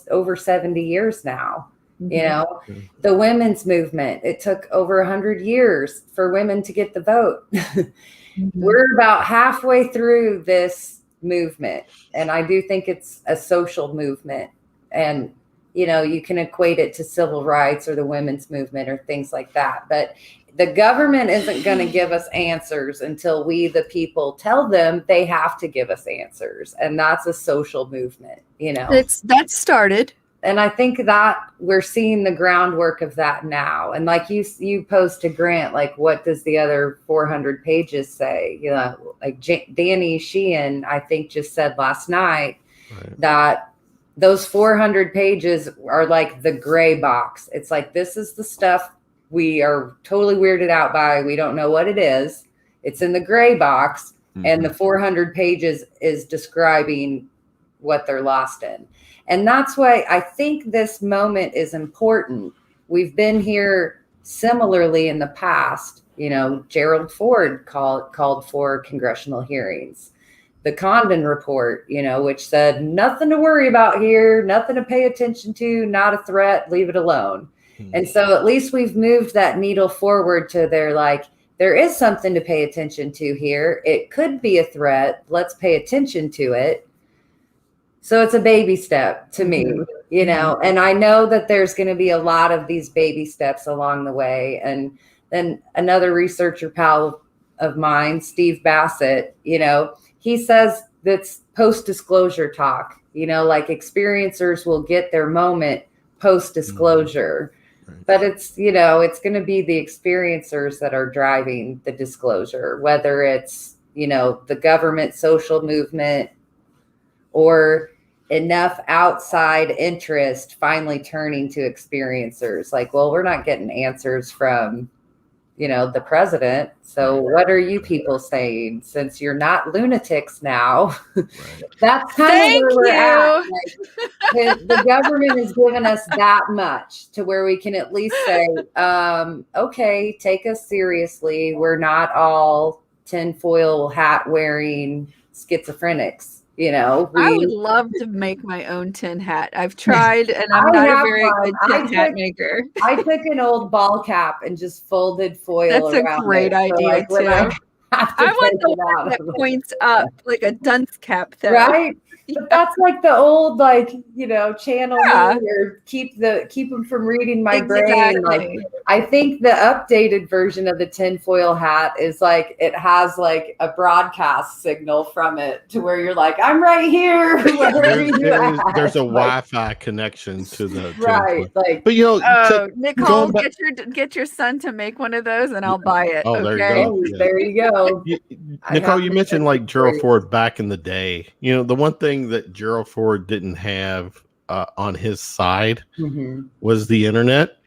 over 70 years now. The women's movement, it took over 100 years for women to get the vote. We're about halfway through this movement, and I do think it's a social movement, and you can equate it to civil rights or the women's movement or things like that, but the government isn't going to give us answers until we, the people, tell them they have to give us answers. And that's a social movement, That's started. And I think that we're seeing the groundwork of that now. And like you posed to Grant, like, what does the other 400 pages say? Like Danny Sheehan, I think, just said last night that those 400 pages are like the gray box. It's like, this is the stuff we are totally weirded out by. We don't know what it is. It's in the gray box. and the 400 pages is describing what they're lost in. And that's why I think this moment is important. We've been here similarly in the past. You know, Gerald Ford called for congressional hearings. The Condon report, you know, which said nothing to worry about here, nothing to pay attention to, not a threat, leave it alone. And so at least we've moved that needle forward to there is something to pay attention to here. It could be a threat. Let's pay attention to it. So it's a baby step to me, you know, and I know that there's going to be a lot of these baby steps along the way. And then another researcher pal of mine, Steve Bassett, you know, he says that's post-disclosure talk, you know, like experiencers will get their moment post-disclosure. But it's, you know, it's going to be the experiencers that are driving the disclosure, whether it's, you know, the government social movement or enough outside interest finally turning to experiencers. Like, well, we're not getting answers from, you know, the president. So what are you people saying? Since you're not lunatics now, that's kind of where we're at. Like, the government has given us that much to where we can at least say, okay, take us seriously. We're not all tinfoil hat wearing schizophrenics. You know, I would love to make my own tin hat. I've tried, and I'm not a very good tin hat maker. I took an old ball cap and just folded foil. That's a great idea too. I want the one that points up, like a dunce cap, though. Right? But that's like the old, like, you know, channel or keep them from reading my brain. Like, I think the updated version of the tinfoil hat is like, it has like a broadcast signal from it to where you're like, I'm right here. There's a Wi-Fi connection to the right. Like, but you know, Nicole, get your son to make one of those, and I'll buy it. Oh, okay? There you go. Nicole, you mentioned like Gerald Ford back in the day. You know, the one thing that Gerald Ford didn't have on his side was the internet.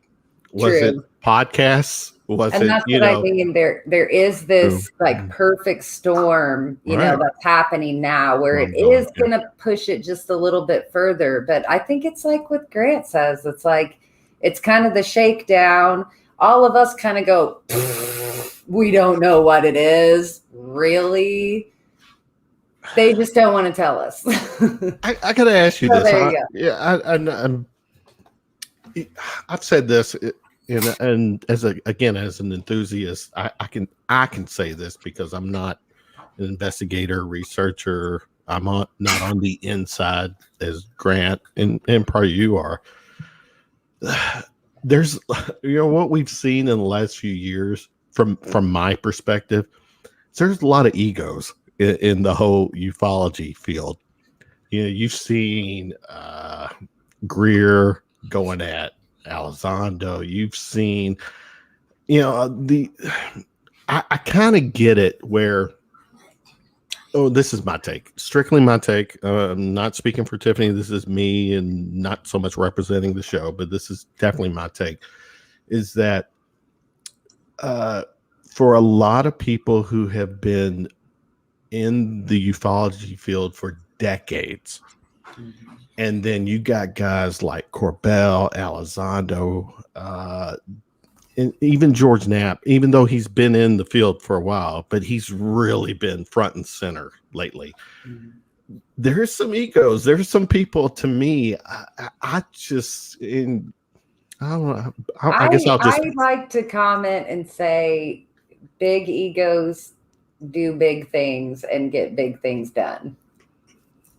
Was it podcasts? Was and it, that's what I mean. There is this like perfect storm, you know, that's happening now where it is going to push it just a little bit further. But I think it's like what Grant says. It's like, it's kind of the shakedown. All of us kind of go, we don't know what it is, really. They just don't want to tell us. I got to ask you this. There you go. Yeah, I've said this, and as an enthusiast, I can say this because I'm not an investigator, researcher. I'm not on the inside as Grant and probably you are. There's, you know, what we've seen in the last few years from my perspective, there's a lot of egos in the whole ufology field. You know, you've seen Greer going at Elizondo. You've seen, you know, I kind of get it where, this is my take, strictly my take. I'm not speaking for Tiffany. This is me and not so much representing the show, but this is definitely my take, is that for a lot of people who have been in the ufology field for decades, and then you got guys like Corbell, Elizondo, and even George Knapp, even though he's been in the field for a while, but he's really been front and center lately. There's some egos. There's some people, to me, I just, I don't know. I guess I'll just. I'd like to comment and say big egos do big things and get big things done.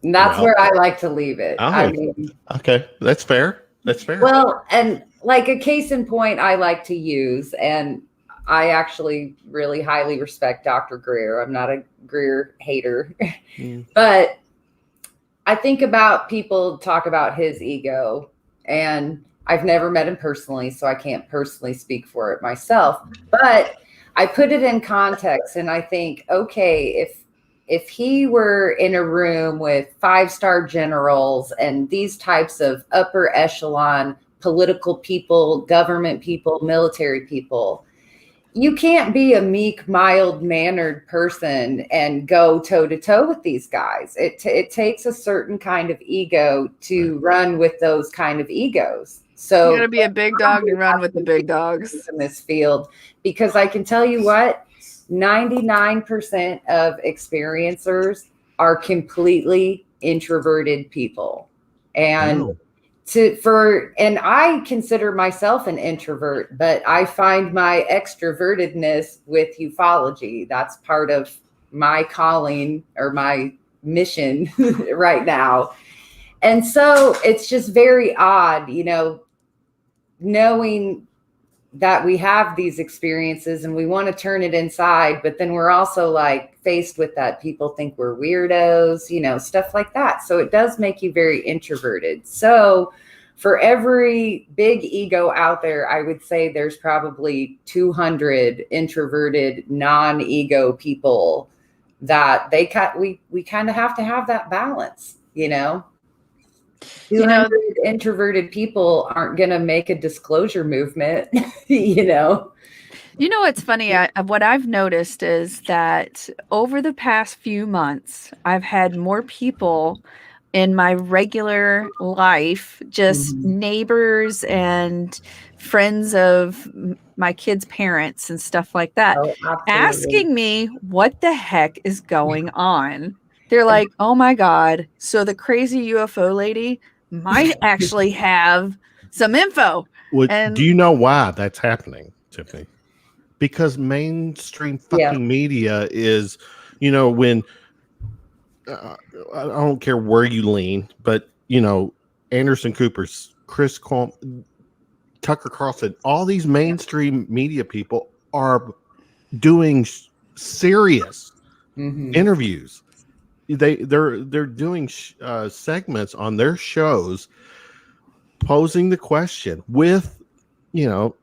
And that's where I like to leave it. I mean, okay, that's fair. That's fair. Well, and like a case in point I like to use, and I actually really highly respect Dr. Greer. I'm not a Greer hater, but I think about people talk about his ego, and I've never met him personally, so I can't personally speak for it myself, but I put it in context, and I think, okay, if he were in a room with 5-star generals and these types of upper echelon political people, government people, military people, you can't be a meek, mild-mannered person and go toe-to-toe with these guys. It takes a certain kind of ego to run with those kind of egos. So You gotta be a big dog to run with the big dogs in this field, because I can tell you what, 99% of experiencers are completely introverted people. And and I consider myself an introvert, but I find my extrovertedness with ufology. That's part of my calling or my mission right now. And so it's just very odd, knowing that we have these experiences and we want to turn it inside, but then we're also like faced with that people think we're weirdos, stuff like that. So it does make you very introverted. So for every big ego out there, I would say there's probably 200 introverted, non-ego people that we kind of have to have that balance, 200 introverted people aren't going to make a disclosure movement, What's funny? What I've noticed is that over the past few months, I've had more people in my regular life, just neighbors and friends of my kids' parents and stuff like that, asking me what the heck is going on. They're like, oh my God, so the crazy UFO lady might actually have some info. Do you know why that's happening, Tiffany? Because mainstream fucking media is, when I don't care where you lean, but Anderson Cooper's, Chris Coleman, Tucker Carlson, all these mainstream media people are doing serious interviews. They're doing segments on their shows, posing the question with,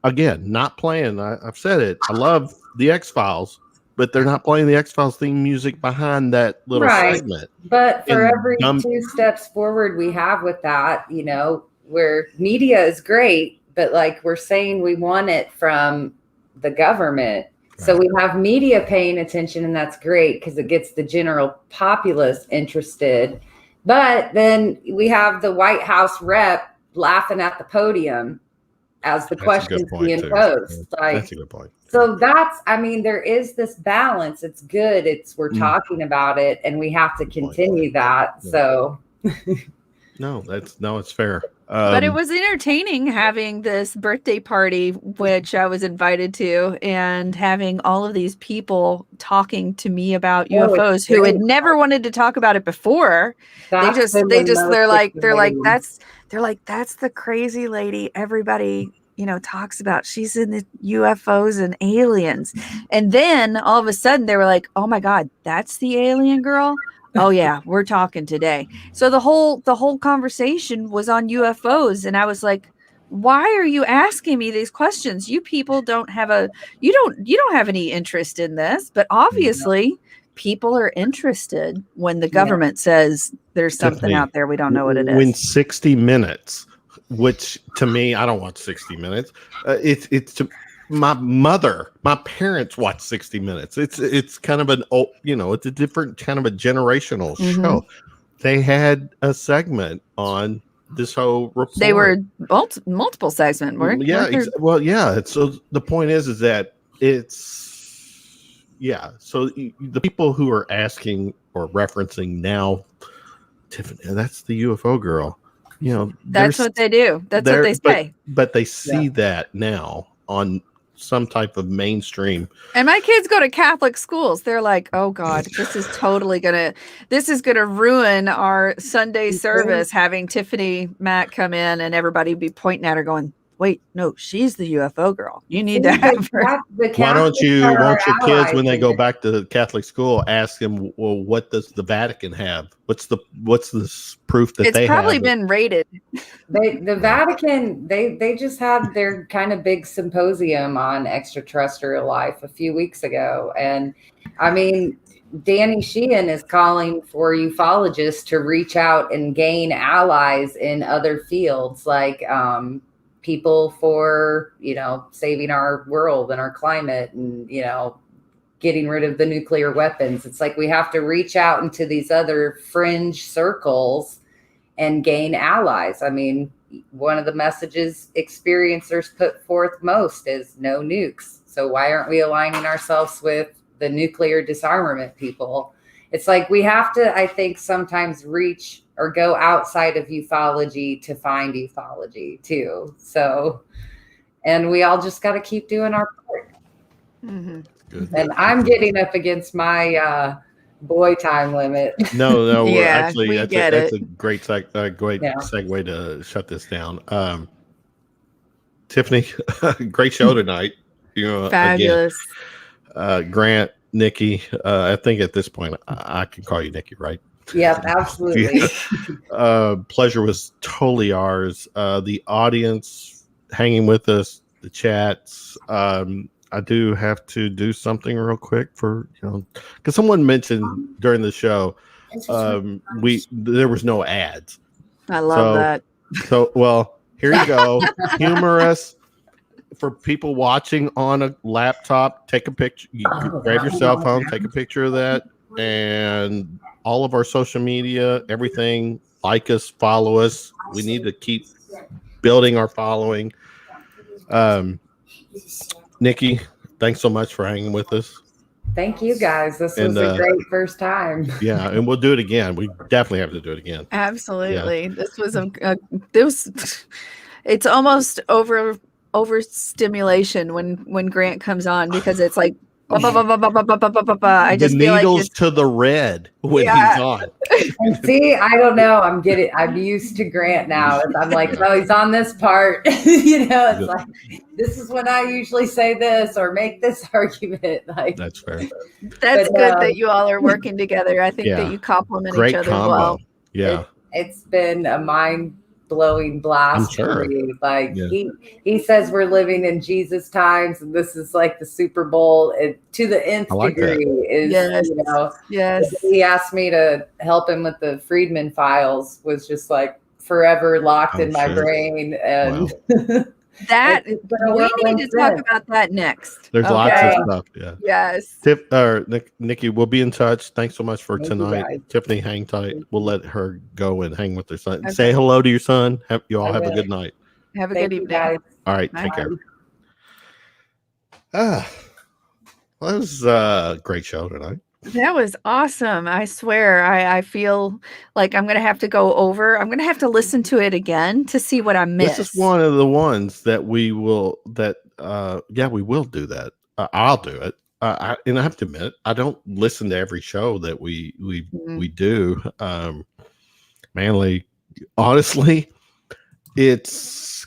again, not playing. I've said it. I love the X-Files, but they're not playing the X-Files theme music behind that little segment. But for every 2 steps forward we have with that, where media is great, but like we're saying, we want it from the government. So we have media paying attention, and that's great because it gets the general populace interested. But then we have the White House rep laughing at the podium as the questions being posed. That's a good point. So there is this balance. It's good. We're talking about it, and we have to continue that. Yeah. So it's fair. But it was entertaining having this birthday party, which I was invited to, and having all of these people talking to me about UFOs who had never wanted to talk about it before. They're like, that's the crazy lady everybody, talks about. She's in the UFOs and aliens. And then all of a sudden they were like, oh my God, that's the alien girl. Oh yeah, we're talking today. So the whole conversation was on UFOs, and I was like, why are you asking me these questions? You people don't have you don't have any interest in this, but obviously people are interested when the government says there's something out there we don't know what it is. When 60 Minutes, which to me, I don't watch 60 Minutes. It's my parents watch 60 Minutes. It's kind of an old, it's a different kind of a generational show. They had a segment on this whole report. They were multiple segments, weren't yeah. So the point is that so the people who are asking or referencing now, Tiffany, that's the UFO girl. That's what they do. That's what they say. But they see that now on some type of mainstream. And my kids go to Catholic schools. They're like, oh God, this is gonna ruin our Sunday service, having Tiffany Mack come in and everybody be pointing at her going, wait, no, she's the UFO girl. You need to have her. Why don't your kids, when they go back to the Catholic school, ask them, well, what does the Vatican have? What's the proof that they have? It's probably been raided. The Vatican, they just had their kind of big symposium on extraterrestrial life a few weeks ago. And I mean, Danny Sheehan is calling for ufologists to reach out and gain allies in other fields like people for, saving our world and our climate and, getting rid of the nuclear weapons. It's like we have to reach out into these other fringe circles and gain allies. I mean, one of the messages experiencers put forth most is no nukes. So why aren't we aligning ourselves with the nuclear disarmament people? It's like we have to, I think, sometimes reach or go outside of ufology to find ufology too. So, and we all just got to keep doing our part. Mm-hmm. Good. And I'm getting up against my boy time limit. No, we're Yeah, actually we that's get a it. great great Yeah. segue to shut this down. Tiffany, great show tonight. Fabulous. Again, Grant, Nikki. I think at this point I can call you Nikki, right? Yep, absolutely. Pleasure was totally ours. The audience hanging with us, the chats. I do have to do something real quick for because someone mentioned during the show there was no ads. I love that. So well, here you go. Humorous for people watching on a laptop. Take a picture. Grab your cell phone. Take a picture of that, and all of our social media, everything. Like us, follow us. We need to keep building our following. Nikki, thanks so much for hanging with us. Thank you guys. This was a great first time. Yeah, and we'll do it again. We definitely have to do it again. Absolutely. Yeah. This was it's almost overstimulation when Grant comes on, because it's like I just the needles feel like to the red when he's on. And see, I don't know. I'm used to Grant now. I'm like, oh, he's on this part. It's like, this is when I usually say this or make this argument. Like, that's fair. That's good that you all are working together. I think that you complement each other well. Yeah. It's been a mind-blowing blast for me. Like he says we're living in Jesus times, and this is like the Super Bowl to the nth degree. Yes. He asked me to help him with the Friedman files, was just like forever locked in my brain, and that we need to talk about that next. There's lots of stuff. Yeah. Yes. Nikki, we'll be in touch. Thanks so much for tonight. Tiffany, hang tight. We'll let her go and hang with her son. Okay. Say hello to your son. You all have a good night. Have a good evening, guys. All right. Bye. Take care. Well, that was a great show tonight. That was awesome. I swear, I feel like I'm going to have to go over. I'm going to have to listen to it again to see what I missed. This is one of the ones that we will do that. I'll do it. And I have to admit, I don't listen to every show that we do. Manly, honestly, it's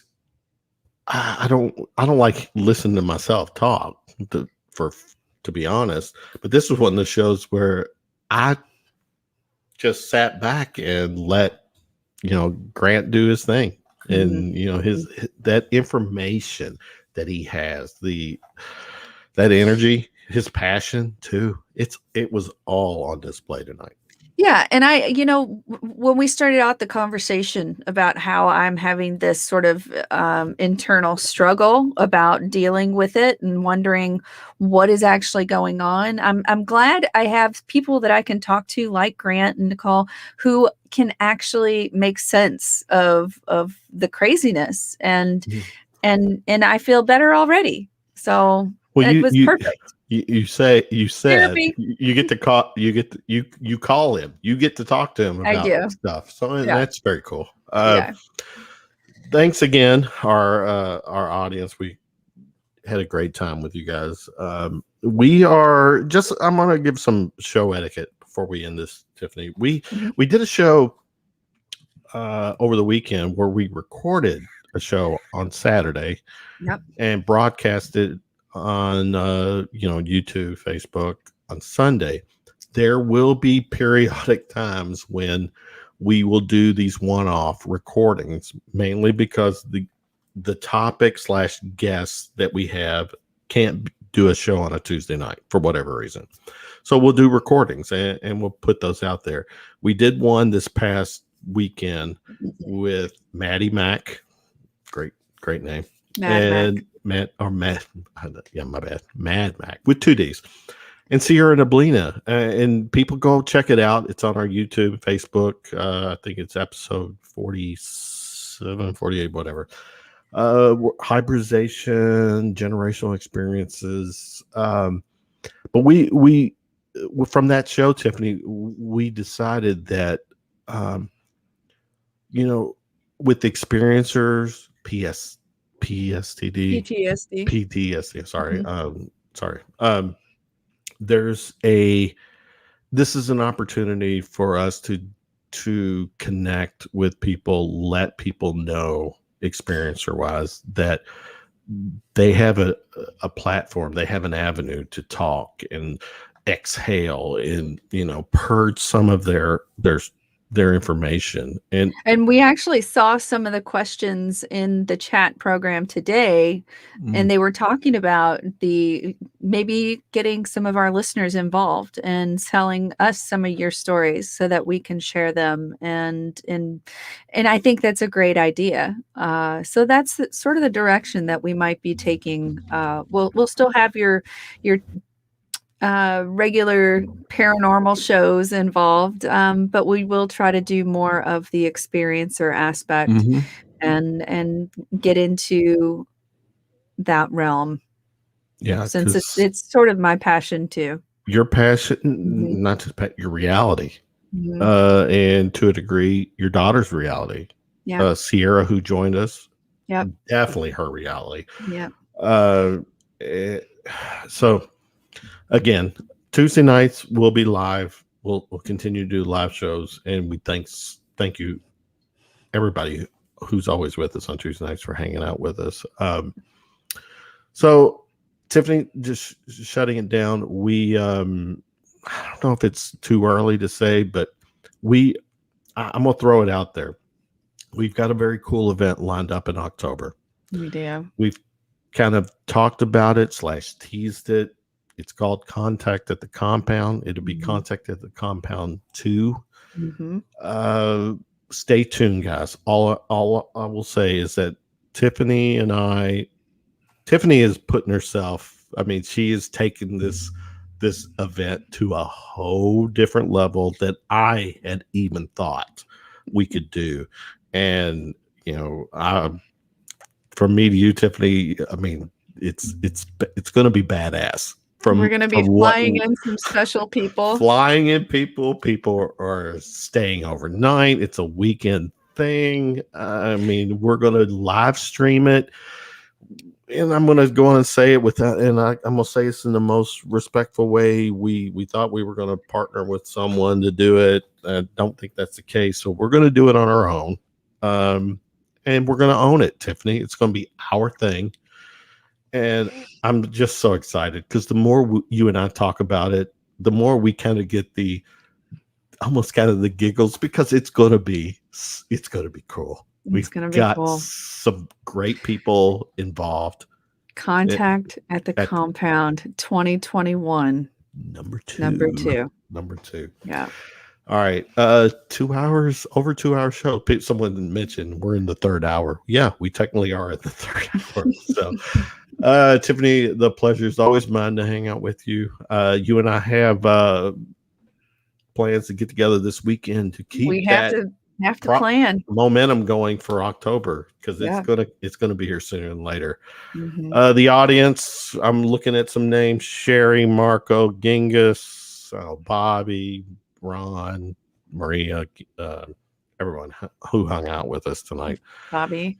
I don't like listening to myself talk to be honest, but this was one of the shows where I just sat back and let Grant do his thing, and his that information that he has, that energy, his passion too. It was all on display tonight. Yeah. And when we started out the conversation about how I'm having this sort of internal struggle about dealing with it and wondering what is actually going on, I'm glad I have people that I can talk to, like Grant and Nicole, who can actually make sense of the craziness, and I feel better already. So it was perfect. You said Therapy. you get to call you call him, you get to talk to him about stuff. So that's very cool. Thanks again, our audience. We had a great time with you guys. I'm gonna give some show etiquette before we end this, Tiffany. We did a show over the weekend where we recorded a show on Saturday and broadcasted on YouTube, Facebook on Sunday. There will be periodic times when we will do these one-off recordings, mainly because the topic / guests that we have can't do a show on a Tuesday night for whatever reason. So we'll do recordings and we'll put those out there. We did one this past weekend with Maddie Mack, Great name. Mad Mac. Yeah, my bad. Mad Mac with 2 D's. And Sierra Neblina. And people go check it out. It's on our YouTube, Facebook. I think it's episode 47, 48, whatever. Hybridization, generational experiences. But we from that show, Tiffany, we decided that, with experiencers, PTSD, sorry. This is an opportunity for us to connect with people, let people know, experiencer wise, that they have a platform, they have an avenue to talk and exhale and purge some of their information. And we actually saw some of the questions in the chat program today, and they were talking about maybe getting some of our listeners involved and telling us some of your stories so that we can share them. And I think that's a great idea. So that's sort of the direction that we might be taking. We'll still have your regular paranormal shows involved, but we will try to do more of the experiencer aspect and get into that realm. Yeah, since it's sort of my passion too. Your passion, not just your reality, and to a degree, your daughter's reality. Yeah, Sierra, who joined us, definitely her reality. Yeah. So. Again, Tuesday nights we'll be live. We'll continue to do live shows, and we thank you everybody who's always with us on Tuesday nights for hanging out with us. So Tiffany, just shutting it down. We I don't know if it's too early to say, but I'm gonna throw it out there. We've got a very cool event lined up in October. We do. We've kind of talked about it / teased it. It's called Contact at the Compound. It'll be Contact at the Compound 2. Stay tuned, guys. All I will say is that Tiffany is putting herself, she is taking this event to a whole different level that I had even thought we could do. And, from me to you, Tiffany, it's going to be badass. We're going to be flying in some special people. Flying in people. People are staying overnight. It's a weekend thing. We're going to live stream it. And I'm going to go on and say it with that. And I'm going to say this in the most respectful way. We thought we were going to partner with someone to do it. I don't think that's the case. So we're going to do it on our own. And we're going to own it, Tiffany. It's going to be our thing. And I'm just so excited because the more you and I talk about it, the more we kind of get almost kind of the giggles, because it's going to be cool. We've got some great people involved. Contact at the Compound 2021. Number two. Yeah. All right. 2 hours, over 2 hour show. Someone mentioned we're in the third hour. Yeah, we technically are at the third hour. So Tiffany, the pleasure is always mine to hang out with you. You and I have plans to get together this weekend to keep have to plan momentum going for October, because it's gonna be here sooner than later. The audience, I'm looking at some names: Sherry, Marco, Genghis, Bobby, Ron, Maria, everyone who hung out with us tonight. Bobby.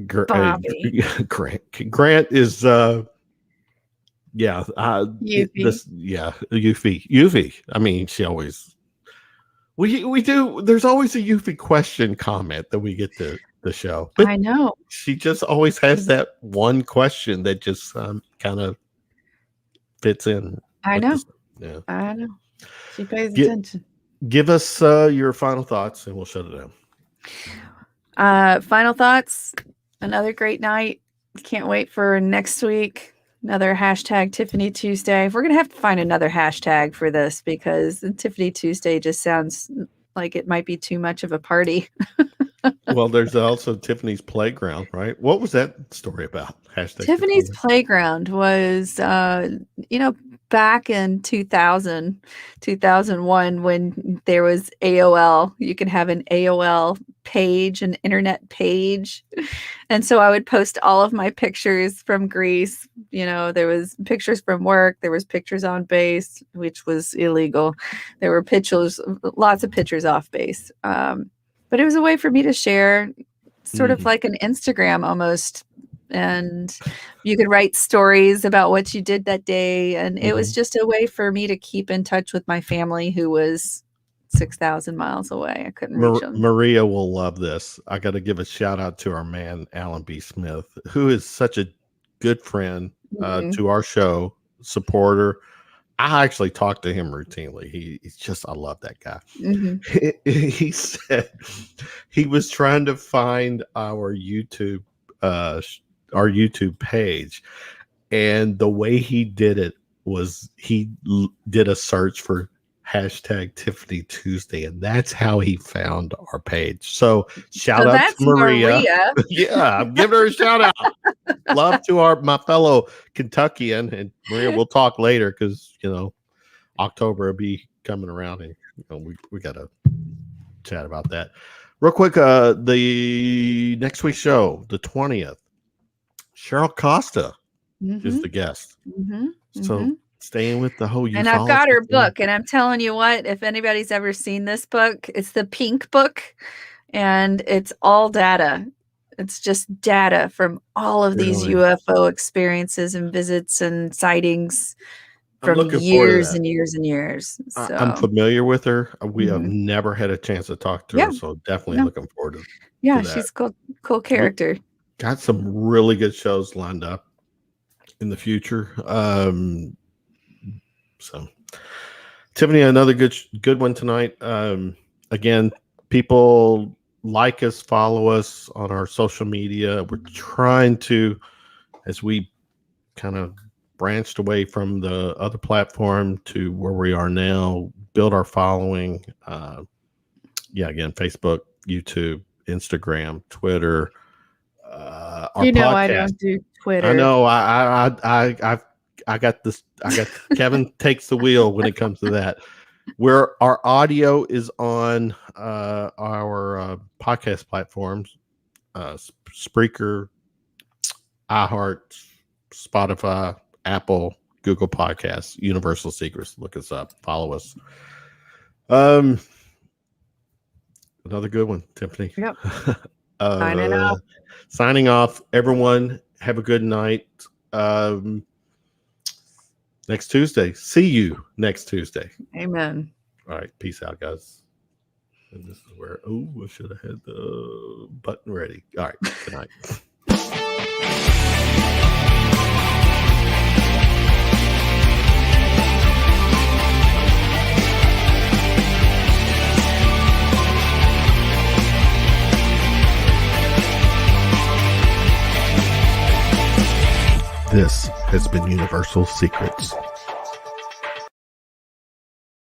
Grant is Eufy. She always we do. There's always a Eufy question comment that we get to the show. But I know she just always has that one question that just kind of fits in. I know. I know. She pays attention. Give us your final thoughts, and we'll shut it down. Final thoughts. Another great night. Can't wait for next week. Another hashtag Tiffany Tuesday. We're going to have to find another hashtag for this, because Tiffany Tuesday just sounds like it might be too much of a party. Well, there's also Tiffany's Playground, right? What was that story about? Hashtag Tiffany's Playground was, back in 2000, 2001, when there was AOL. You could have an AOL page, an internet page. And so I would post all of my pictures from Greece. There was pictures from work. There was pictures on base, which was illegal. There were pictures, lots of pictures off base. But it was a way for me to share, sort of like an Instagram almost. And you could write stories about what you did that day. And it was just a way for me to keep in touch with my family who was 6,000 miles away. I couldn't reach them. Maria will love this. I got to give a shout out to our man, Alan B. Smith, who is such a good friend to our show, supporter. I actually talk to him routinely. He's just, I love that guy. He said he was trying to find our YouTube page, and the way he did it was he did a search for hashtag Tiffany Tuesday, and that's how he found our page. So shout out to Maria. Yeah, I'm giving her a shout out. Love to my fellow Kentuckian, and Maria, we'll talk later because October will be coming around, and we got to chat about that real quick. The next week's show, the 20th, Cheryl Costa is the guest. So staying with the whole ufology. And I've got her book, and I'm telling you what, if anybody's ever seen this book, it's the pink book, and it's all data. It's just data from all of these UFO experiences and visits and sightings from years and years and years. So I'm familiar with her. We have never had a chance to talk to her, so definitely looking forward to that. She's cool character. Got some really good shows lined up in the future. So Tiffany, another good one tonight. Again, people like us, follow us on our social media. We're trying to, as we kind of branched away from the other platform to where we are now, build our following. Again, Facebook, YouTube, Instagram, Twitter. Our podcast. I don't do Twitter. I know. I got this. Kevin takes the wheel when it comes to that. Where our audio is on our podcast platforms, Spreaker, iHeart, Spotify, Apple, Google Podcasts, Universal Secrets. Look us up. Follow us. Another good one, Tiffany. Yep. Signing off. Signing off. Everyone, have a good night. Next Tuesday. See you next Tuesday. Amen. All right. Peace out, guys. And this is where, I should have had the button ready. All right. Good night. This has been Universal Secrets.